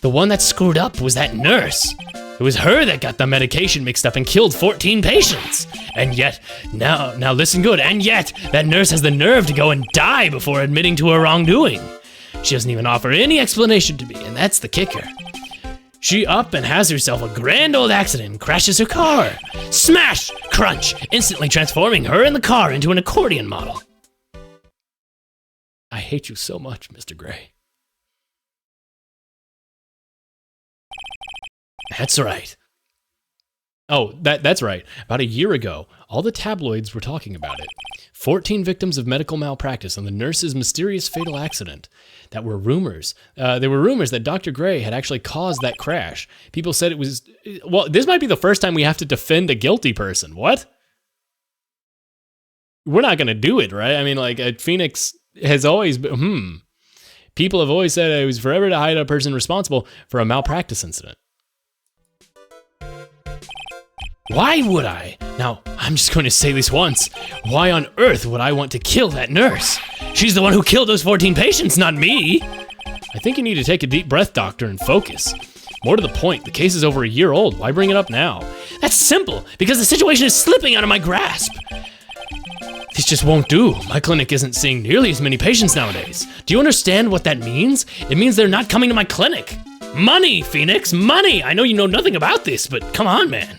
The one that screwed up was that nurse. It was her that got the medication mixed up and killed 14 patients. And yet, now listen good, and yet, that nurse has the nerve to go and die before admitting to her wrongdoing. She doesn't even offer any explanation to me, and that's the kicker. She up and has herself a grand old accident and crashes her car. Smash! Crunch! Instantly transforming her and the car into an accordion model. I hate you so much, Mr. Gray. That's right. Oh, that's right. About a year ago, all the tabloids were talking about it. 14 victims of medical malpractice and the nurse's mysterious fatal accident. That were rumors. There were rumors that Dr. Gray had actually caused that crash. People said it was... Well, this might be the first time we have to defend a guilty person. What? We're not going to do it, right? I mean, like, Phoenix has always been... People have always said it was forever to hide a person responsible for a malpractice incident. Why would I? Now, I'm just going to say this once. Why on earth would I want to kill that nurse? She's the one who killed those 14 patients, not me. I think you need to take a deep breath, doctor, and focus. More to the point, the case is over a year old. Why bring it up now? That's simple, because the situation is slipping out of my grasp. This just won't do. My clinic isn't seeing nearly as many patients nowadays. Do you understand what that means? It means they're not coming to my clinic. Money, Phoenix, money! I know you know nothing about this, but come on, man.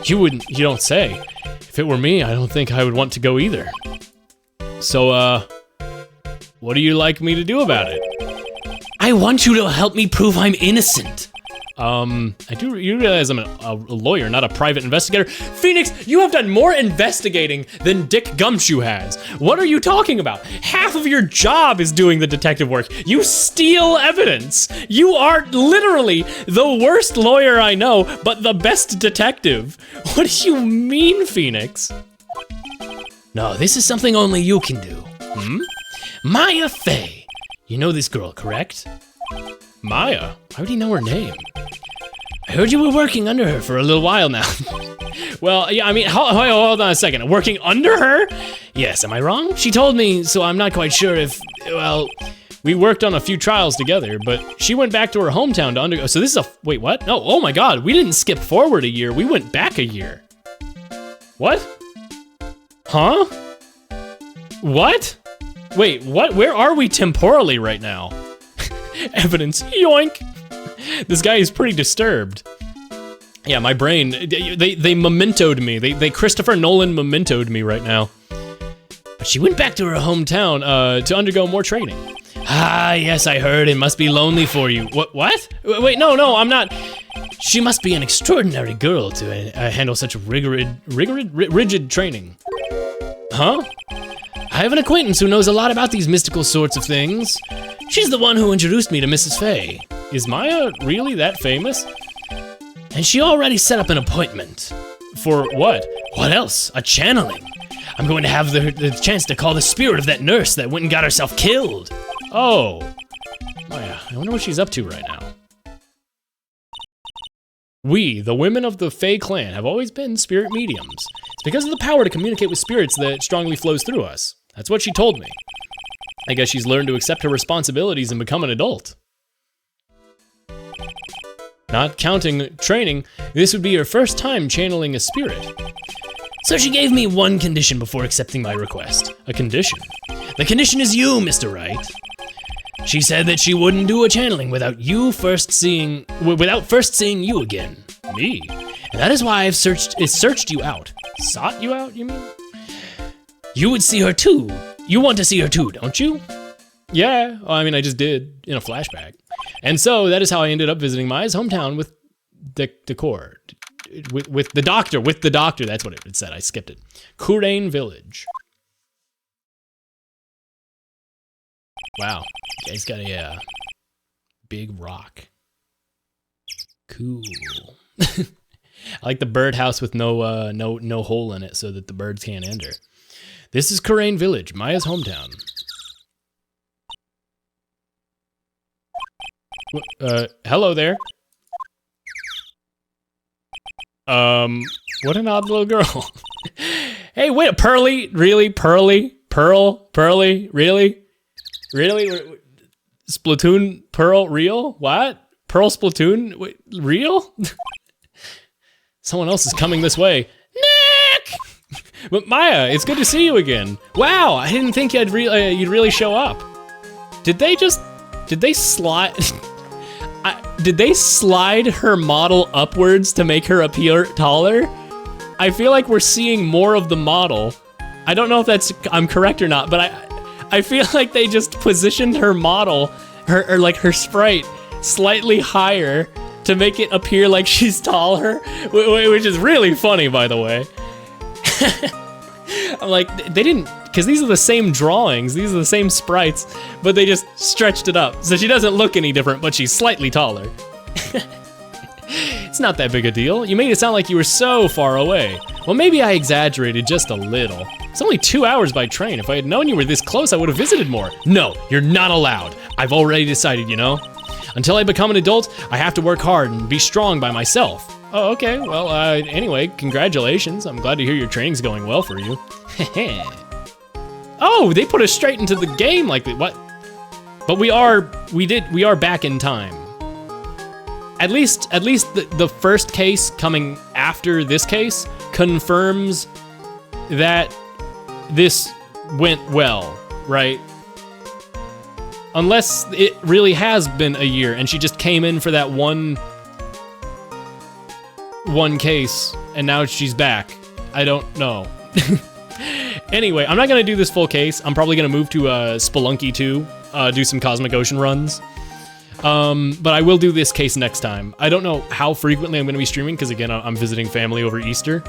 You don't say. If it were me, I don't think I would want to go either. So, what do you like me to do about it? I want you to help me prove I'm innocent. You realize I'm a lawyer, not a private investigator. Phoenix, you have done more investigating than Dick Gumshoe has. What are you talking about? Half of your job is doing the detective work. You steal evidence. You are literally the worst lawyer I know, but the best detective. What do you mean, Phoenix? No, this is something only you can do. Maya Fey. You know this girl, correct? Maya? How do you know her name? I heard you were working under her for a little while now. Well, yeah, I mean, hold on a second. Working under her? Yes, am I wrong? She told me, so I'm not quite sure if, well... We worked on a few trials together, but she went back to her hometown to undergo... So this is wait, what? No, oh my god, we didn't skip forward a year. We went back a year. What? Huh? What? Wait, what? Where are we temporally right now? Evidence, yoink. This guy is pretty disturbed. Yeah, my brain, they mementoed me. They Christopher Nolan mementoed me right now. But she went back to her hometown to undergo more training. Ah, yes, I heard. It must be lonely for you. What? Wait, no, I'm not. She must be an extraordinary girl to handle such rigid training. Huh? I have an acquaintance who knows a lot about these mystical sorts of things. She's the one who introduced me to Mrs. Fey. Is Maya really that famous? And she already set up an appointment. For what? What else? A channeling. I'm going to have the chance to call the spirit of that nurse that went and got herself killed. Oh. Maya, I wonder what she's up to right now. We, the women of the Fae clan, have always been spirit mediums. It's because of the power to communicate with spirits that strongly flows through us. That's what she told me. I guess she's learned to accept her responsibilities and become an adult. Not counting training, this would be her first time channeling a spirit. So she gave me one condition before accepting my request. A condition? The condition is you, Mr. Wright. She said that she wouldn't do a channeling without first seeing you again. Me? And that is why I've searched you out. Sought you out, you mean? You would see her too. You want to see her too, don't you? Yeah, well, I mean, I just did in a flashback. And so that is how I ended up visiting Maya's hometown with decor. With the doctor, that's what it said. I skipped it. Kurain Village. Wow, he's got a big rock. Cool. I like the birdhouse with no hole in it so that the birds can't enter. This is Kurain Village, Maya's hometown. Hello there. What an odd little girl. Hey, wait, Pearly? Really? Pearly? Pearly? Really? Really? Splatoon Pearl real? What? Pearl Splatoon? Wait, real? Someone else is coming this way. Nick! But Maya, it's good to see you again. Wow, I didn't think you'd really show up. Did they slide? Did they slide her model upwards to make her appear taller? I feel like we're seeing more of the model. I don't know if I'm correct or not, but I feel like they just positioned her model, her sprite, slightly higher to make it appear like she's taller, which is really funny, by the way. I'm like, they didn't, because these are the same drawings, these are the same sprites, but they just stretched it up. So she doesn't look any different, but she's slightly taller. It's not that big a deal. You made it sound like you were so far away. Well, maybe I exaggerated just a little. It's only 2 hours by train. If I had known you were this close, I would have visited more. No, you're not allowed. I've already decided, you know? Until I become an adult, I have to work hard and be strong by myself. Oh, okay. Well, anyway, congratulations. I'm glad to hear your training's going well for you. Oh, they put us straight into the game like that. What? But we are back in time. At least the first case coming after this case confirms that this went well, right? Unless it really has been a year and she just came in for that one case and now she's back. I don't know. Anyway, I'm not gonna do this full case. I'm probably gonna move to Spelunky 2, do some Cosmic Ocean runs. But I will do this case next time. I don't know how frequently I'm gonna be streaming because again, I'm visiting family over Easter.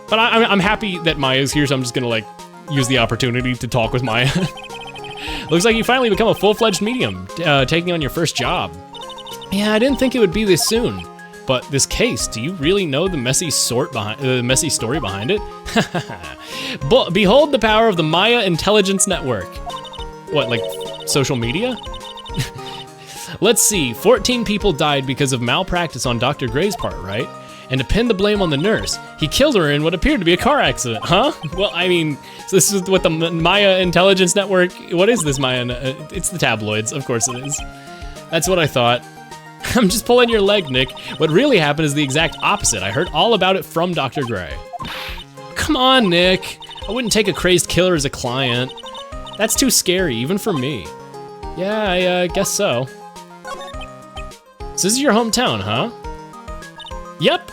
But I'm happy that Maya's here, so I'm just gonna like use the opportunity to talk with Maya. Looks like you finally become a full-fledged medium, taking on your first job. Yeah, I didn't think it would be this soon. But this case, do you really know the messy story behind it? But behold the power of the Maya Intelligence Network. What, like social media? Let's see, 14 people died because of malpractice on Dr. Gray's part, right? And to pin the blame on the nurse, he killed her in what appeared to be a car accident, huh? Well, I mean, so this is what the Maya Intelligence Network, what is this Maya? It's the tabloids, of course it is. That's what I thought. I'm just pulling your leg, Nick. What really happened is the exact opposite. I heard all about it from Dr. Gray. Come on, Nick. I wouldn't take a crazed killer as a client. That's too scary, even for me. Yeah, I guess so. So this is your hometown, huh? Yep.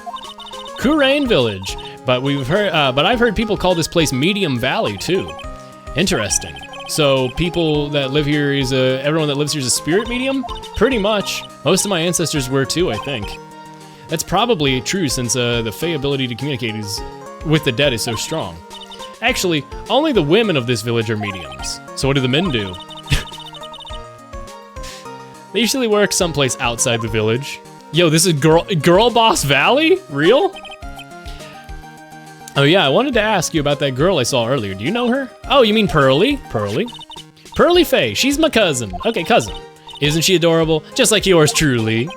Kurain Village. But I've heard people call this place Medium Valley too. Interesting. So people that live here everyone that lives here is a spirit medium? Pretty much. Most of my ancestors were too, I think. That's probably true since the Fae ability to communicate with the dead is so strong. Actually, only the women of this village are mediums. So what do the men do? They usually work someplace outside the village. Yo, this is Girl Boss Valley? Real? Oh yeah, I wanted to ask you about that girl I saw earlier. Do you know her? Oh, you mean Pearly? Pearly Faye, she's my cousin. Okay, cousin. Isn't she adorable? Just like yours truly,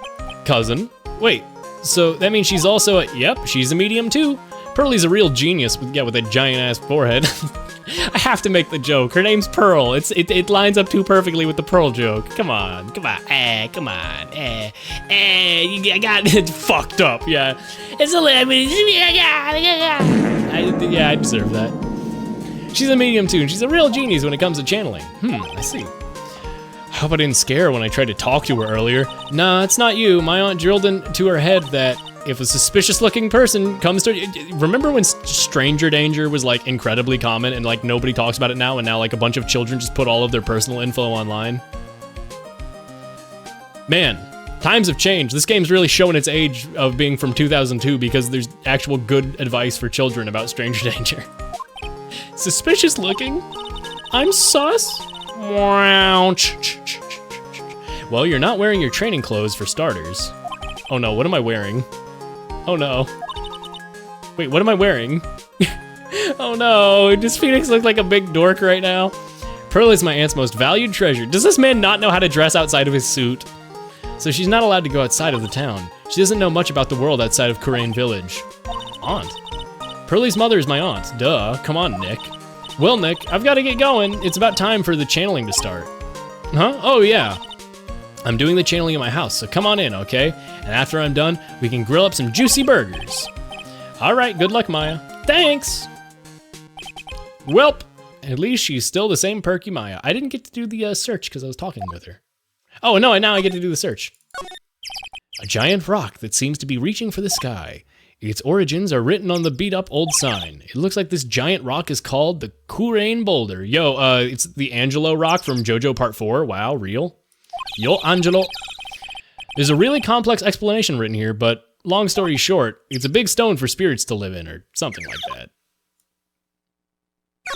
cousin. Wait, so that means she's also yep, she's a medium too. Pearlie's a real genius with a giant ass forehead. I have to make the joke. Her name's Pearl. It lines up too perfectly with the Pearl joke. Come on, come on, I got it fucked up. Yeah, it's a little. Yeah, I deserve that. She's a medium too, and she's a real genius when it comes to channeling. I see. I hope I didn't scare her when I tried to talk to her earlier. Nah, it's not you. My aunt drilled into her head that if a suspicious-looking person comes to... Remember when stranger danger was, like, incredibly common and, like, nobody talks about it now, and now, like, a bunch of children just put all of their personal info online? Man, times have changed. This game's really showing its age of being from 2002 because there's actual good advice for children about stranger danger. Suspicious-looking? I'm sus? Well, you're not wearing your training clothes for starters. Oh no, what am I wearing? Oh no. Wait, what am I wearing? Oh no, does Phoenix look like a big dork right now? Pearl is my aunt's most valued treasure. Does this man not know how to dress outside of his suit? So she's not allowed to go outside of the town. She doesn't know much about the world outside of Kurain Village. Aunt? Pearlie's mother is my aunt. Duh, come on, Nick. Well, Nick, I've got to get going. It's about time for the channeling to start. Huh? Oh, yeah. I'm doing the channeling at my house, so come on in, okay? And after I'm done, we can grill up some juicy burgers. All right, good luck, Maya. Thanks! Welp, at least she's still the same perky Maya. I didn't get to do the search because I was talking with her. Oh, no, now I get to do the search. A giant rock that seems to be reaching for the sky. Its origins are written on the beat-up old sign. It looks like this giant rock is called the Kurain Boulder. Yo, it's the Angelo rock from JoJo Part 4. Wow, real? Yo, Angelo. There's a really complex explanation written here, but long story short, it's a big stone for spirits to live in, or something like that.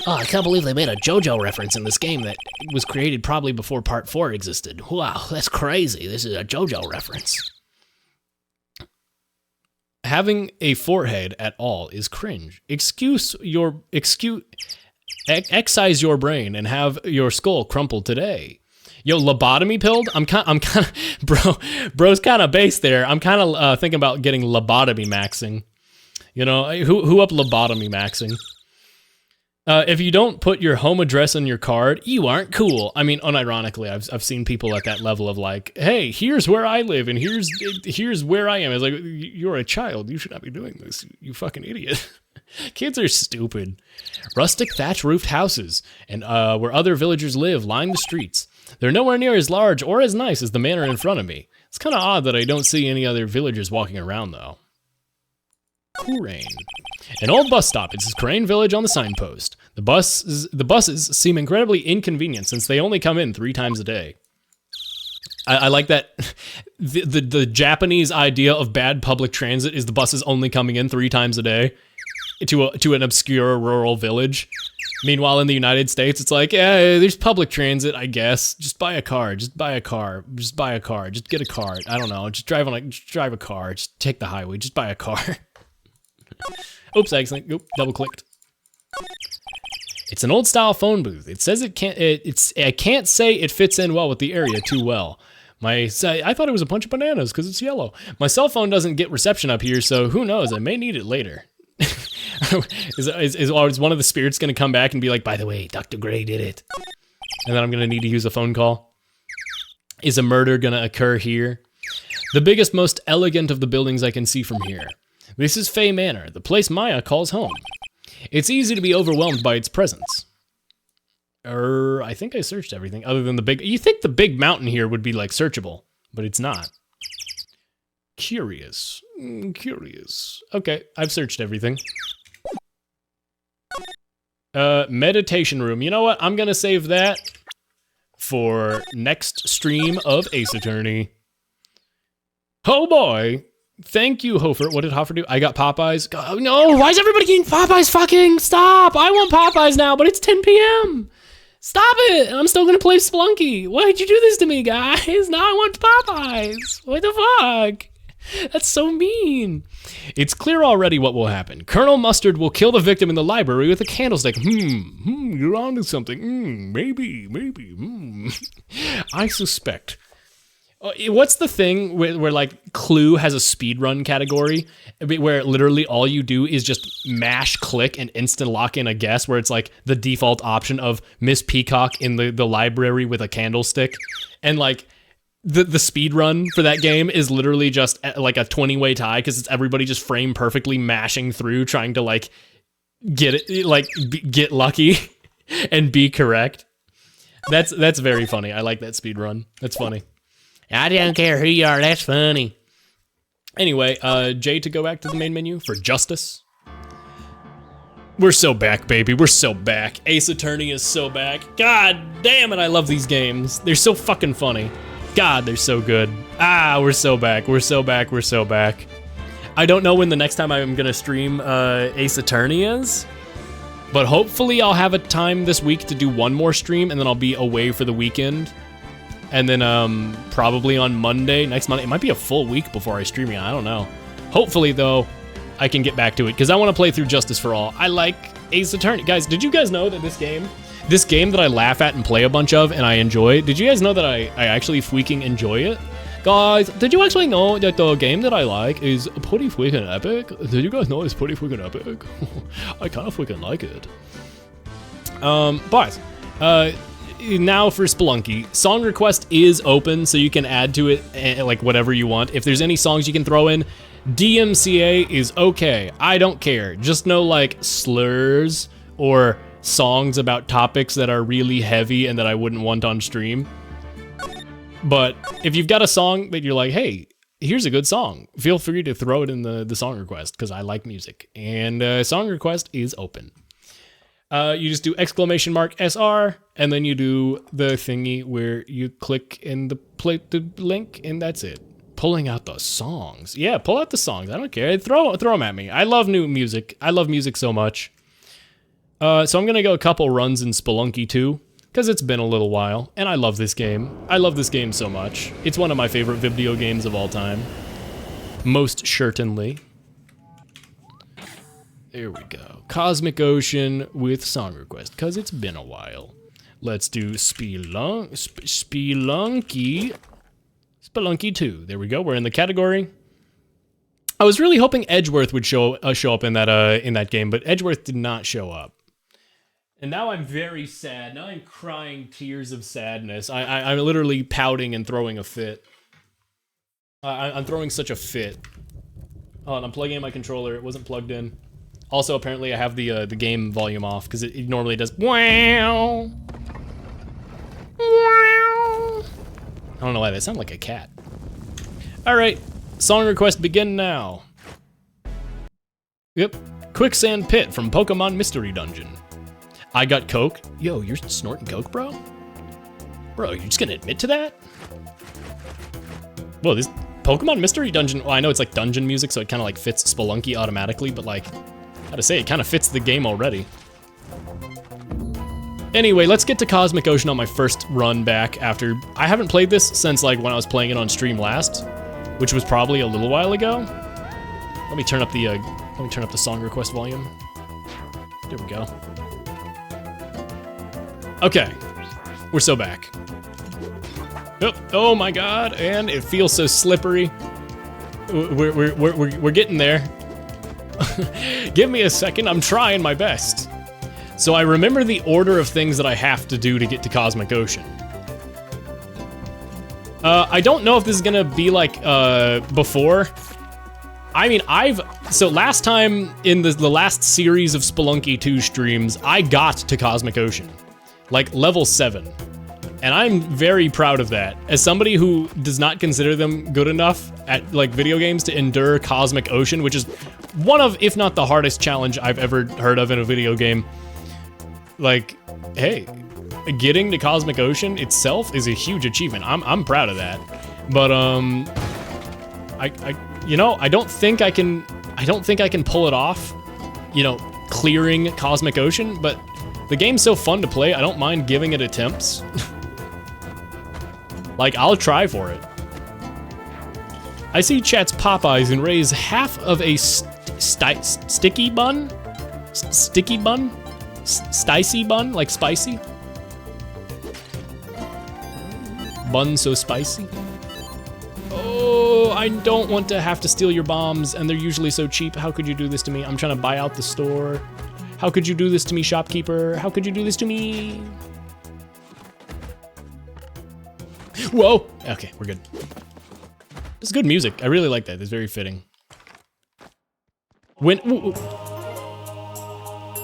Oh, I can't believe they made a JoJo reference in this game that was created probably before Part 4 existed. Wow, that's crazy. This is a JoJo reference. Having a forehead at all is cringe. Excise your brain and have your skull crumpled today. Yo, lobotomy pilled? I'm kind of, bro's kind of base there. I'm kind of thinking about getting lobotomy maxing. You know, who up lobotomy maxing? If you don't put your home address on your card, you aren't cool. I mean, unironically, I've seen people at that level of like, hey, here's where I live and here's where I am. It's like, you're a child. You should not be doing this. You fucking idiot. Kids are stupid. Rustic thatch-roofed houses and where other villagers live line the streets. They're nowhere near as large or as nice as the manor in front of me. It's kind of odd that I don't see any other villagers walking around, though. Kurain. An old bus stop. It says Kurain Village on the signpost. The buses seem incredibly inconvenient since they only come in 3 times a day. I like that the Japanese idea of bad public transit is the buses only coming in 3 times a day to an obscure rural village. Meanwhile, in the United States, it's like, yeah, there's public transit, I guess. Just buy a car. Just buy a car. Just buy a car. Just get a car. I don't know. Just drive a car. Just take the highway. Just buy a car. Oops, accidentally. Oop, double clicked. It's an old style phone booth. It says I can't say it fits in well with the area too well. I thought it was a bunch of bananas because it's yellow. My cell phone doesn't get reception up here, so who knows? I may need it later. Is one of the spirits going to come back and be like, by the way, Dr. Gray did it. And then I'm going to need to use a phone call. Is a murder going to occur here? The biggest, most elegant of the buildings I can see from here. This is Fey Manor, the place Maya calls home. It's easy to be overwhelmed by its presence. I think I searched everything other than the big... You think the big mountain here would be, like, searchable, but it's not. Curious. Curious. Okay, I've searched everything. Meditation room. You know what? I'm gonna save that for next stream of Ace Attorney. Oh boy! Thank you, Hofer. What did Hofer do? I got Popeyes. Oh, no, why is everybody getting Popeyes? Fucking stop! I want Popeyes now, but it's 10 p.m. Stop it! I'm still gonna play Spelunky. Why'd you do this to me, guys? Now I want Popeyes. What the fuck? That's so mean. It's clear already what will happen. Colonel Mustard will kill the victim in the library with a candlestick. You're onto something. Maybe. I suspect What's the thing where like Clue has a speedrun category where literally all you do is just mash click and instant lock in a guess, where it's like the default option of Miss Peacock in the library with a candlestick, and like the speed run for that game is literally just like a 20-way tie because it's everybody just frame perfectly mashing through trying to like get it, like get lucky and be correct. That's very funny. I like that speed run. That's funny. I don't care who you are, that's funny. Anyway, Jay, to go back to the main menu for Justice. We're so back, baby. We're so back. Ace Attorney is so back. God damn it, I love these games. They're so fucking funny. God, they're so good. Ah, we're so back. We're so back. We're so back. I don't know when the next time I'm gonna stream Ace Attorney is, but hopefully I'll have a time this week to do one more stream, and then I'll be away for the weekend. And then probably on Monday, next Monday, it might be a full week before I stream again, I don't know. Hopefully though, I can get back to it, because I want to play through Justice for All. I like Ace Attorney. Guys, did you guys know that this game that I laugh at and play a bunch of and I enjoy, did you guys know that I actually freaking enjoy it? Guys, did you actually know that the game that I like is pretty freaking epic? Did you guys know it's pretty freaking epic? I kind of freaking like it. Now for Spelunky, song request is open, so you can add to it like whatever you want. If there's any songs you can throw in, DMCA is okay. I don't care. Just no like slurs or songs about topics that are really heavy and that I wouldn't want on stream. But if you've got a song that you're like, hey, here's a good song, feel free to throw it in the song request, because I like music. And song request is open. You just do !SR, and then you do the thingy where you click in the link, and that's it. Pulling out the songs. Yeah, pull out the songs. I don't care. Throw them at me. I love new music. I love music so much. So I'm gonna go a couple runs in Spelunky 2, because it's been a little while, and I love this game. I love this game so much. It's one of my favorite video games of all time. Most certainly. There we go. Cosmic Ocean with song request, because it's been a while. Let's do Spelunky 2. There we go. We're in the category. I was really hoping Edgeworth would show up in that game, but Edgeworth did not show up. And now I'm very sad. Now I'm crying tears of sadness. I'm literally pouting and throwing a fit. I'm throwing such a fit. Oh, and I'm plugging in my controller. It wasn't plugged in. Also, apparently I have the game volume off, because it normally does wow. Wow. I don't know why that sounded like a cat. Alright, song request begin now. Yep, Quicksand Pit from Pokemon Mystery Dungeon. I got coke. Yo, you're snorting coke, bro? Bro, you're just gonna admit to that? Whoa, this Pokemon Mystery Dungeon, well, I know it's like dungeon music, so it kind of like fits Spelunky automatically, but like, gotta say, it kind of fits the game already. Anyway, let's get to Cosmic Ocean on my first run back after... I haven't played this since like when I was playing it on stream last, which was probably a little while ago. Let me turn up the song request volume. There we go. Okay, we're so back. Oh my god, and it feels so slippery. We're getting there. Give me a second, I'm trying my best. So I remember the order of things that I have to do to get to Cosmic Ocean. I don't know if this is gonna be like before. I mean, so last time in the last series of Spelunky 2 streams, I got to Cosmic Ocean, like level 7. And I'm very proud of that. As somebody who does not consider them good enough at like video games to endure Cosmic Ocean, which is one of, if not the hardest challenge I've ever heard of in a video game. Like, hey, getting to Cosmic Ocean itself is a huge achievement. I'm proud of that. But I don't think I can pull it off, you know, clearing Cosmic Ocean, but the game's so fun to play, I don't mind giving it attempts. Like, I'll try for it. I see chat's Popeyes and raise half of a sticky bun? Sticky bun? Spicy bun? Like spicy? Bun so spicy? I don't want to have to steal your bombs, and they're usually so cheap. How could you do this to me? I'm trying to buy out the store. How could you do this to me, shopkeeper? How could you do this to me? Whoa! Okay, we're good. It's good music. I really like that. It's very fitting. When... Ooh, ooh.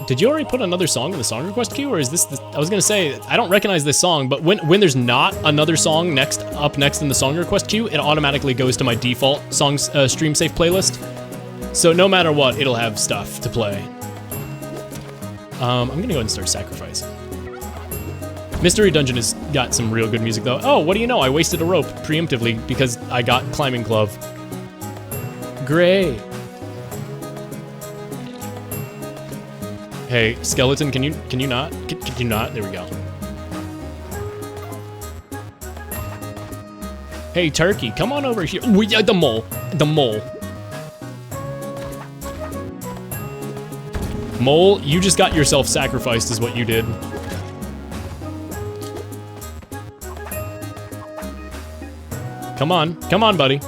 Did you already put another song in the song request queue, or is this the, I was gonna say, I don't recognize this song, but when there's not another song up next in the song request queue, it automatically goes to my default songs stream safe playlist. So no matter what, it'll have stuff to play. I'm gonna go ahead and start sacrificing. Mystery Dungeon has got some real good music though. Oh, what do you know? I wasted a rope preemptively because I got Climbing Glove. Great. Hey, skeleton, can you not? Can you not? There we go. Hey, turkey, come on over here. The mole. Mole, you just got yourself sacrificed is what you did. Come on, buddy.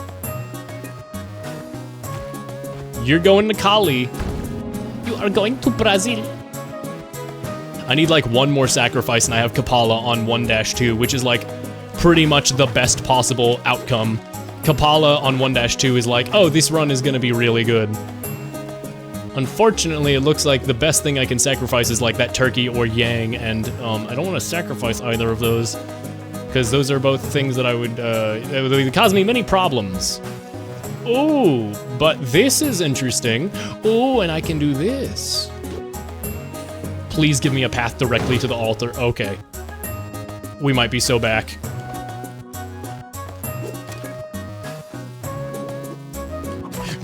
You're going to Kali. You are going to Brazil. I need like one more sacrifice and I have Kapala on 1-2, which is like pretty much the best possible outcome. Kapala on 1-2 is like, oh, this run is gonna be really good. Unfortunately, it looks like the best thing I can sacrifice is like that turkey or yang, and I don't want to sacrifice either of those, because those are both things that I would, they would cause me many problems. Ooh, but this is interesting. Ooh, and I can do this. Please give me a path directly to the altar. Okay. We might be so back.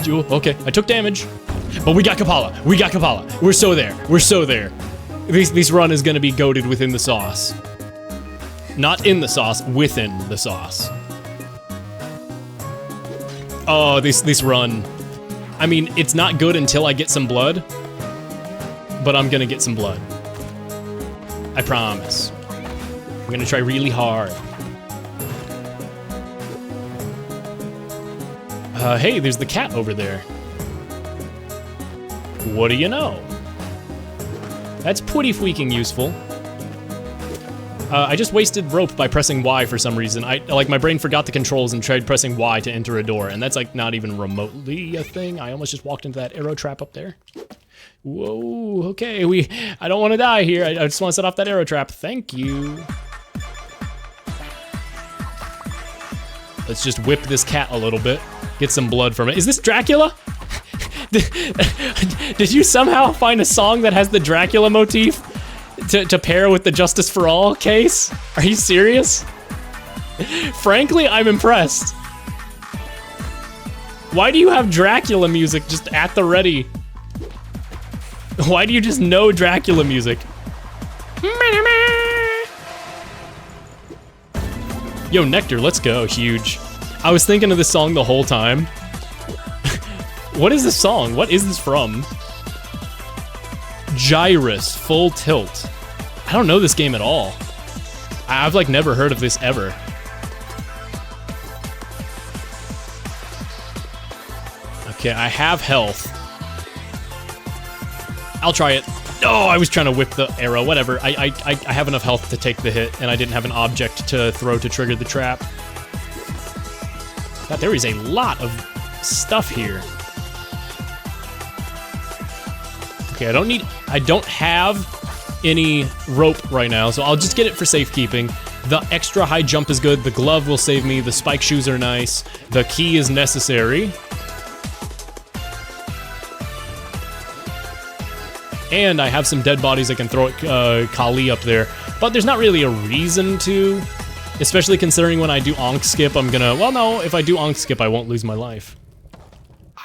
Okay, I took damage. But we got Kapala. We're so there. This run is gonna be goated within the sauce. Not in the sauce, within the sauce. Oh, this run. I mean, it's not good until I get some blood, but I'm gonna get some blood. I promise. I'm gonna try really hard. Hey, there's the cat over there. What do you know? That's pretty freaking useful. I just wasted rope by pressing Y for some reason. My brain forgot the controls and tried pressing Y to enter a door, and that's like not even remotely a thing. I almost just walked into that arrow trap up there. Whoa, okay, I don't want to die here. I just want to set off that arrow trap. Thank you. Let's just whip this cat a little bit. Get some blood from it. Is this Dracula? Did you somehow find a song that has the Dracula motif to pair with the Justice for All case? Are you serious? Frankly, I'm impressed. Why do you have Dracula music just at the ready? Why do you just know Dracula music? Yo, Nectar, let's go. Huge. I was thinking of this song the whole time. What is this song? What is this from? Gyrus, Full Tilt. I don't know this game at all. I've like never heard of this ever. Okay, I have health. I'll try it. Oh, I was trying to whip the arrow, whatever. I have enough health to take the hit, and I didn't have an object to throw to trigger the trap. God, there is a lot of stuff here. Okay, I don't have any rope right now, so I'll just get it for safekeeping. The extra high jump is good, the glove will save me, the spike shoes are nice, the key is necessary. And I have some dead bodies I can throw at Kali up there, but there's not really a reason to, especially considering when I do Onk Skip, I'm gonna, well no, if I do Onk Skip, I won't lose my life.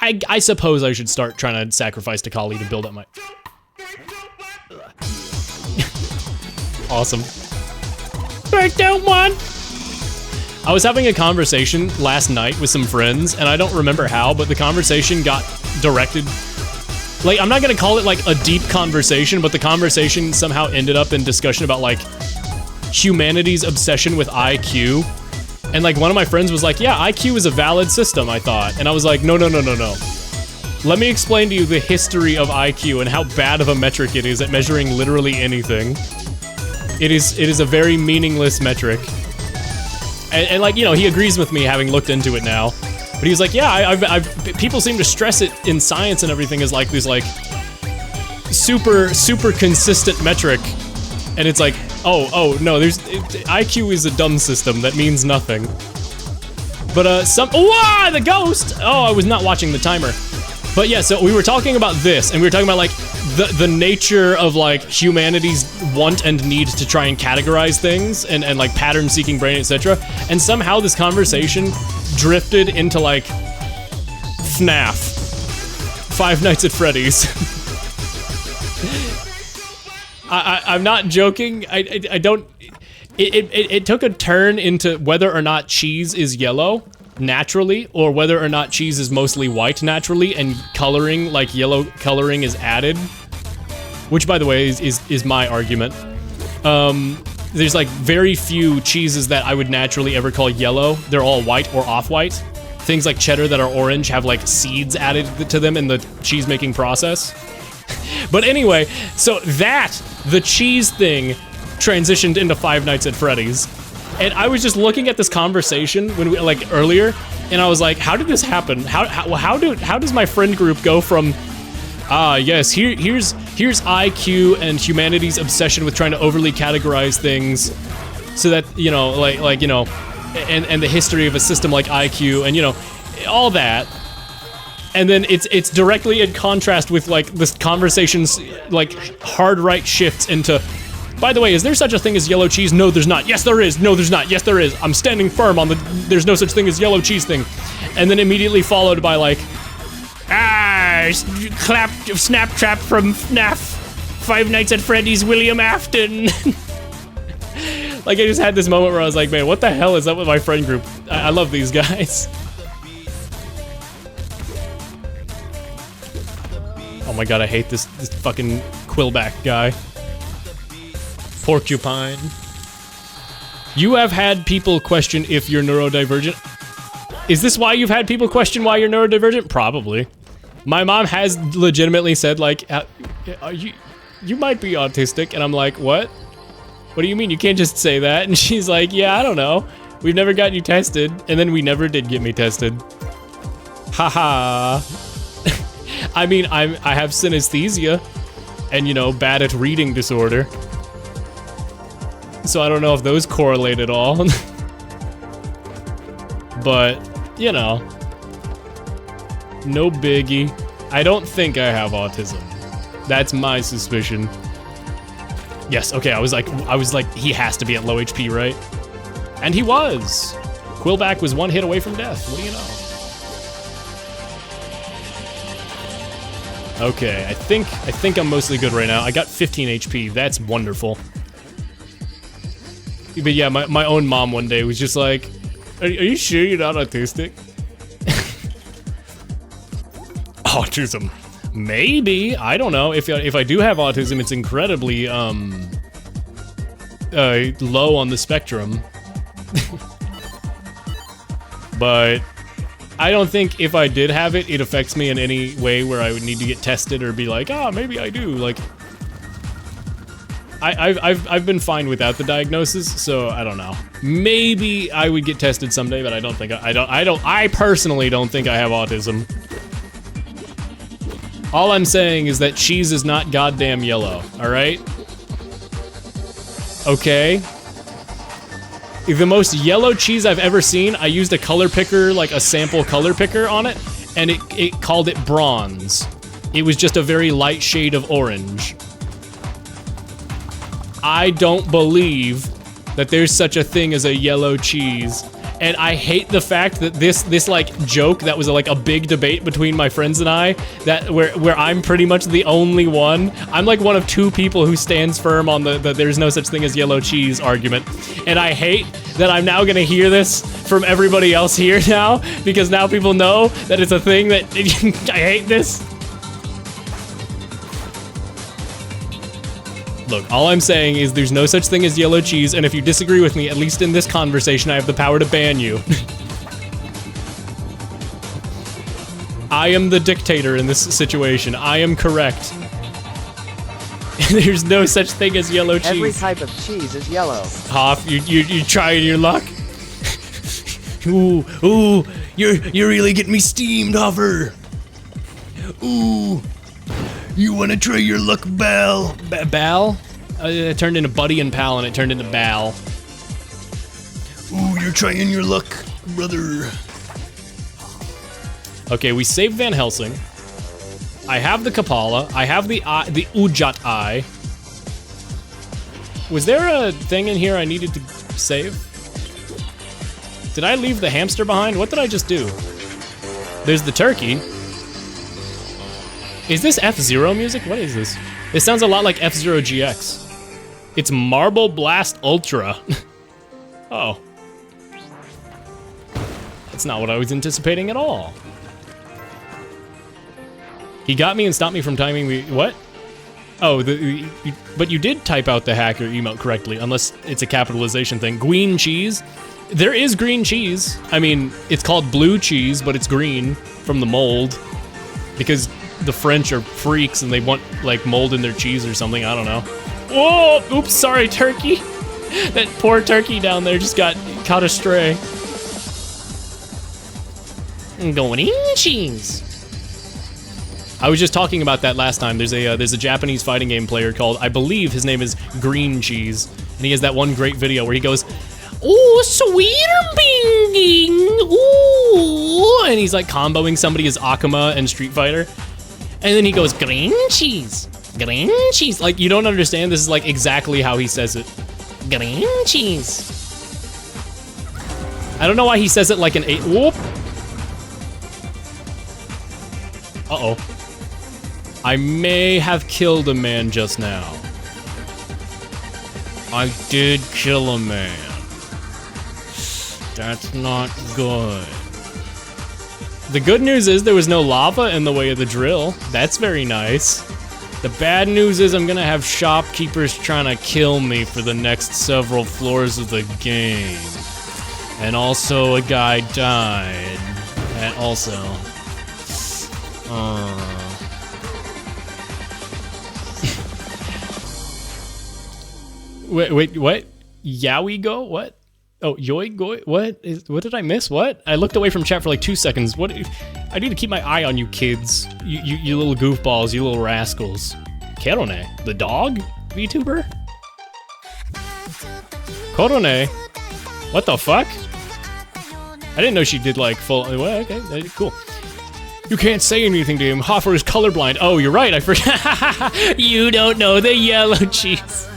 I suppose I should start trying to sacrifice to Kali to build up my... Awesome. Breakdown 1! I was having a conversation last night with some friends, and I don't remember how, but the conversation got directed... Like, I'm not gonna call it like a deep conversation, but the conversation somehow ended up in discussion about like humanity's obsession with IQ. And like one of my friends was like, yeah, IQ is a valid system, I thought. And I was like, no. Let me explain to you the history of IQ and how bad of a metric it is at measuring literally anything. It is a very meaningless metric. And like, you know, he agrees with me having looked into it now. But he's like, yeah, people seem to stress it in science and everything as like this like super consistent metric. And it's like, oh no, IQ is a dumb system that means nothing. But whoa, the ghost! Oh, I was not watching the timer. But yeah, so we were talking about this, and we were talking about like the nature of like humanity's want and need to try and categorize things and like pattern-seeking brain, etc. And somehow this conversation drifted into like FNAF, Five Nights at Freddy's. I'm not joking. I don't. It took a turn into whether or not cheese is yellow naturally, or whether or not cheese is mostly white naturally, and coloring, like yellow coloring, is added. Which, by the way, is my argument. There's like very few cheeses that I would naturally ever call yellow. They're all white or off-white. Things like cheddar that are orange have like seeds added to them in the cheese making process. But anyway, so the cheese thing transitioned into Five Nights at Freddy's. And I was just looking at this conversation when we, like earlier, and I was like, how did this happen? How does my friend group go from yes, here's IQ and humanity's obsession with trying to overly categorize things so that, you know, like you know, and the history of a system like IQ and, you know, all that. And then it's directly in contrast with like this conversation's like hard right shifts into, by the way, is there such a thing as yellow cheese? No, there's not. Yes, there is. No, there's not. Yes, there is. I'm standing firm on the there's no such thing as yellow cheese thing. And then immediately followed by like, snap trap from FNAF, Five Nights at Freddy's, William Afton. Like I just had this moment where I was like, man, what the hell is up with my friend group? I love these guys. Oh my god, I hate this fucking quillback guy. Porcupine. You have had people question if you're neurodivergent. Is this why you've had people question why you're neurodivergent? Probably. My mom has legitimately said like, you might be autistic, and I'm like, what? What do you mean? You can't just say that. And she's like, yeah, I don't know. We've never gotten you tested, and then we never did get me tested. Haha. I mean, I have synesthesia, and you know, bad at reading disorder. So I don't know if those correlate at all. But, you know, no biggie. I don't think I have autism. That's my suspicion. Yes, okay, I was like, he has to be at low HP, right? And he was. Quillback was one hit away from death. What do you know? Okay, I think I'm mostly good right now. I got 15 HP. That's wonderful. But yeah, my own mom one day was just like, are you sure you're not autistic? Autism. Maybe. I don't know. If I do have autism, it's incredibly low on the spectrum. But I don't think if I did have it, it affects me in any way where I would need to get tested or be like, ah, maybe I do. Like, I've been fine without the diagnosis, so I don't know. Maybe I would get tested someday, but I don't think I personally don't think I have autism. All I'm saying is that cheese is not goddamn yellow, all right? Okay. The most yellow cheese I've ever seen, I used a color picker, like a sample color picker on it, and it called it bronze. It was just a very light shade of orange. I don't believe that there's such a thing as a yellow cheese. And I hate the fact that this like joke that was like a big debate between my friends and I, that where I'm pretty much the only one. I'm like one of two people who stands firm on the there's no such thing as yellow cheese argument. And I hate that I'm now gonna hear this from everybody else here now, because now people know that it's a thing that I hate this. Look, all I'm saying is there's no such thing as yellow cheese, and if you disagree with me, at least in this conversation, I have the power to ban you. I am the dictator in this situation. I am correct. There's no such thing as yellow cheese. Every type of cheese is yellow. Hoff, you trying your luck? Ooh, you're really getting me steamed, Hoffer. Ooh, you wanna try your luck, Bal? Bal? It turned into Buddy and Pal, and it turned into Bal. Ooh, you're trying your luck, brother. Okay, we saved Van Helsing. I have the Kapala. I have the Ujat Eye. Was there a thing in here I needed to save? Did I leave the hamster behind? What did I just do? There's the turkey. Is this F-Zero music? What is this? It sounds a lot like F-Zero GX. It's Marble Blast Ultra. Oh. That's not what I was anticipating at all. He got me and stopped me from timing the, what? Oh, but you did type out the hacker emote correctly, unless it's a capitalization thing. Green cheese? There is green cheese. I mean, it's called blue cheese, but it's green from the mold. Because the French are freaks and they want, like, mold in their cheese or something, I don't know. Whoa, oops, sorry, turkey. That poor turkey down there just got caught astray. I'm going in cheese. I was just talking about that last time. There's a Japanese fighting game player called, I believe his name is Green Cheese, and he has that one great video where he goes, "Ooh, sweet binging, ooh," and he's like comboing somebody as Akuma and Street Fighter, and then he goes, "Green cheese, green cheese." Like, you don't understand. This is like exactly how he says it. Green cheese. I don't know why he says it like an eight. Whoop. Uh-oh. I may have killed a man just now. I did kill a man. That's not good. The good news is there was no lava in the way of the drill. That's very nice. The bad news is I'm gonna have shopkeepers trying to kill me for the next several floors of the game. And also a guy died. And also... Wait, what? Yowie go? What? Oh, Yoi go? What did I miss? What? I looked away from chat for like 2 seconds. What? I need to keep my eye on you kids. You little goofballs, you little rascals. Kerone, the dog? VTuber? Korone? What the fuck? I didn't know she did like full, well, okay, cool. You can't say anything to him. Hoffer is colorblind. Oh, you're right, I forgot. You don't know the yellow cheese.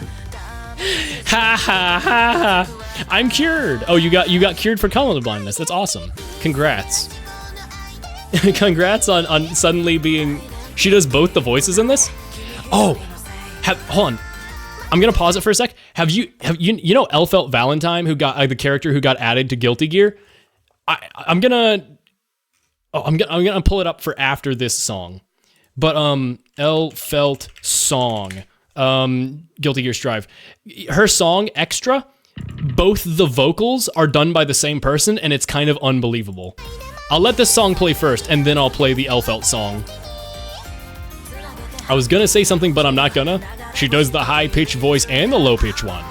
Ha ha ha ha. I'm cured. Oh, you got cured for colorblindness. That's awesome. Congrats. Congrats on suddenly being... She does both the voices in this? Oh, hold on. I'm gonna pause it for a sec. Have you know Elfelt Valentine, who got the character who got added to Guilty Gear? I'm gonna pull it up for after this song. But Elfelt song, Guilty Gear Strive. Her song Extra, both the vocals are done by the same person, and it's kind of unbelievable. I'll let this song play first, and then I'll play the Elfelt song. I was gonna say something, but I'm not gonna. She does the high-pitched voice and the low-pitched one.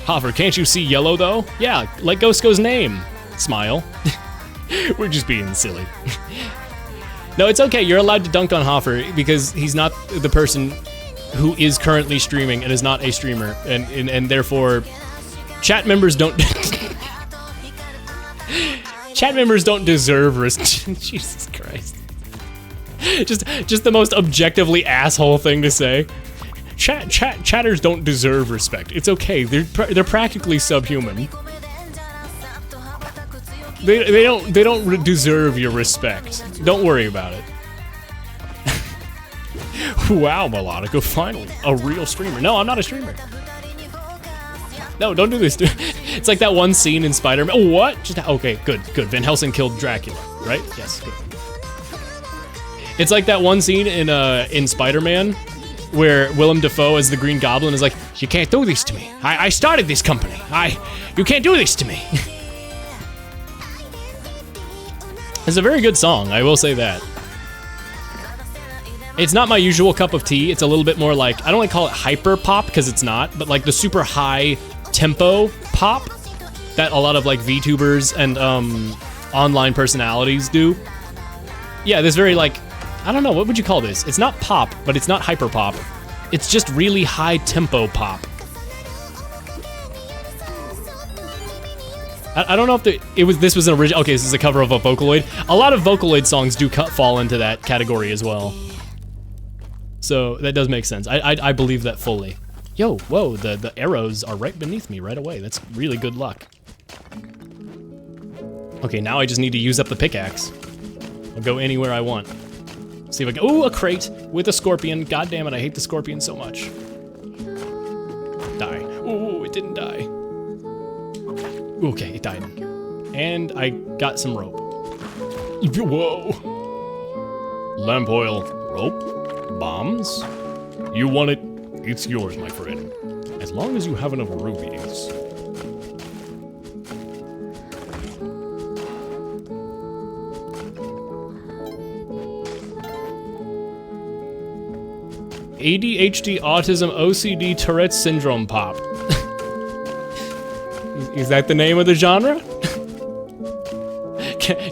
Hoffer, can't you see yellow, though? Yeah, like Ghostgo's name. Smile. We're just being silly. No, it's okay. You're allowed to dunk on Hoffer because he's not the person who is currently streaming and is not a streamer, and therefore, chat members don't... Chat members don't deserve Jesus Christ. Just the most objectively asshole thing to say. Chatters don't deserve respect. It's okay. They're practically subhuman. They don't deserve your respect. Don't worry about it. Wow, Melodica, finally a real streamer. No, I'm not a streamer. No, don't do this. It's like that one scene in Spider-Man. Oh, what? Okay, good. Van Helsing killed Dracula, right? Yes, good. It's like that one scene in Spider-Man where Willem Dafoe as the Green Goblin is like, you can't do this to me. I started this company. You can't do this to me. It's a very good song, I will say that. It's not my usual cup of tea. It's a little bit more like, I don't like to call it hyper pop because it's not, but like the super high tempo pop that a lot of like VTubers and online personalities do. Yeah, this very like, I don't know, what would you call this? It's not pop, but it's not hyper pop. It's just really high tempo pop. I don't know if this was an original. Okay, this is a cover of a Vocaloid. A lot of Vocaloid songs do fall into that category as well. So that does make sense. I believe that fully. Yo, whoa, the arrows are right beneath me right away. That's really good luck. Okay, now I just need to use up the pickaxe. I'll go anywhere I want. See if I can, ooh, a crate with a scorpion. God damn it, I hate the scorpion so much. Die. Ooh, it didn't die. Okay, it died. And I got some rope. Whoa. Lamp oil, rope, bombs. You want it? It's yours, my friend. As long as you have enough rubies. ADHD, autism, OCD, Tourette's syndrome pop. Is that the name of the genre?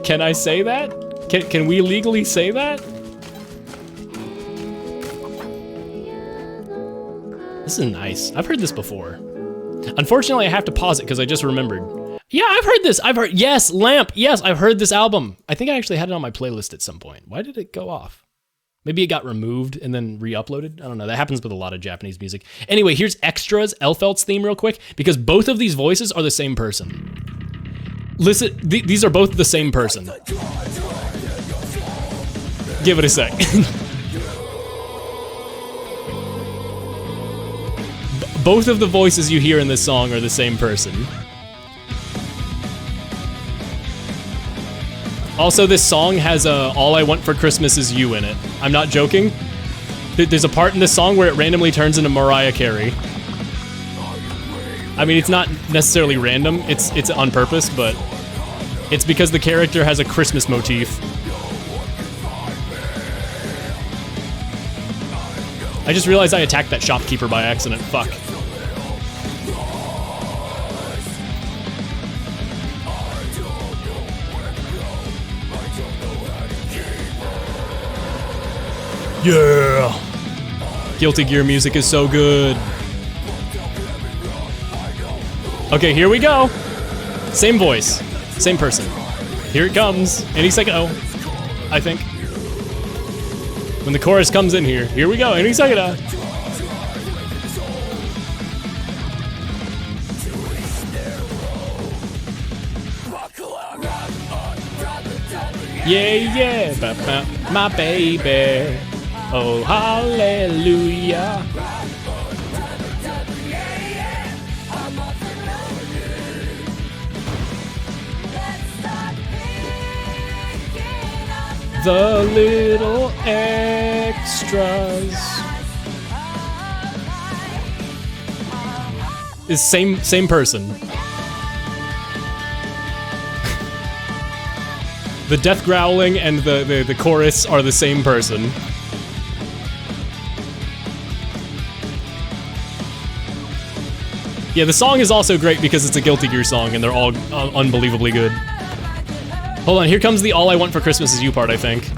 Can I say that? Can we legally say that? This is nice. I've heard this before. Unfortunately, I have to pause it because I just remembered. Yeah, I've heard this. Yes, Lamp. Yes, I've heard this album. I think I actually had it on my playlist at some point. Why did it go off? Maybe it got removed and then re-uploaded. I don't know. That happens with a lot of Japanese music. Anyway, here's Extras, Elfelt's theme real quick, because both of these voices are the same person. Listen, these are both the same person. Give it a sec. Both of the voices you hear in this song are the same person. Also, this song has All I Want for Christmas Is You in it. I'm not joking. There's a part in this song where it randomly turns into Mariah Carey. I mean, it's not necessarily random, it's on purpose, but it's because the character has a Christmas motif. I just realized I attacked that shopkeeper by accident, fuck. Yeah! Guilty Gear music is so good. Okay, here we go. Same voice, same person. Here it comes, any second. Oh, I think. When the chorus comes in here we go, any second. Yeah, yeah, my baby. Oh, hallelujah. The little extras. Is same person. The death growling and the chorus are the same person. Yeah, the song is also great because it's a Guilty Gear song and they're all unbelievably good. Hold on, here comes the All I Want for Christmas Is You part, I think.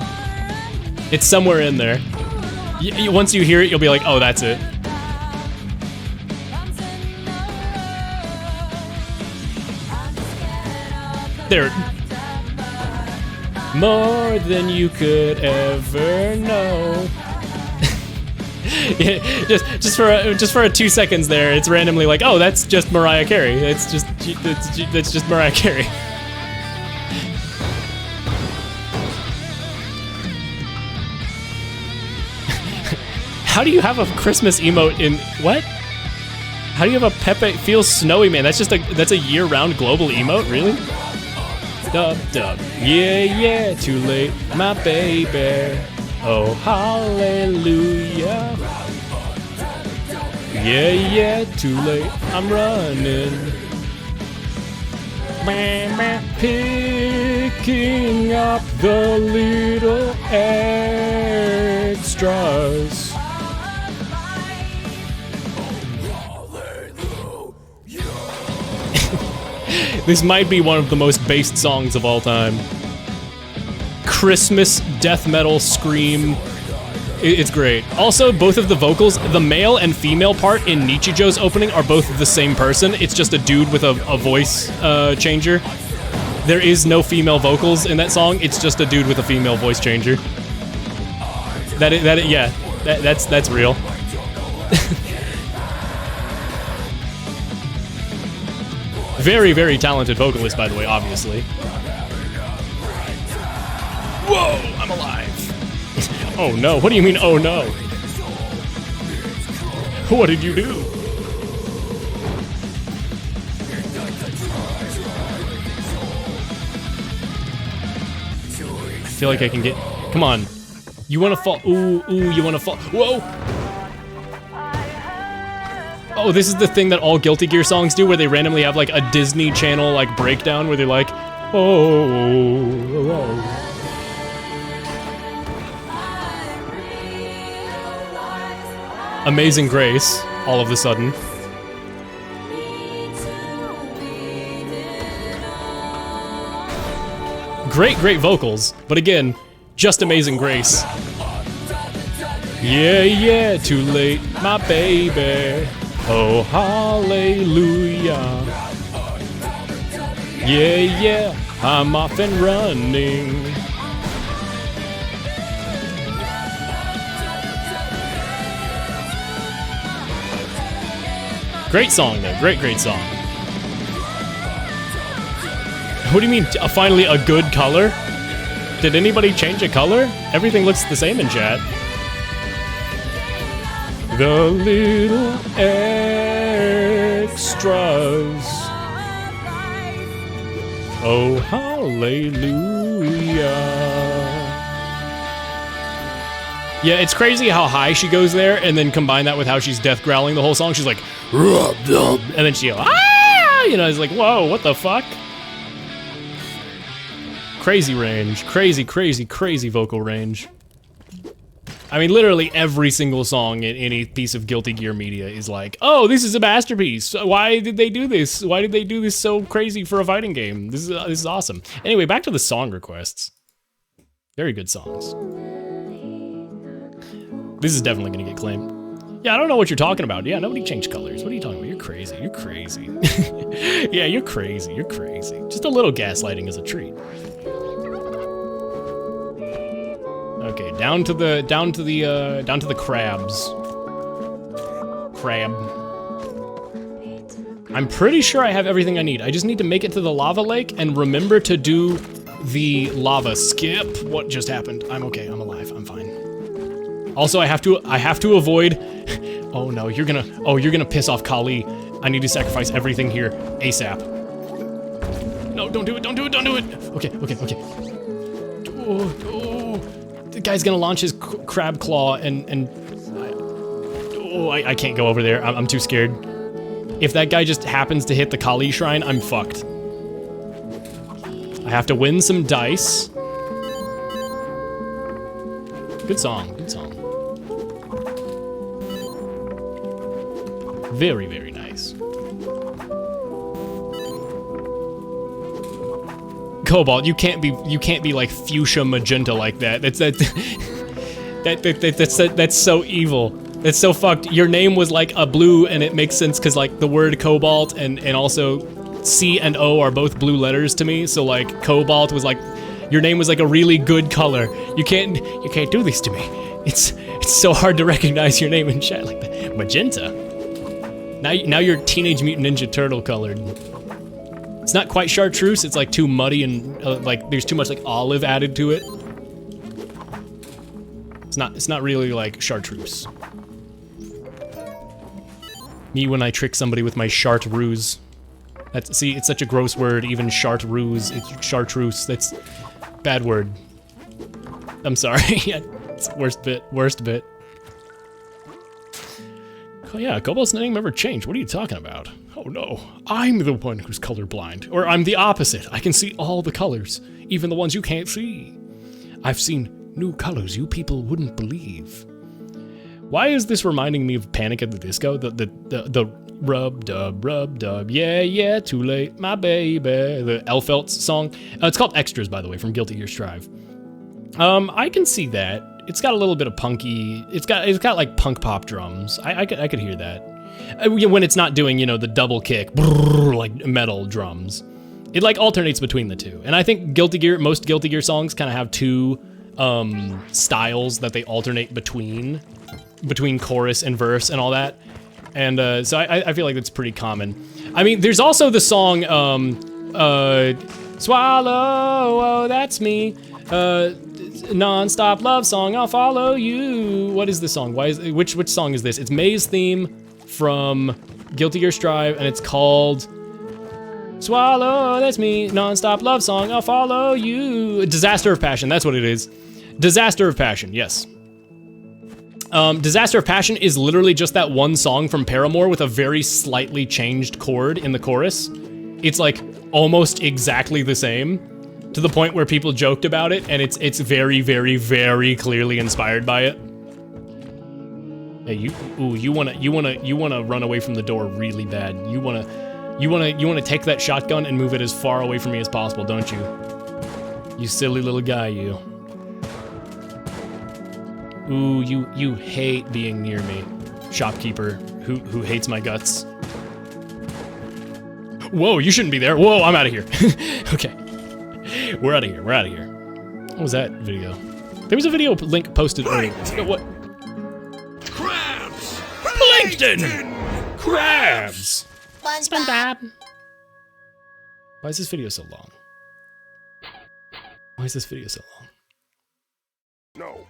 It's somewhere in there. Once you hear it, you'll be like, oh, that's it. There. More than you could ever know. Yeah, just for a 2 seconds there, it's randomly like, oh, that's just Mariah Carey. That's just Mariah Carey. How do you have a Christmas emote in what? How do you have a Pepe Feels Snowy Man? That's a year-round global emote, really? Dub dub. Yeah, yeah, too late, my baby. Oh, hallelujah. Yeah, yeah, too late, I'm running. Picking up the little extras. This might be one of the most based songs of all time. Christmas death metal scream. It's great. Also, both of the vocals, the male and female part in Nichijo's opening are both the same person. It's just a dude with a voice changer. There is no female vocals in that song. It's just a dude with a female voice changer. That's real. Very, very talented vocalist, by the way, obviously. Whoa, I'm alive. Oh no, what do you mean, oh no? What did you do? I feel like I can get, come on. You wanna fall, ooh, you wanna fall, whoa! Oh, this is the thing that all Guilty Gear songs do, where they randomly have like a Disney Channel like breakdown where they're like, oh. Amazing Grace, all of a sudden. Great, great vocals, but again, just Amazing Grace. Yeah, yeah, too late, my baby. Oh, hallelujah. Yeah, yeah, I'm off and running. Great song, though. Great, great song. What do you mean, finally a good color? Did anybody change a color? Everything looks the same in chat. The little extras. Oh, hallelujah. Yeah, it's crazy how high she goes there, and then combine that with how she's death growling the whole song. She's like, and then she, ah! You know, it's like, whoa, what the fuck? Crazy range. Crazy, crazy, crazy vocal range. I mean, literally every single song in any piece of Guilty Gear media is like, oh, this is a masterpiece. Why did they do this? Why did they do this so crazy for a fighting game? This is awesome. Anyway, back to the song requests. Very good songs. This is definitely gonna get claimed. Yeah, I don't know what you're talking about. Yeah, nobody changed colors. What are you talking about? You're crazy. You're crazy. Yeah, you're crazy. You're crazy. Just a little gaslighting is a treat. Okay, down to the crabs. Crab. I'm pretty sure I have everything I need. I just need to make it to the lava lake and remember to do the lava skip. What just happened? I'm okay. I'm alive. I'm fine. Also, I have to avoid. Oh no, you're gonna piss off Kali. I need to sacrifice everything here ASAP. No, don't do it. Don't do it. Don't do it. Okay. Oh. The guy's gonna launch his crab claw and I can't go over there. I'm too scared. If that guy just happens to hit the Kali shrine, I'm fucked. I have to win some dice. Good song. Good song. Very, very nice. Cobalt, you can't be like fuchsia magenta like that. That's so evil. That's so fucked. Your name was like a blue, and it makes sense because like the word cobalt and also C and O are both blue letters to me. So like cobalt was like your name was like a really good color. You can't do this to me. It's so hard to recognize your name in chat like that. Magenta. Now you're Teenage Mutant Ninja Turtle colored. It's not quite chartreuse, it's like too muddy and like there's too much like olive added to it. It's not really like chartreuse. Me when I trick somebody with my chartreuse. See, it's such a gross word, even chartreuse, it's chartreuse, that's bad word. I'm sorry, yeah, it's worst bit. yeah, Cobalt's name never changed. What are you talking about? Oh no, I'm the one who's colorblind. Or I'm the opposite. I can see all the colors, even the ones you can't see. I've seen new colors you people wouldn't believe. Why is this reminding me of Panic at the Disco? The rub dub, yeah, yeah, too late, my baby. The Elfeltz song. It's called Extras, by the way, from Guilty Gear Strive. I can see that. It's got a little bit of punky. It's got like punk pop drums. I could hear that. When it's not doing, you know, the double kick, brrr, like metal drums. It like alternates between the two. And I think most Guilty Gear songs kind of have two styles that they alternate between chorus and verse and all that. And so I feel like that's pretty common. I mean, there's also the song Swallow, oh, that's me. Non-stop love song, I'll follow you. What is the song? Which song is this? It's May's theme from Guilty Gear Strive, and it's called Swallow, that's me. Non-stop love song, I'll follow you. Disaster of Passion, that's what it is. Disaster of Passion, yes. Disaster of Passion is literally just that one song from Paramore with a very slightly changed chord in the chorus. It's like almost exactly the same, to the point where people joked about it, and it's very, very, very clearly inspired by it. Hey, you wanna run away from the door really bad. You wanna take that shotgun and move it as far away from me as possible, don't you? You silly little guy, you. Ooh, you hate being near me, shopkeeper who hates my guts. Whoa, you shouldn't be there. Whoa, I'm out of here. Okay. We're out of here. What was that video? There was a video link posted earlier. What? Crabs! Plankton! Crabs! SpongeBob. Why is this video so long? No.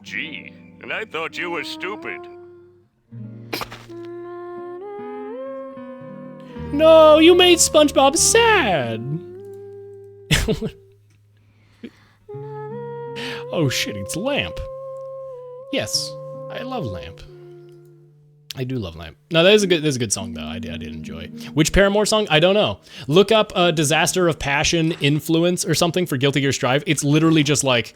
Gee, and I thought you were stupid. No, you made SpongeBob sad. Oh shit, it's Lamp. Yes, I love Lamp. I do love Lamp. No, that is a good song though. I did enjoy. Which Paramore song? I don't know. Look up Disaster of Passion Influence or something for Guilty Gear Strive. It's literally just like,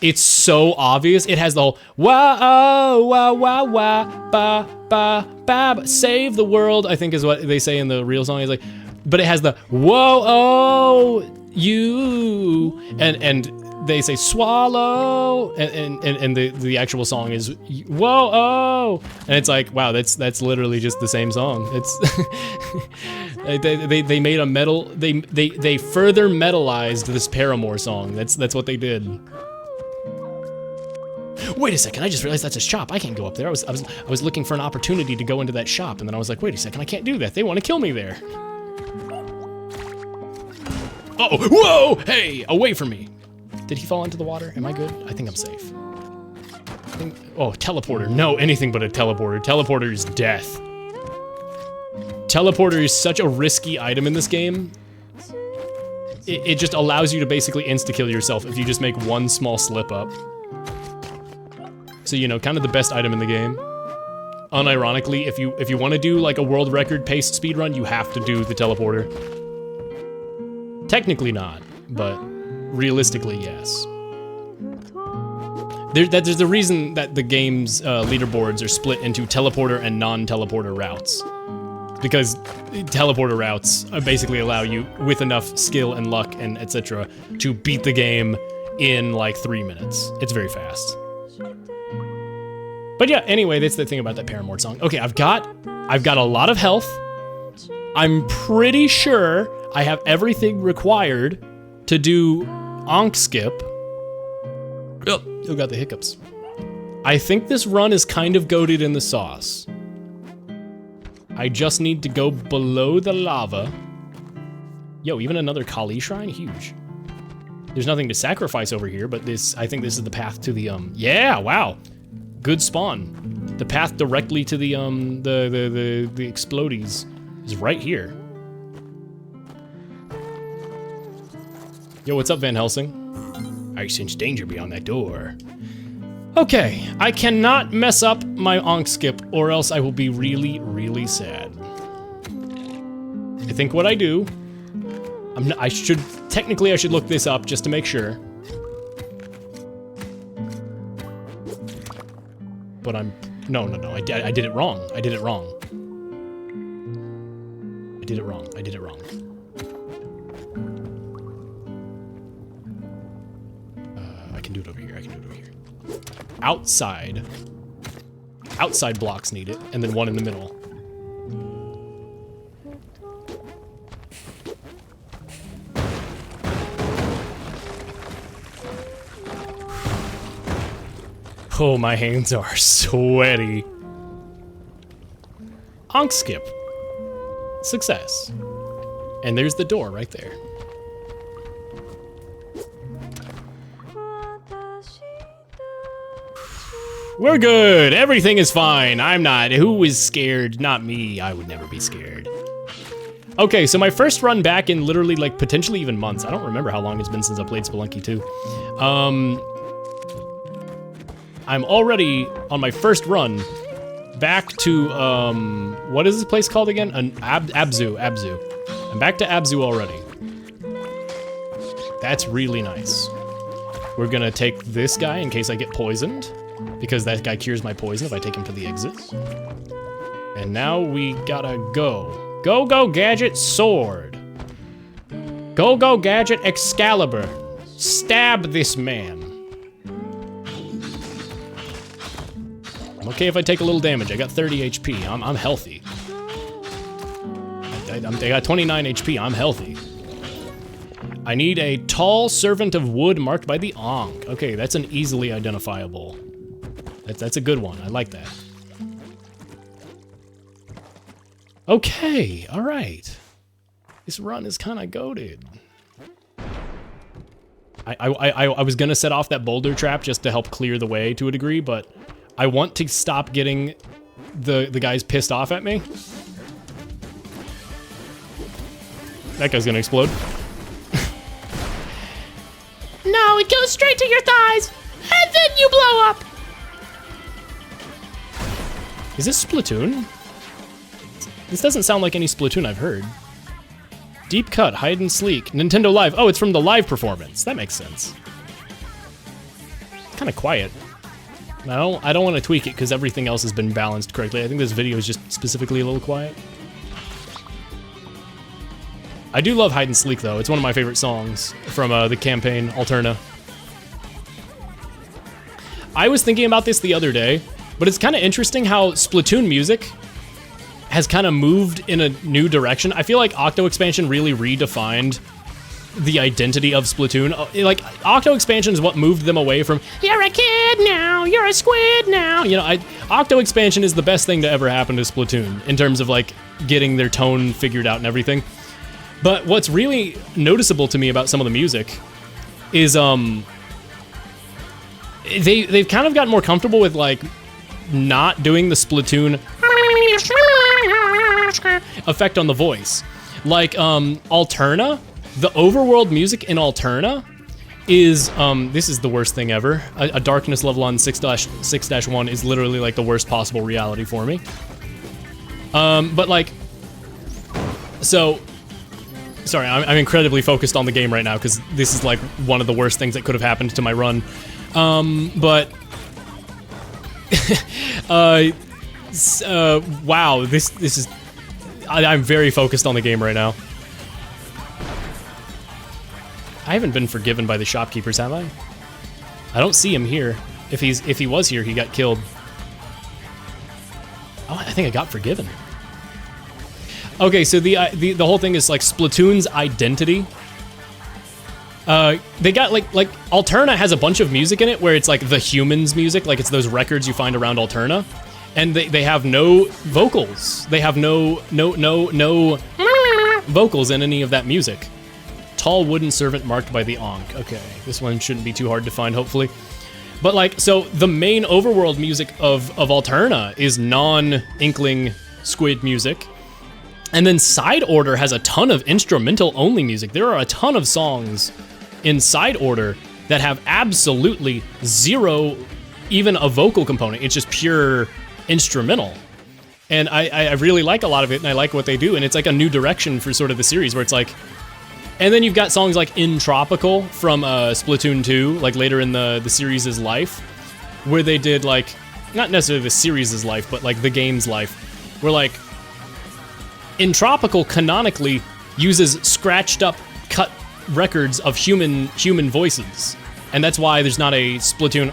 it's so obvious. It has the whole wah oh wah wah wah ba ba ba save the world, I think is what they say in the real song. It's like, but it has the whoa oh you and they say swallow and the actual song is whoa oh, and it's like, wow, that's literally just the same song. It's they made a metal, they further metalized this Paramore song. That's what they did. Wait a second, I just realized that's a shop. I can't go up there. I was looking for an opportunity to go into that shop, and then I was like, wait a second, I can't do that. They want to kill me there. Uh-oh, whoa, hey, away from me. Did he fall into the water? Am I good? I think I'm safe. Oh, teleporter. No, anything but a teleporter. Teleporter is death. Teleporter is such a risky item in this game. It just allows you to basically insta-kill yourself if you just make one small slip up. So, you know, kind of the best item in the game. Unironically, if you want to do like a world record pace speedrun, you have to do the teleporter. Technically not, but realistically, yes. There's the reason that the game's leaderboards are split into teleporter and non-teleporter routes. Because teleporter routes basically allow you, with enough skill and luck and etc., to beat the game in like 3 minutes. It's very fast. But yeah, anyway, that's the thing about that Paramore song. Okay, I've got a lot of health. I'm pretty sure I have everything required to do Onk Skip. Oh, still got the hiccups. I think this run is kind of goated in the sauce. I just need to go below the lava. Yo, even another Kali shrine? Huge. There's nothing to sacrifice over here, but I think this is the path to the, yeah, wow. Good spawn. The path directly to the explodies is right here. Yo, what's up, Van Helsing? I sense danger beyond that door. Okay, I cannot mess up my Onk skip or else I will be really, really sad. I think what I do, technically I should look this up just to make sure. But no, I did it wrong. I did it wrong. I can do it over here, Outside blocks need it, and then one in the middle. Oh, my hands are sweaty. Onk skip. Success. And there's the door right there. We're good. Everything is fine. I'm not. Who is scared? Not me. I would never be scared. Okay, so my first run back in literally like potentially even months. I don't remember how long it's been since I played Spelunky 2. I'm already on my first run back to, what is this place called again? Abzu. I'm back to Abzu already. That's really nice. We're gonna take this guy in case I get poisoned, because that guy cures my poison if I take him to the exit. And now we gotta go. Go, Gadget, sword. Go, Gadget, Excalibur. Stab this man. I'm okay if I take a little damage. I got 30 HP. I'm healthy. I got 29 HP. I'm healthy. I need a tall servant of wood marked by the Onk. Okay, that's an easily identifiable. That's a good one. I like that. Okay, all right. This run is kind of goated. I was gonna set off that boulder trap just to help clear the way to a degree, but I want to stop getting the guys pissed off at me. That guy's gonna explode. No, it goes straight to your thighs, and then you blow up. Is this Splatoon? This doesn't sound like any Splatoon I've heard. Deep cut, hide and sleek, Nintendo Live. Oh, it's from the live performance. That makes sense. It's kind of quiet. I don't want to tweak it because everything else has been balanced correctly. I think this video is just specifically a little quiet. I do love Hide and Sleek though. It's one of my favorite songs from the campaign Alterna. I was thinking about this the other day, but it's kind of interesting how Splatoon music has kind of moved in a new direction. I feel like Octo Expansion really redefined the identity of Splatoon. Like, Octo Expansion is what moved them away from, you're a kid now, you're a squid now. You know, Octo Expansion is the best thing to ever happen to Splatoon in terms of, like, getting their tone figured out and everything. But what's really noticeable to me about some of the music is, they've kind of gotten more comfortable with, like, not doing the Splatoon effect on the voice. Like, Alterna, the overworld music in Alterna is, this is the worst thing ever. A darkness level on 6-1 is literally like the worst possible reality for me. But like, so, sorry, I'm incredibly focused on the game right now because this is like one of the worst things that could have happened to my run. But, wow, this is, I'm very focused on the game right now. I haven't been forgiven by the shopkeepers, have I? I don't see him here. If he was here, he got killed. Oh, I think I got forgiven. Okay, so the whole thing is like Splatoon's identity. They got like Alterna has a bunch of music in it where it's like the humans music, like it's those records you find around Alterna, and they have no vocals. They have no vocals in any of that music. Tall wooden servant marked by the Onk. Okay, this one shouldn't be too hard to find, hopefully. But like, so the main overworld music of Alterna is non-Inkling squid music. And then Side Order has a ton of instrumental only music. There are a ton of songs in Side Order that have absolutely zero, even a vocal component. It's just pure instrumental. And I really like a lot of it, and I like what they do, and it's like a new direction for sort of the series where it's like, and then you've got songs like In Tropical from Splatoon 2, like later in the series' life, where they did like, not necessarily the series' life, but like the game's life, where like, In Tropical canonically uses scratched up, cut records of human voices. And that's why there's not a Splatoon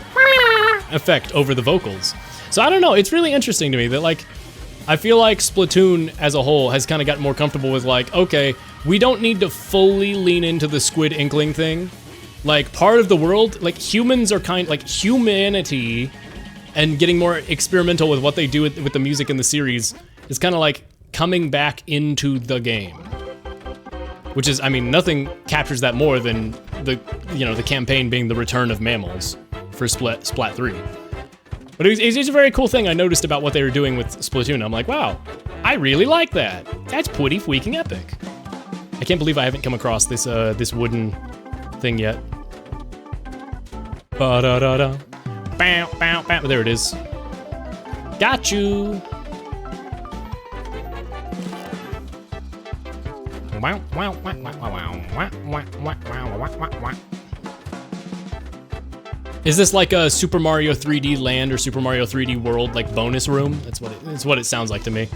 effect over the vocals. So I don't know, it's really interesting to me that like, I feel like Splatoon as a whole has kind of gotten more comfortable with like, okay, we don't need to fully lean into the Squid Inkling thing. Like part of the world, like humans are like humanity and getting more experimental with what they do with the music in the series is kind of like coming back into the game. Which is, I mean, nothing captures that more than the campaign being the return of mammals for Splat 3. But it's a very cool thing I noticed about what they were doing with Splatoon. I'm like, wow, I really like that. That's pretty freaking epic. I can't believe I haven't come across this this wooden thing yet. Ba-da-da-da. Bow, bow, bow. There it is. Got you. Wow, wow, wow, wow, wow, wow, wow, wow, wow, wow, wow. Is this like a Super Mario 3D Land or Super Mario 3D World like bonus room? That's what it sounds like to me.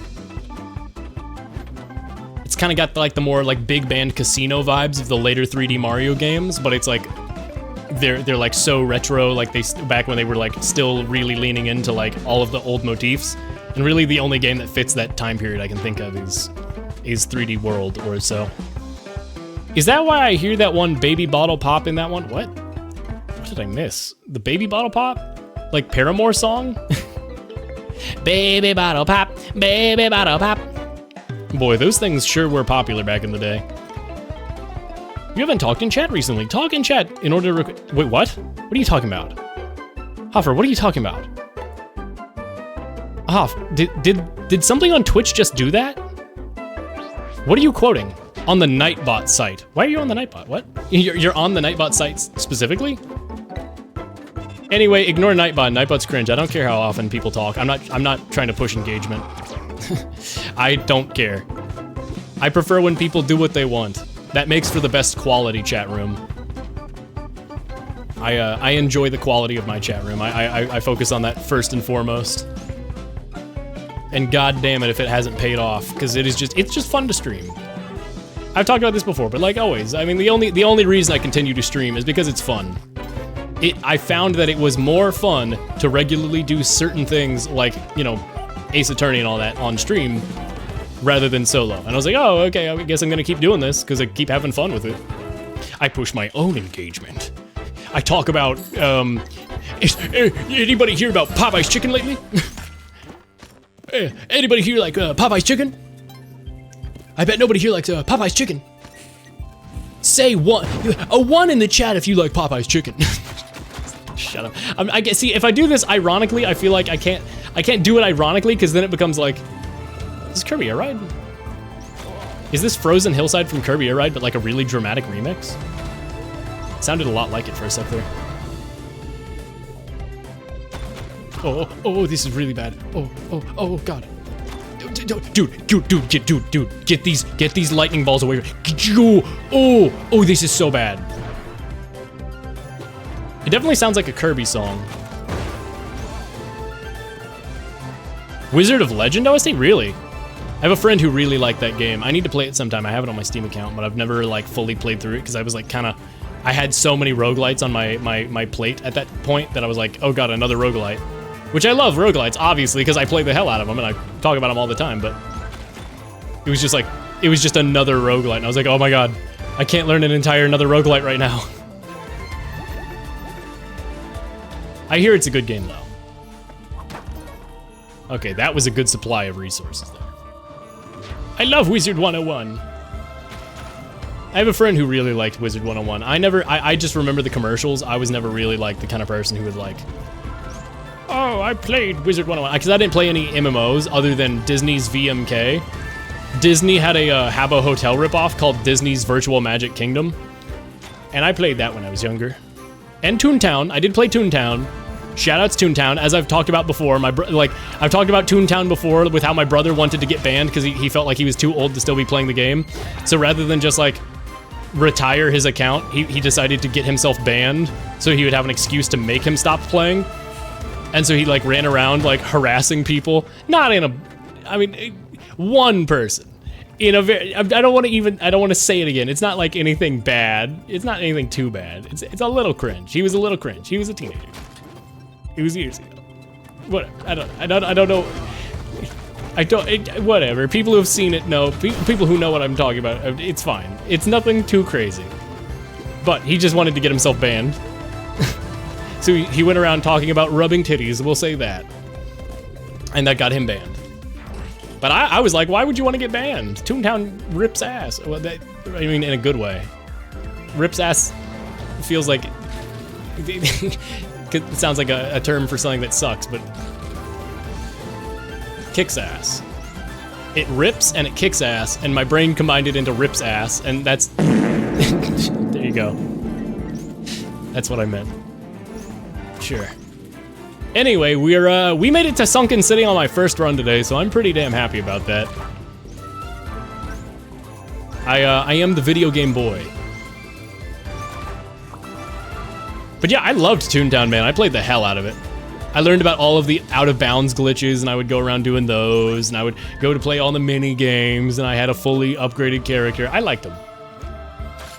It's kind of got like the more like big band casino vibes of the later 3D Mario games, but it's like they're like so retro, like back when they were like still really leaning into like all of the old motifs. And really the only game that fits that time period I can think of is 3D World or so. Is that why I hear that one Baby Bottle Pop in that one? What? What did I miss? The Baby Bottle Pop? Like Paramore song? Baby Bottle Pop, Baby Bottle Pop. Boy, those things sure were popular back in the day. You haven't talked in chat recently. Talk in chat in order to wait, what? What are you talking about? Hoffer, what are you talking about? Hoff, did something on Twitch just do that? What are you quoting? On the Nightbot site. Why are you on the Nightbot? What? You're on the Nightbot site specifically? Anyway, ignore Nightbot. Nightbot's cringe. I don't care how often people talk. I'm not trying to push engagement. I don't care. I prefer when people do what they want. That makes for the best quality chat room. I enjoy the quality of my chat room. I focus on that first and foremost. And god damn it if it hasn't paid off, because it's just fun to stream. I've talked about this before, but like always, I mean the only reason I continue to stream is because it's fun. I found that it was more fun to regularly do certain things like, you know, Ace Attorney and all that on stream rather than solo. And I was like, oh, okay, I guess I'm gonna keep doing this because I keep having fun with it. I push my own engagement. I talk about, anybody hear about Popeye's chicken lately? Anybody here like Popeye's chicken? I bet nobody here likes Popeye's chicken. Say one, a 1 in the chat if you like Popeye's chicken. Shut up. I guess, see, if I do this ironically, I feel like I can't do it ironically because then it becomes like, is this Kirby Air Ride? Is this Frozen Hillside from Kirby Air Ride, but like a really dramatic remix? It sounded a lot like it for a sec there. Oh, this is really bad. Oh, God. Dude, get these lightning balls away. Oh, this is so bad. It definitely sounds like a Kirby song. Wizard of Legend OST? Really? I have a friend who really liked that game. I need to play it sometime. I have it on my Steam account, but I've never like fully played through it because I was like I had so many roguelites on my plate at that point that I was like, oh god, another roguelite. Which I love roguelites, obviously, because I play the hell out of them and I talk about them all the time, but it was just like, it was just another roguelite, and I was like, oh my god, I can't learn another roguelite right now. I hear it's a good game, though. Okay, that was a good supply of resources there. I love Wizard 101. I have a friend who really liked Wizard 101. I just remember the commercials. I was never really like the kind of person who would like, oh, I played Wizard 101, because I didn't play any MMOs other than Disney's VMK. Disney had a Habbo Hotel ripoff called Disney's Virtual Magic Kingdom, and I played that when I was younger. And Toontown. I did play Toontown. Shoutouts Toontown, as I've talked about before. I've talked about Toontown before with how my brother wanted to get banned because he felt like he was too old to still be playing the game. So rather than just like retire his account, he decided to get himself banned so he would have an excuse to make him stop playing. And so he like ran around like harassing people. Not in a, I mean, one person. In a very, I don't want to say it again. It's not like anything bad. It's not anything too bad. It's a little cringe. He was a little cringe. He was a teenager. It was years ago. Whatever. I don't know. Whatever. People who have seen it know. People who know what I'm talking about. It's fine. It's nothing too crazy. But he just wanted to get himself banned. So he went around talking about rubbing titties. We'll say that. And that got him banned. But I was like, why would you want to get banned? Toontown rips ass. Well, I mean, in a good way. Rips ass feels like. It sounds like a term for something that sucks, but kicks ass. It rips and it kicks ass, and my brain combined it into rips ass, and that's there you go. That's what I meant. Sure. Anyway, we made it to Sunken City on my first run today, so I'm pretty damn happy about that. I am the video game boy. But yeah, I loved Toontown, man. I played the hell out of it. I learned about all of the out-of-bounds glitches, and I would go around doing those, and I would go to play all the mini games, and I had a fully upgraded character. I liked them.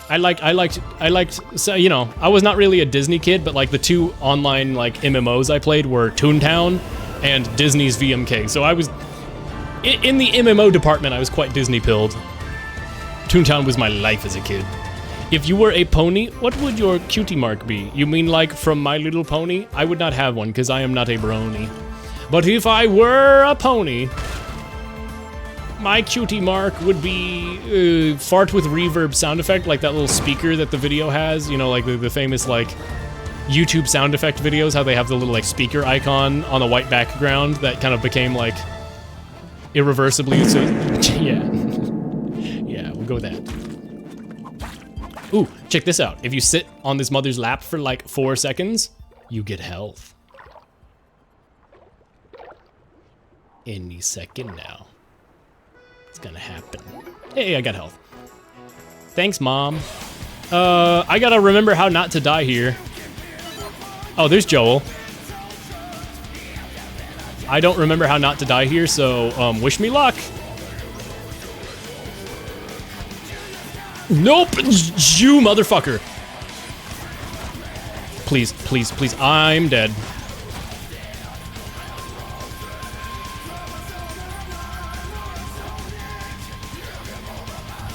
I liked, so, you know, I was not really a Disney kid, but like the two online like MMOs I played were Toontown and Disney's VMK. So I was, in the MMO department, I was quite Disney-pilled. Toontown was my life as a kid. If you were a pony, what would your cutie mark be? You mean like from My Little Pony? I would not have one, because I am not a brony. But if I were a pony, my cutie mark would be fart with reverb sound effect, like that little speaker that the video has. You know, like the famous like YouTube sound effect videos, how they have the little like speaker icon on a white background that kind of became like irreversibly, so yeah. Yeah, we'll go with that. Ooh, check this out. If you sit on this mother's lap for like 4 seconds, you get health. Any second now. It's gonna happen. Hey, I got health. Thanks, Mom. I gotta remember how not to die here. Oh, there's Joel. I don't remember how not to die here, so wish me luck. Nope, you motherfucker. Please, please, please, I'm dead.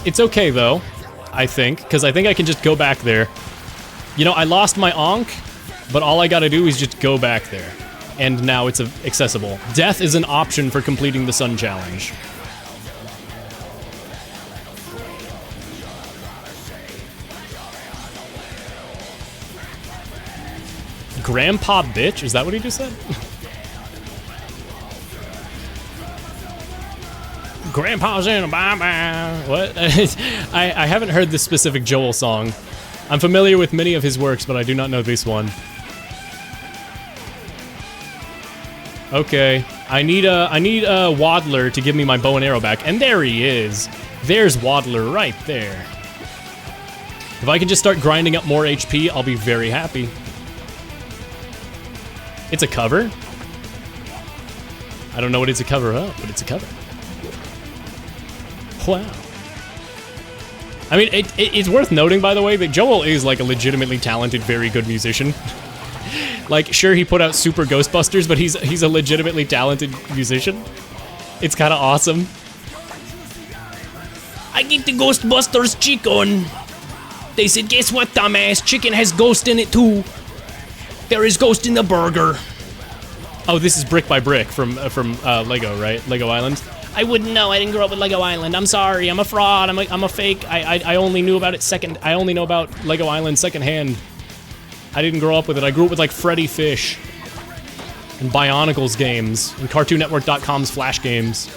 It's okay though, I think, because I think I can just go back there. You know, I lost my Ankh, but all I gotta do is just go back there. And now it's accessible. Death is an option for completing the Sun Challenge. Grandpa bitch? Is that what he just said? Grandpa's in a bye-bye. What? I haven't heard this specific Joel song. I'm familiar with many of his works, but I do not know this one. Okay, I need a Waddler to give me my bow and arrow back, and there he is. There's Waddler right there. If I can just start grinding up more HP, I'll be very happy. It's a cover? I don't know what it's a cover of, but it's a cover. Wow. I mean, it's worth noting, by the way, that Joel is like a legitimately talented, very good musician. Like, sure, he put out Super Ghostbusters, but he's a legitimately talented musician. It's kind of awesome. I get the Ghostbusters chicken. They said, guess what, dumbass? Chicken has ghost in it too. There is ghost in the burger. Oh, this is Brick by Brick from Lego, right? Lego Island. I wouldn't know. I didn't grow up with Lego Island. I'm sorry. I'm a fraud. I'm a fake. I only knew about it second. I only know about Lego Island secondhand. I didn't grow up with it. I grew up with like Freddy Fish and Bionicles games and CartoonNetwork.com's Flash games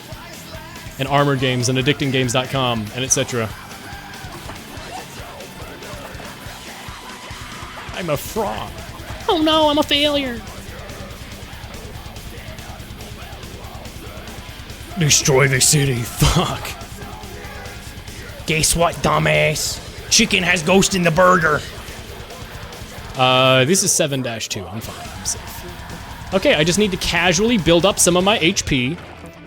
and Armored Games and AddictingGames.com and etc. I'm a fraud. Oh no, I'm a failure. Destroy the city. Fuck. Guess what, dumbass? Chicken has ghost in the burger. This is 7-2. I'm fine. I'm safe. Okay, I just need to casually build up some of my HP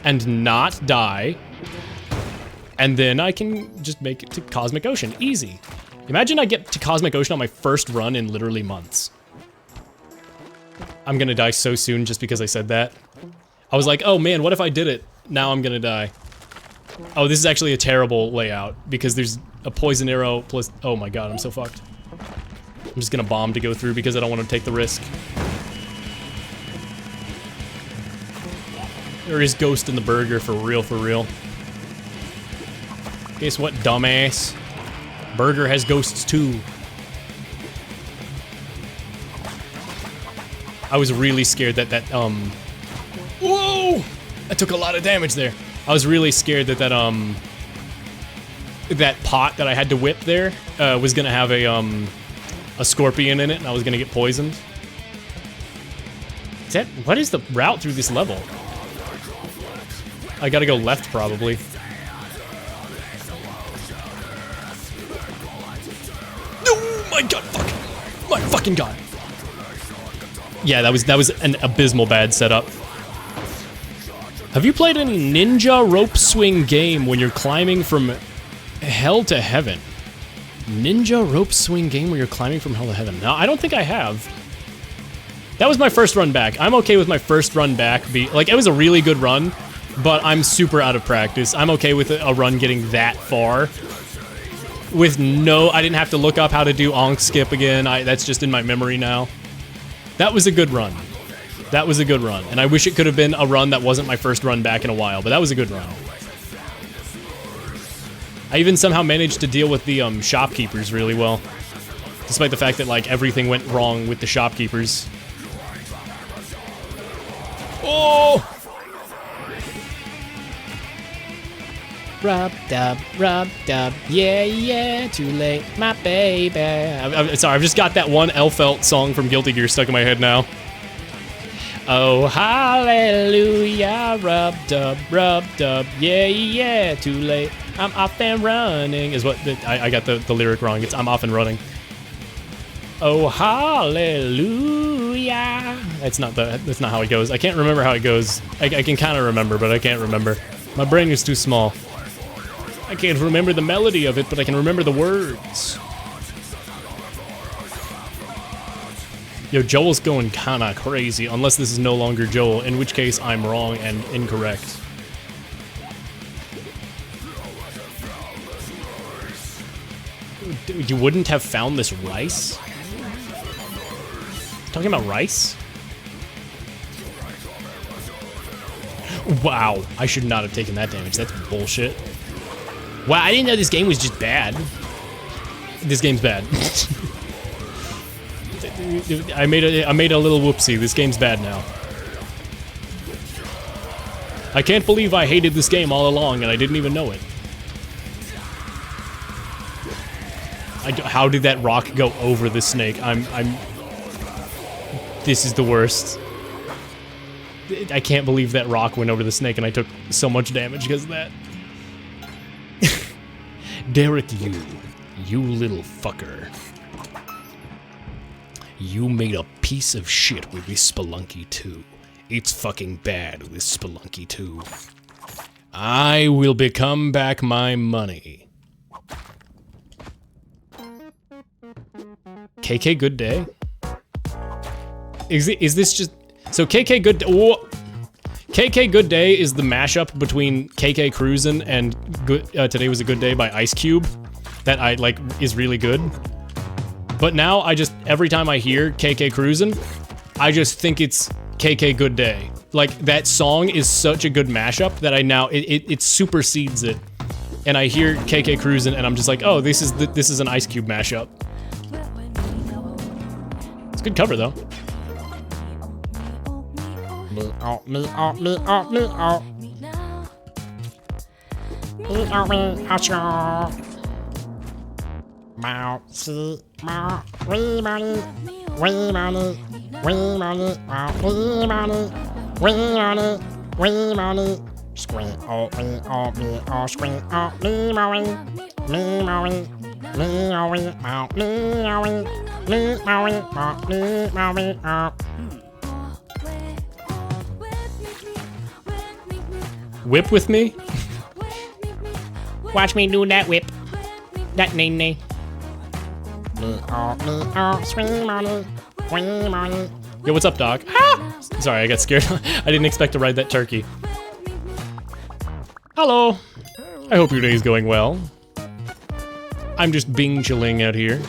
and not die. And then I can just make it to Cosmic Ocean. Easy. Imagine I get to Cosmic Ocean on my first run in literally months. I'm gonna die so soon just because I said that. I was like, oh man, what if I did it? Now I'm gonna die. Oh, this is actually a terrible layout because there's a poison arrow plus, oh my god, I'm so fucked. I'm just gonna bomb to go through because I don't want to take the risk. There is ghost in the burger for real, for real. Guess what, dumbass? Burger has ghosts too. I was really scared that whoa! I took a lot of damage there. I was really scared that that pot that I had to whip there was gonna have a scorpion in it and I was gonna get poisoned. What is the route through this level? I gotta go left probably. Oh my god, fuck. My fucking god. Yeah, that was an abysmal bad setup. Have you played any ninja rope swing game when you're climbing from hell to heaven? Ninja rope swing game where you're climbing from hell to heaven. No, I don't think I have. That was my first run back. I'm okay with my first run back. Like, it was a really good run, but I'm super out of practice. I'm okay with a run getting that far. With I didn't have to look up how to do onk skip again. That's just in my memory now. That was a good run. That was a good run. And I wish it could have been a run that wasn't my first run back in a while, but that was a good run. I even somehow managed to deal with the shopkeepers really well. Despite the fact that, like, everything went wrong with the shopkeepers. Oh! Rubbed up, yeah, yeah, too late, my baby. I'm sorry, I've just got that one Elfelt song from Guilty Gear stuck in my head now. Oh, hallelujah, rubbed up, yeah, yeah, too late, I'm off and running, is what, I got the lyric wrong, it's I'm off and running. Oh, hallelujah. That's not how it goes. I can't remember how it goes. I can kind of remember, but I can't remember. My brain is too small. I can't remember the melody of it, but I can remember the words. Yo, Joel's going kinda crazy, unless this is no longer Joel, in which case I'm wrong and incorrect. You wouldn't have found this rice? Talking about rice? Wow, I should not have taken that damage. That's bullshit. Wow, I didn't know this game was just bad. This game's bad. I made a little whoopsie. This game's bad now. I can't believe I hated this game all along and I didn't even know it. How did that rock go over the snake? This is the worst. I can't believe that rock went over the snake and I took so much damage because of that. Derek, you little fucker. You made a piece of shit with this Spelunky 2. It's fucking bad with this Spelunky 2. I will become back my money. KK Good Day? Is this just... So KK Good Day... Oh, KK Good Day is the mashup between KK Cruisin' and Today Was a Good Day by Ice Cube. That is really good. But now I just, every time I hear KK Cruisin', I just think it's KK Good Day. Like, that song is such a good mashup that it supersedes it. And I hear KK Cruisin' and I'm just like, oh, this is an Ice Cube mashup. It's a good cover though. Whip with me? Watch me do that whip. That nay nay. Yo, what's up, dog? Ah! Sorry, I got scared. I didn't expect to ride that turkey. Hello. I hope your day is going well. I'm just bing-chilling out here.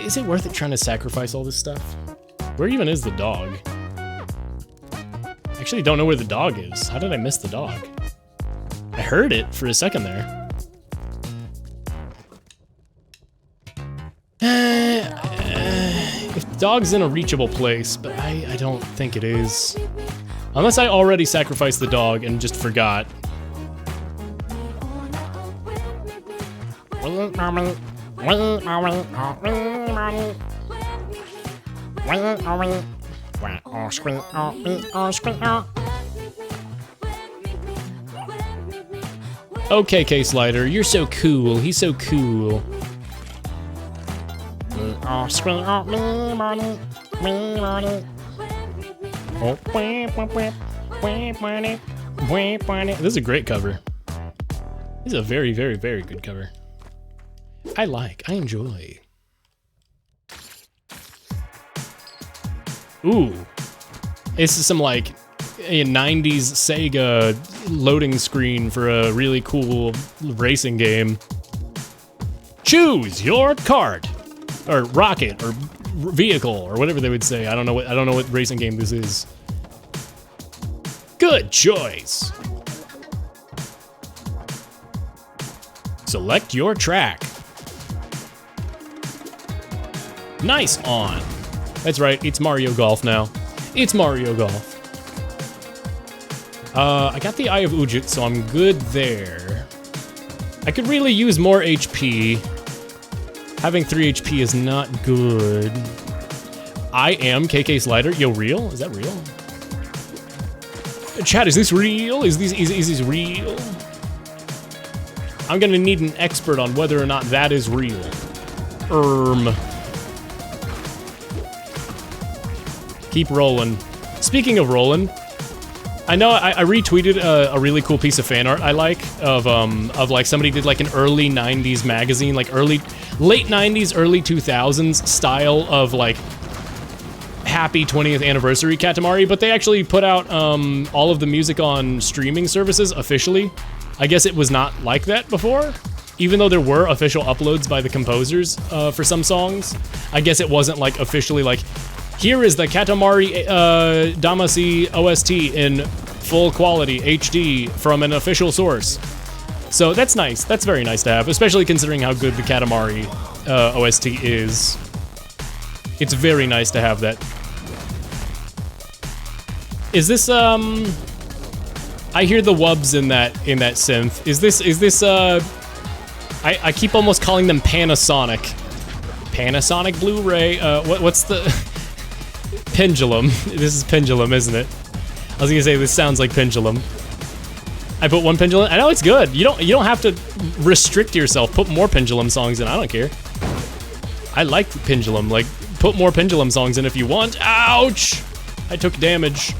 Is it worth it trying to sacrifice all this stuff? Where even is the dog? I actually don't know where the dog is. How did I miss the dog? I heard it for a second there. If the dog's in a reachable place, but I don't think it is. Unless I already sacrificed the dog and just forgot. Okay, K-Slider, you're so cool. He's so cool. This is a great cover. This is a very, very, very good cover. I enjoy. Ooh. This is some like a 90s Sega loading screen for a really cool racing game. Choose your cart or rocket or vehicle or whatever they would say. I don't know what racing game this is. Good choice. Select your track. Nice on. That's right, it's Mario Golf now. It's Mario Golf. I got the Eye of Ujit, so I'm good there. I could really use more HP. Having 3 HP is not good. I am KK Slider. Yo, real? Is that real? Chat, is this real? Is this real? I'm gonna need an expert on whether or not that is real. Keep rolling. Speaking of rolling, I know I retweeted a really cool piece of fan art I like of like somebody did like an early 90s magazine, like late 90s, early 2000s style of like happy 20th anniversary Katamari, but they actually put out all of the music on streaming services officially. I guess it was not like that before. Even though there were official uploads by the composers for some songs, I guess it wasn't like officially like, here is the Katamari Damacy OST in full quality HD from an official source. So that's nice. That's very nice to have, especially considering how good the Katamari OST is. It's very nice to have that. Is this I hear the wubs in that synth. Is this I keep almost calling them Panasonic. Panasonic Blu-ray. What's the Pendulum? This is Pendulum, isn't it? I was gonna say this sounds like Pendulum. I put one Pendulum. I know it's good. You don't have to restrict yourself. Put more Pendulum songs in. I don't care. I like Pendulum. Like, put more Pendulum songs in if you want. Ouch! I took damage.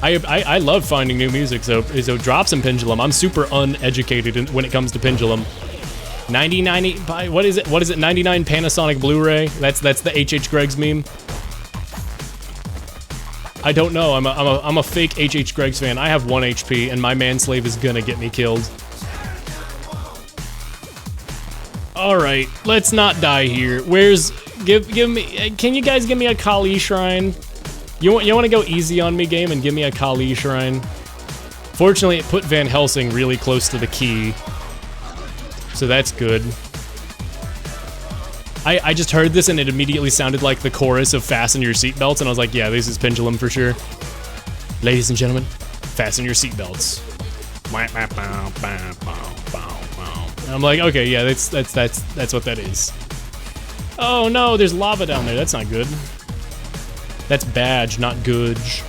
I love finding new music, so drop some Pendulum. I'm super uneducated when it comes to Pendulum. 9090, what is it? 99 Panasonic Blu-ray? That's the H.H. Greggs meme. I don't know. I'm a fake H.H. Greggs fan. I have 1 HP, and my manslave is gonna get me killed. All right, let's not die here. Give me? Can you guys give me a Kali shrine? You want to go easy on me, game, and give me a Kali shrine? Fortunately, it put Van Helsing really close to the key, so that's good. I just heard this and it immediately sounded like the chorus of Fasten Your Seatbelts, and I was like, yeah, this is Pendulum for sure. Ladies and gentlemen, fasten your seatbelts. And I'm like, okay, yeah, that's what that is. Oh no, there's lava down there. That's not good. That's badge, not goodge.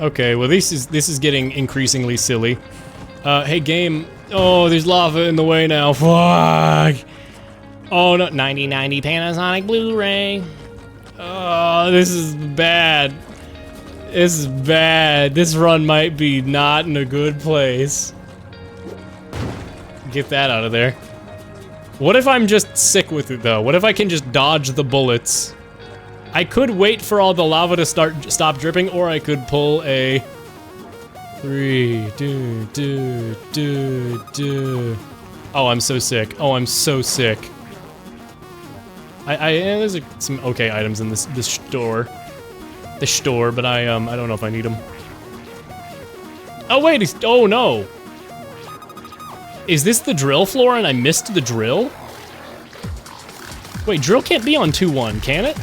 Okay, well this is getting increasingly silly. Hey game. Oh, there's lava in the way now. Fuck. Oh no, 9090 Panasonic Blu-ray. Oh, this is bad. This is bad. This run might be not in a good place. Get that out of there. What if I'm just sick with it though? What if I can just dodge the bullets? I could wait for all the lava to stop dripping, or I could pull a 3, 2. Oh, I'm so sick. Oh, I'm so sick. There's some okay items in this store. The store, but I don't know if I need them. Oh wait, oh no. Is this the drill floor and I missed the drill? Wait, drill can't be on 2-1, can it?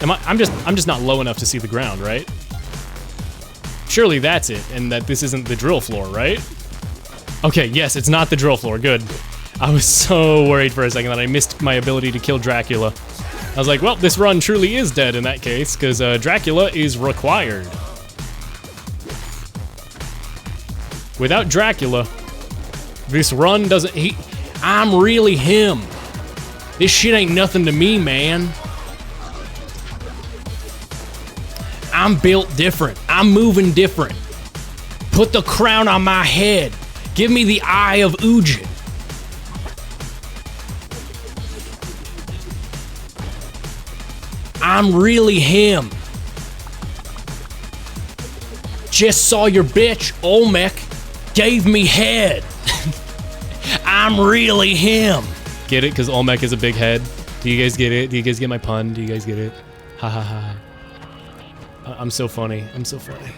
I'm just not low enough to see the ground, right? Surely that's it, and that this isn't the drill floor, right? Okay, yes, it's not the drill floor, good. I was so worried for a second that I missed my ability to kill Dracula. I was like, well, this run truly is dead in that case, because Dracula is required. Without Dracula, this run doesn't, I'm really him. This shit ain't nothing to me, man. I'm built different. I'm moving different. Put the crown on my head. Give me the eye of Ujin. I'm really him. Just saw your bitch, Olmec, gave me head. I'm really him. Get it? Because Olmec is a big head. Do you guys get it? Do you guys get my pun? Do you guys get it? Ha ha ha. I'm so funny. I'm so funny.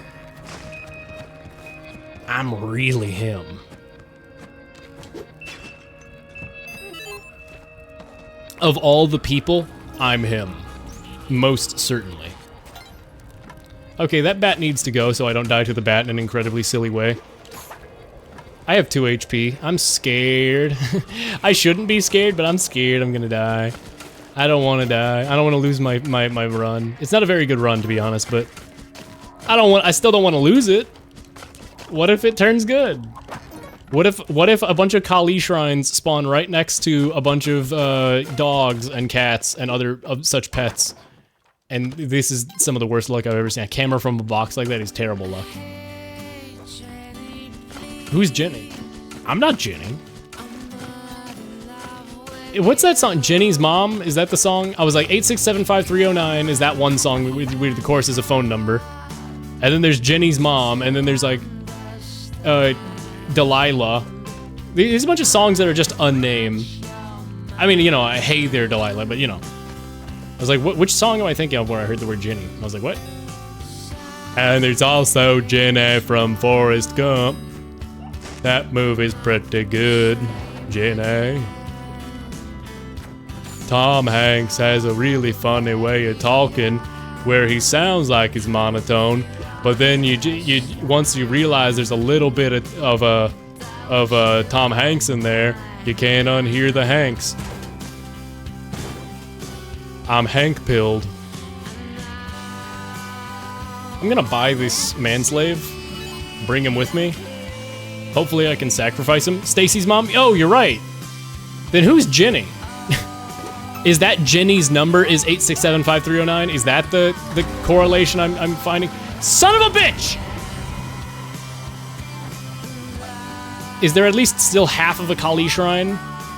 I'm really him. Of all the people, I'm him. Most certainly. Okay, that bat needs to go so I don't die to the bat in an incredibly silly way. I have 2 HP. I'm scared. I shouldn't be scared, but I'm scared I'm gonna die. I don't want to die. I don't want to lose my run. It's not a very good run, to be honest, but I still don't want to lose it. What if it turns good? What if a bunch of Kali shrines spawn right next to a bunch of dogs and cats and other such pets? And this is some of the worst luck I've ever seen. A camera from a box like that is terrible luck. Who's Jenny? I'm not Jenny. What's that song? Jenny's Mom? Is that the song? I was like, 8675309 is that one song with the chorus is a phone number. And then there's Jenny's Mom, and then there's like, Delilah. There's a bunch of songs that are just unnamed. I mean, you know, hey there, Delilah, but you know. I was like, which song am I thinking of where I heard the word Jenny? I was like, what? And there's also Jenny from Forrest Gump. That movie's pretty good, Jenny. Tom Hanks has a really funny way of talking where he sounds like he's monotone, but then once you realize there's a little bit of Tom Hanks in there, you can't unhear the Hanks. I'm Hank-pilled. I'm gonna buy this manslave, bring him with me. Hopefully I can sacrifice him. Stacy's mom? Oh, you're right. Then who's Jenny? Is that Jenny's number is 8675309? Is that the correlation I'm finding? Son of a bitch! Is there at least still half of a Kali shrine?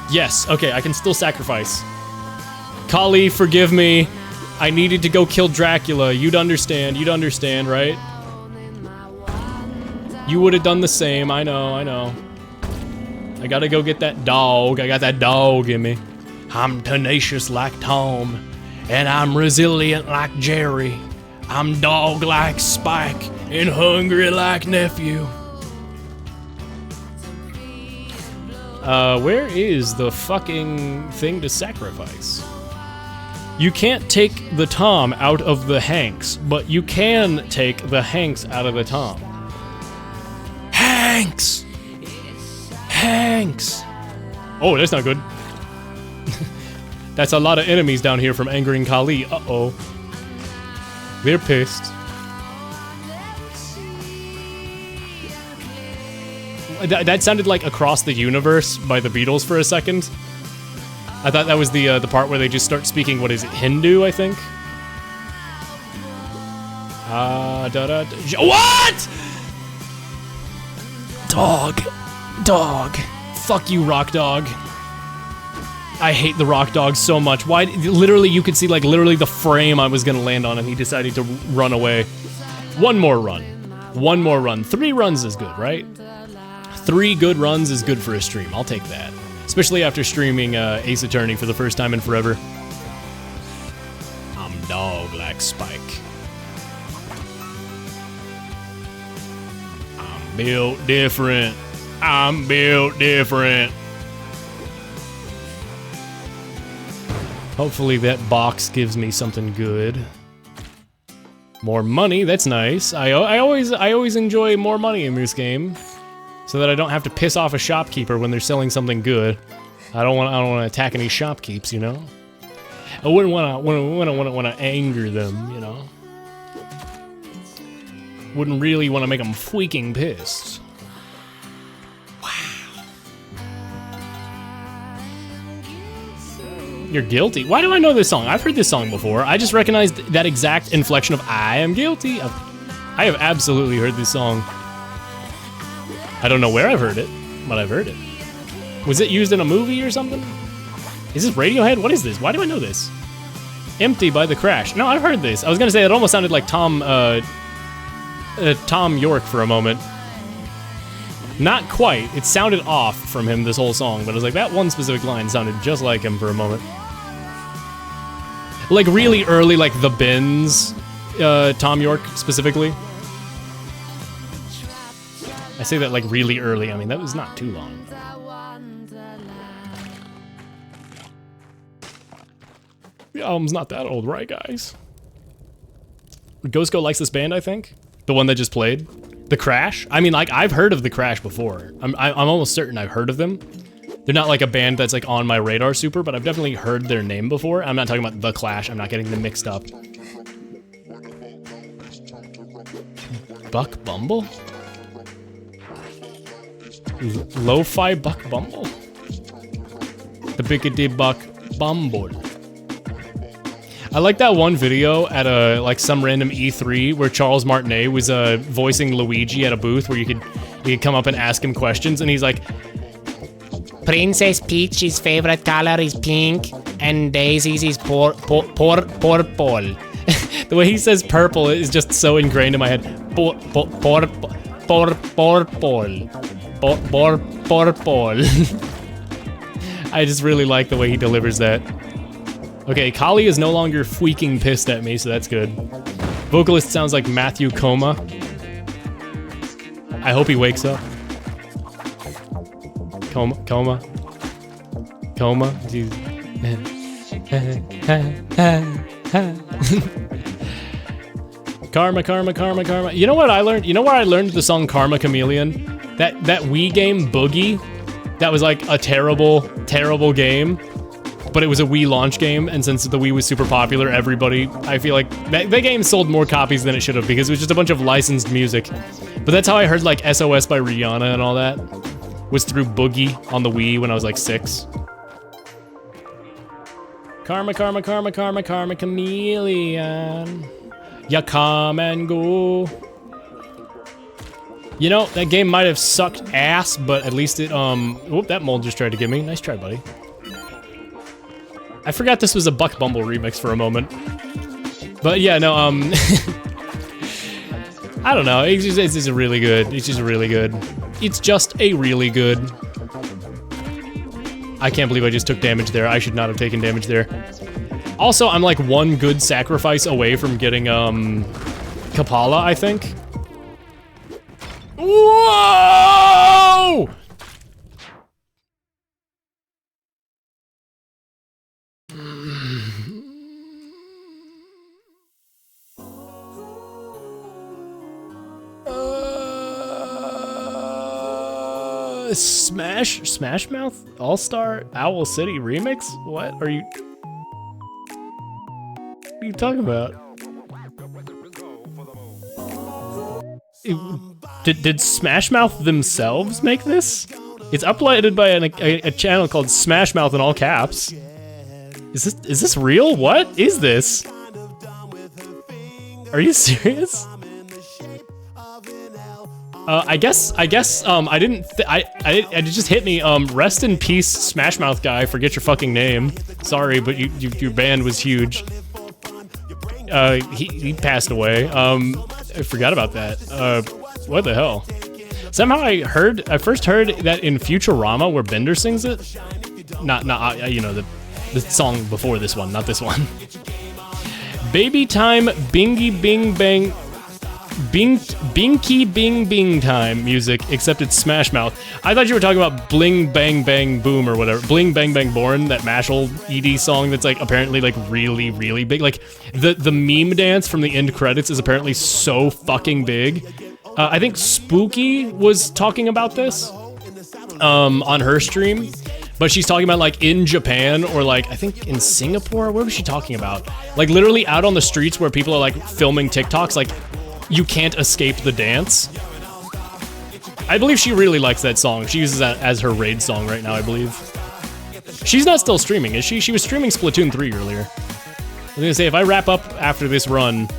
Yes, okay, I can still sacrifice. Kali, forgive me. I needed to go kill Dracula. You'd understand, right? You would have done the same, I know. I gotta go get that dog. I got that dog in me. I'm tenacious like Tom, and I'm resilient like Jerry. I'm dog like Spike, and hungry like Nephew. Where is the fucking thing to sacrifice? You can't take the Tom out of the Hanks, but you can take the Hanks out of the Tom. Hanks! Hanks! Oh, that's not good. That's a lot of enemies down here from Angering Kali. Uh-oh. They're pissed. That sounded like Across the Universe by the Beatles for a second. I thought that was the part where they just start speaking, what is it, Hindu, I think? What?! Dog. Fuck you, Rock Dog. I hate the Rock Dog so much. Why? Literally, you could see, like, literally the frame I was gonna land on, and he decided to run away. One more run. 3 runs is good, right? 3 good runs is good for a stream. I'll take that. Especially after streaming Ace Attorney for the first time in forever. I'm dog like Spike. I'm built different. Hopefully that box gives me something good. More money, that's nice. I always enjoy more money in this game, so that I don't have to piss off a shopkeeper when they're selling something good. I don't want to attack any shopkeepers, you know. I wouldn't want to anger them, you know. Wouldn't really want to make them freaking pissed. You're guilty. Why do I know this song? I've heard this song before. I just recognized that exact inflection of I am guilty. I have absolutely heard this song. I don't know where I've heard it, but I've heard it. Was it used in a movie or something? Is this Radiohead? What is this? Why do I know this? Empty by The Crash. No, I've heard this. I was gonna say it almost sounded like Tom York for a moment. Not quite. It sounded off from him this whole song, but I was like, that one specific line sounded just like him for a moment. Like really early, like The Bins, Tom York specifically. I say that like really early. I mean, that was not too long. The album's not that old, right, guys? Ghostco likes this band, I think. The one that just played. The Crash? I mean, like, I've heard of The Crash before. I'm almost certain I've heard of them. They're not like a band that's like on my radar super, but I've definitely heard their name before. I'm not talking about The Clash. I'm not getting them mixed up. Buck Bumble? Lo-fi Buck Bumble? The Biggity Buck Bumble. I like that one video at like some random E3 where Charles Martinet was voicing Luigi at a booth where you could come up and ask him questions, and he's like, Princess Peach's favorite color is pink, and Daisy's is purple. The way he says purple is just so ingrained in my head. Purple. I just really like the way he delivers that. Okay, Kali is no longer freaking pissed at me, so that's good. Vocalist sounds like Matthew Coma. I hope he wakes up. Coma. Jeez. Karma. You know what I learned? You know where I learned the song Karma Chameleon? That Wii game, Boogie, that was like a terrible game. But it was a Wii launch game, and since the Wii was super popular, everybody, I feel like, that game sold more copies than it should have, because it was just a bunch of licensed music. But that's how I heard, like, SOS by Rihanna and all that, was through Boogie on the Wii when I was, like, 6. Karma, chameleon. Ya come and go. You know, that game might have sucked ass, but at least it, whoop, that mole just tried to get me. Nice try, buddy. I forgot this was a Buck Bumble remix for a moment. But yeah, no, I don't know, it's just really good. It's just really good. It's just a really good. I can't believe I just took damage there. I should not have taken damage there. Also, I'm like one good sacrifice away from getting, Kapala, I think. Whoa! Smash Mouth All-Star Owl City remix? What are you talking about? Did Smash Mouth themselves make this? It's uploaded by a channel called Smash Mouth in all caps. Is this real? What is this? Are you serious? I guess it just hit me. Rest in peace, Smash Mouth guy. Forget your fucking name. Sorry, but your band was huge. He passed away. I forgot about that. What the hell? Somehow I first heard that in Futurama where Bender sings it. Not you know, the song before this one, not this one. Baby time, bingy bing bang, binky bing bing time music, except it's Smash Mouth. I thought you were talking about Bling Bang Bang Boom or whatever. Bling Bang Bang Born, that Mashal ED song that's like apparently like really, really big. Like the meme dance from the end credits is apparently so fucking big. I think Spooky was talking about this on her stream. But she's talking about like in Japan or like I think in Singapore. Where was she talking about? Like literally out on the streets where people are like filming TikToks. Like you can't escape the dance. I believe she really likes that song. She uses that as her raid song right now, I believe. She's not still streaming, is she? She was streaming Splatoon 3 earlier. I was gonna say if I wrap up after this run,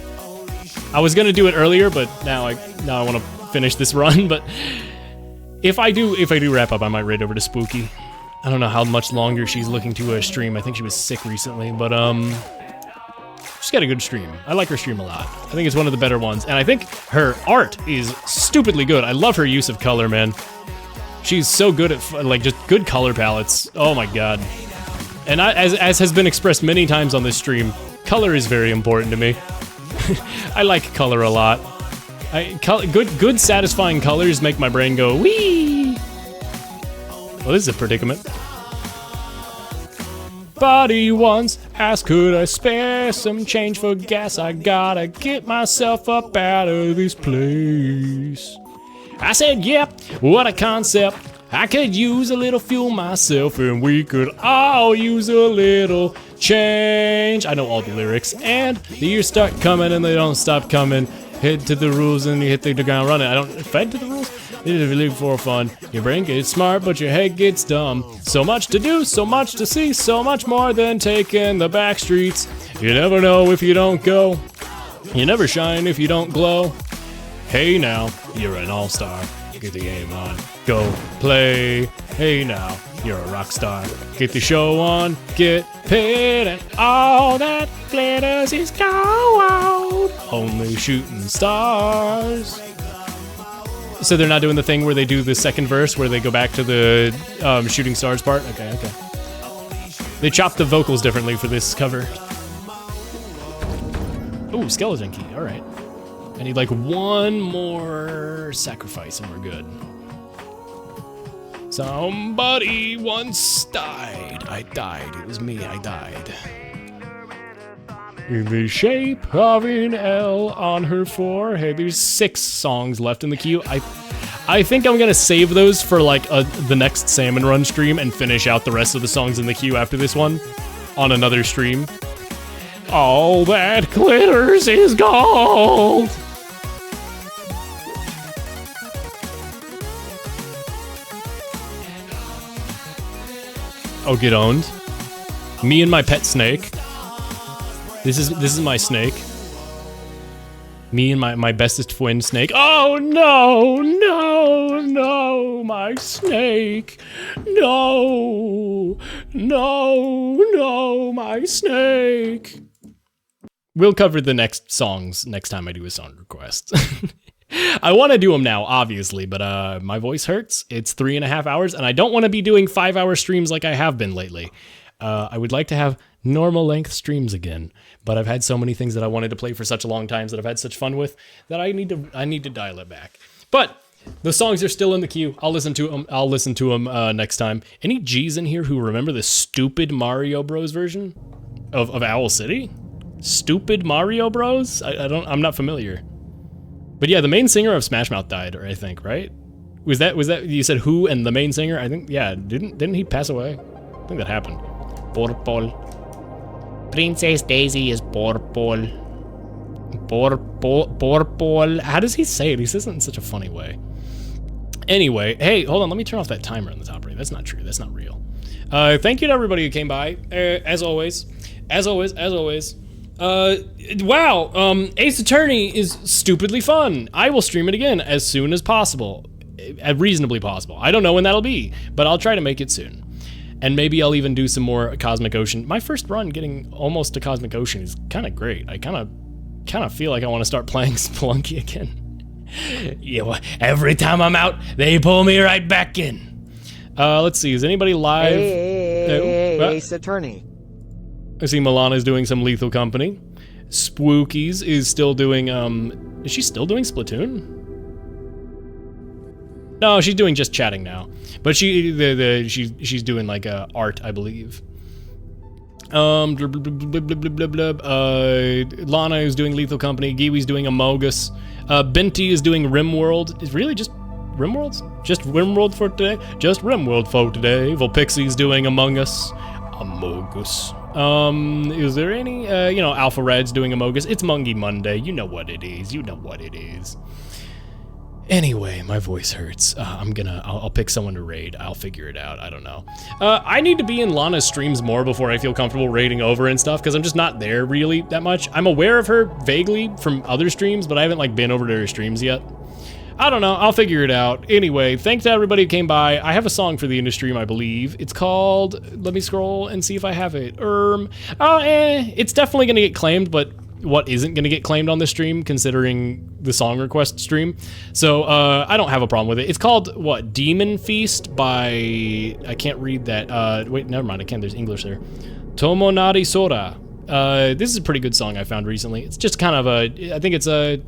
I was gonna do it earlier, but now I want to finish this run. But if I do wrap up, I might raid over to Spooky. I don't know how much longer she's looking to stream. I think she was sick recently, but she's got a good stream. I like her stream a lot. I think it's one of the better ones, and I think her art is stupidly good. I love her use of color, man. She's so good at like just good color palettes. Oh my god. And as has been expressed many times on this stream, color is very important to me. I like color a lot. Good satisfying colors make my brain go wee. Well, this is a predicament. Body once asked, could I spare some change for gas? I gotta get myself up out of this place. I said, yep, what a concept. I could use a little fuel myself, and we could all use a little change. I know all the lyrics, and the years start coming and they don't stop coming. Head to the rules and you hit the ground running. I don't fed to the rules. It is really for fun. Your brain gets smart, but your head gets dumb. So much to do, so much to see, so much more than taking the back streets. You never know if you don't go. You never shine if you don't glow. Hey now, you're an all-star. Get the game on. Go play. Hey now, you're a rock star. Get the show on. Get paid, and all that glitters is gold. Only shooting stars. So they're not doing the thing where they do the second verse where they go back to the shooting stars part? Okay. They chopped the vocals differently for this cover. Ooh, skeleton key, alright. I need like one more sacrifice and we're good. Somebody once died. I died. It was me, I died. In the shape of an L on her forehead. There's 6 songs left in the queue. I think I'm gonna save those for like the next Salmon Run stream and finish out the rest of the songs in the queue after this one on another stream. All that glitters is gold. Oh, get owned. Me and my pet snake. This is my snake. Me and my bestest twin snake. Oh no, my snake. No, my snake. We'll cover the next songs next time I do a song request. I want to do them now, obviously, but my voice hurts. It's 3.5 hours, and I don't want to be doing 5-hour streams like I have been lately. I would like to have normal length streams again, but I've had so many things that I wanted to play for such a long time that I've had such fun with that I need to dial it back. But the songs are still in the queue. I'll listen to them next time. Any G's in here who remember the stupid Mario Bros version of Owl City? Stupid Mario Bros? I'm not familiar. But yeah, the main singer of Smash Mouth died, I think, right? Was that you said who and the main singer? I think, yeah, didn't he pass away? I think that happened. Purple. Princess Daisy is purple. Purple. How does he say it? He says it in such a funny way. Anyway, hey, hold on, let me turn off that timer on the top right. That's not true, that's not real. Thank you to everybody who came by, as always. Wow, Ace Attorney is stupidly fun. I will stream it again as soon as possible. Reasonably possible. I don't know when that'll be, but I'll try to make it soon. And maybe I'll even do some more Cosmic Ocean. My first run getting almost to Cosmic Ocean is kind of great. I kind of feel like I want to start playing Spelunky again. Yeah, every time I'm out, they pull me right back in. Let's see, is anybody live? Ace Attorney. I see Milana's doing some Lethal Company. Spookies is still doing, is she still doing Splatoon? No, she's doing just chatting now. But she's doing like art, I believe. Lana is doing Lethal Company. Giwi's doing Amogus. Binti is doing Rimworld. Is really just Rimworlds? Just Rimworld for today? Just Rimworld for today. Volpixie's doing Among Us. Amogus. Is there any, you know, Alpha Red's doing Amogus. It's Mungie Monday. You know what it is. You know what it is. Anyway, my voice hurts. I'll pick someone to raid. I'll figure it out. I don't know. I need to be in Lana's streams more before I feel comfortable raiding over and stuff, because I'm just not there really that much. I'm aware of her vaguely from other streams, but I haven't like been over to her streams yet. I don't know. I'll figure it out. Anyway, thanks to everybody who came by. I have a song for the end of stream, I believe. It's called, let me scroll and see if I have it. It's definitely gonna get claimed, but what isn't gonna get claimed on this stream, considering the song request stream. So I don't have a problem with it. It's called, what, Demon Feast by, I can't read that. Wait, never mind, I can, there's English there. Tomonari Sora. This is a pretty good song I found recently. It's just kind of I think it's a,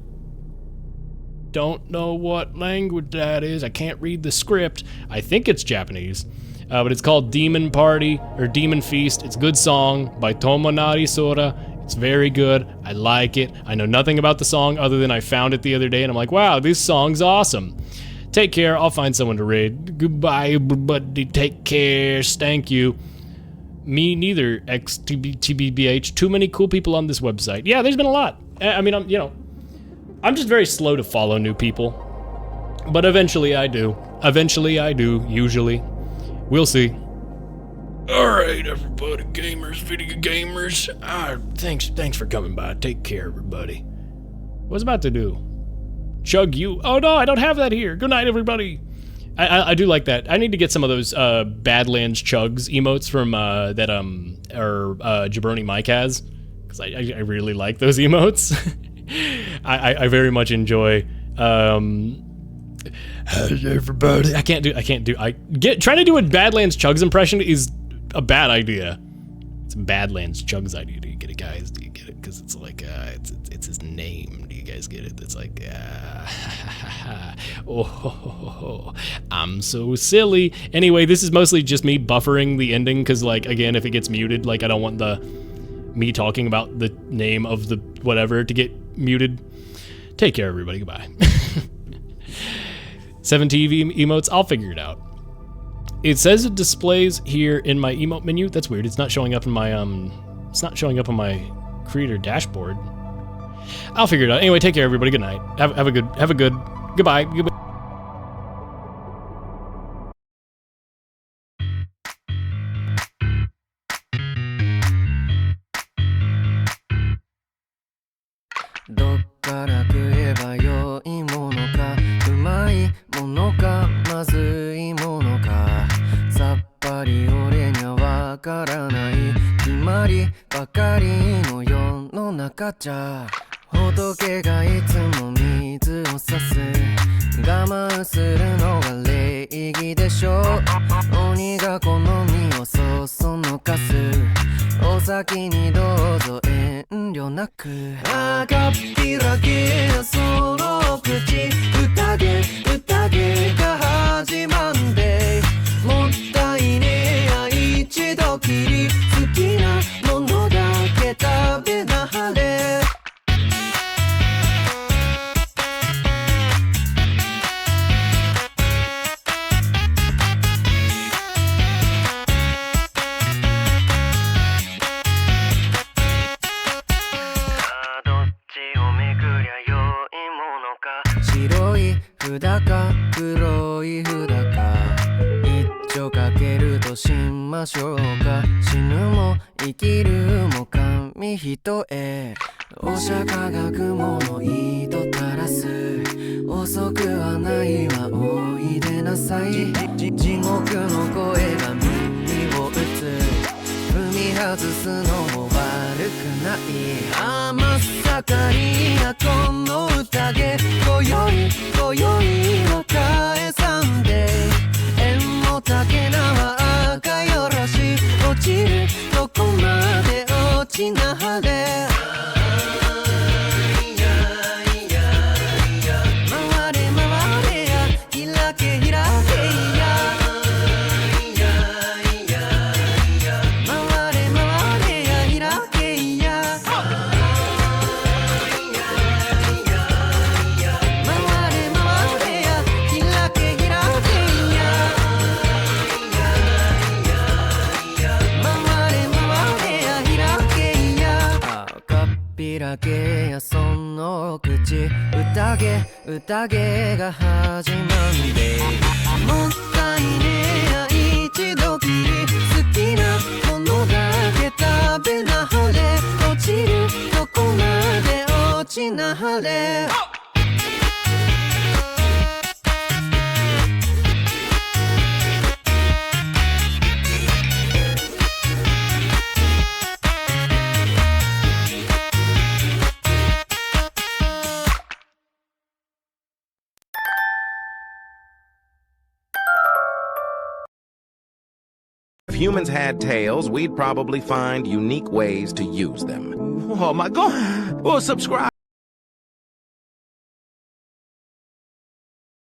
don't know what language that is. I can't read the script. I think it's Japanese. But it's called Demon Party, or Demon Feast. It's a good song by Tomonari Sora. It's very good. I like it. I know nothing about the song other than I found it the other day and I'm like, wow, this song's awesome. Take care. I'll find someone to raid. Goodbye, everybody. Take care. Thank you. Me neither, XTBH. Too many cool people on this website. Yeah, there's been a lot. I mean, I'm just very slow to follow new people. But eventually I do. Usually. We'll see. Alright, everybody, gamers, video gamers. Thanks for coming by. Take care, everybody. What's about to do? Chug you? Oh no, I don't have that here. Good night, everybody. I do like that. I need to get some of those Badlands Chugs emotes from Jabroni Mike has, because I really like those emotes. I very much enjoy. How's everybody? Trying to do a Badlands Chugs impression is a bad idea. It's a Badlands Chugs idea. Do you get it, guys? Do you get it? Because it's like, it's his name. Do you guys get it? It's like, oh, I'm so silly. Anyway, this is mostly just me buffering the ending, because, like, again, if it gets muted, like, I don't want me talking about the name of the whatever to get muted. Take care, everybody. Goodbye. 7 TV emotes. I'll figure it out. It says it displays here in my emote menu. That's weird. It's not showing up in my It's not showing up on my creator dashboard. I'll figure it out. Anyway, take care, everybody. Good night. Have a good. Goodbye. Goodbye. どっから食えば良いものか、うまいものか、まずいものか、さっぱり俺にはわからない、決まりばかりの世の中じゃ、仏がいつも水を差す、我慢するのが礼儀でしょう、鬼が好みをそそのかす、お先にどうぞ遠慮なく、赤っぴらげなその口、宴が始まんで、もったいねえや一度きり、好きなものだけ食べなはれ。札か黒い札か一丁かけるとしましょうか死ぬも生きるも紙一重お釈迦が雲の糸垂らす遅くはないわおいでなさい地獄の声が耳を打つ踏み外すのも悪くない甘っ盛りなこの宴今宵は返さんで縁も竹縄赤よろし落ちるとこまで落ちなはれ開けやその口宴が始まんでもったいねえや一度きり好きなものだけ食べなはれ落ちるとこまで落ちなはれIf humans had tails, we'd probably find unique ways to use them. Oh my god! Well, subscribe.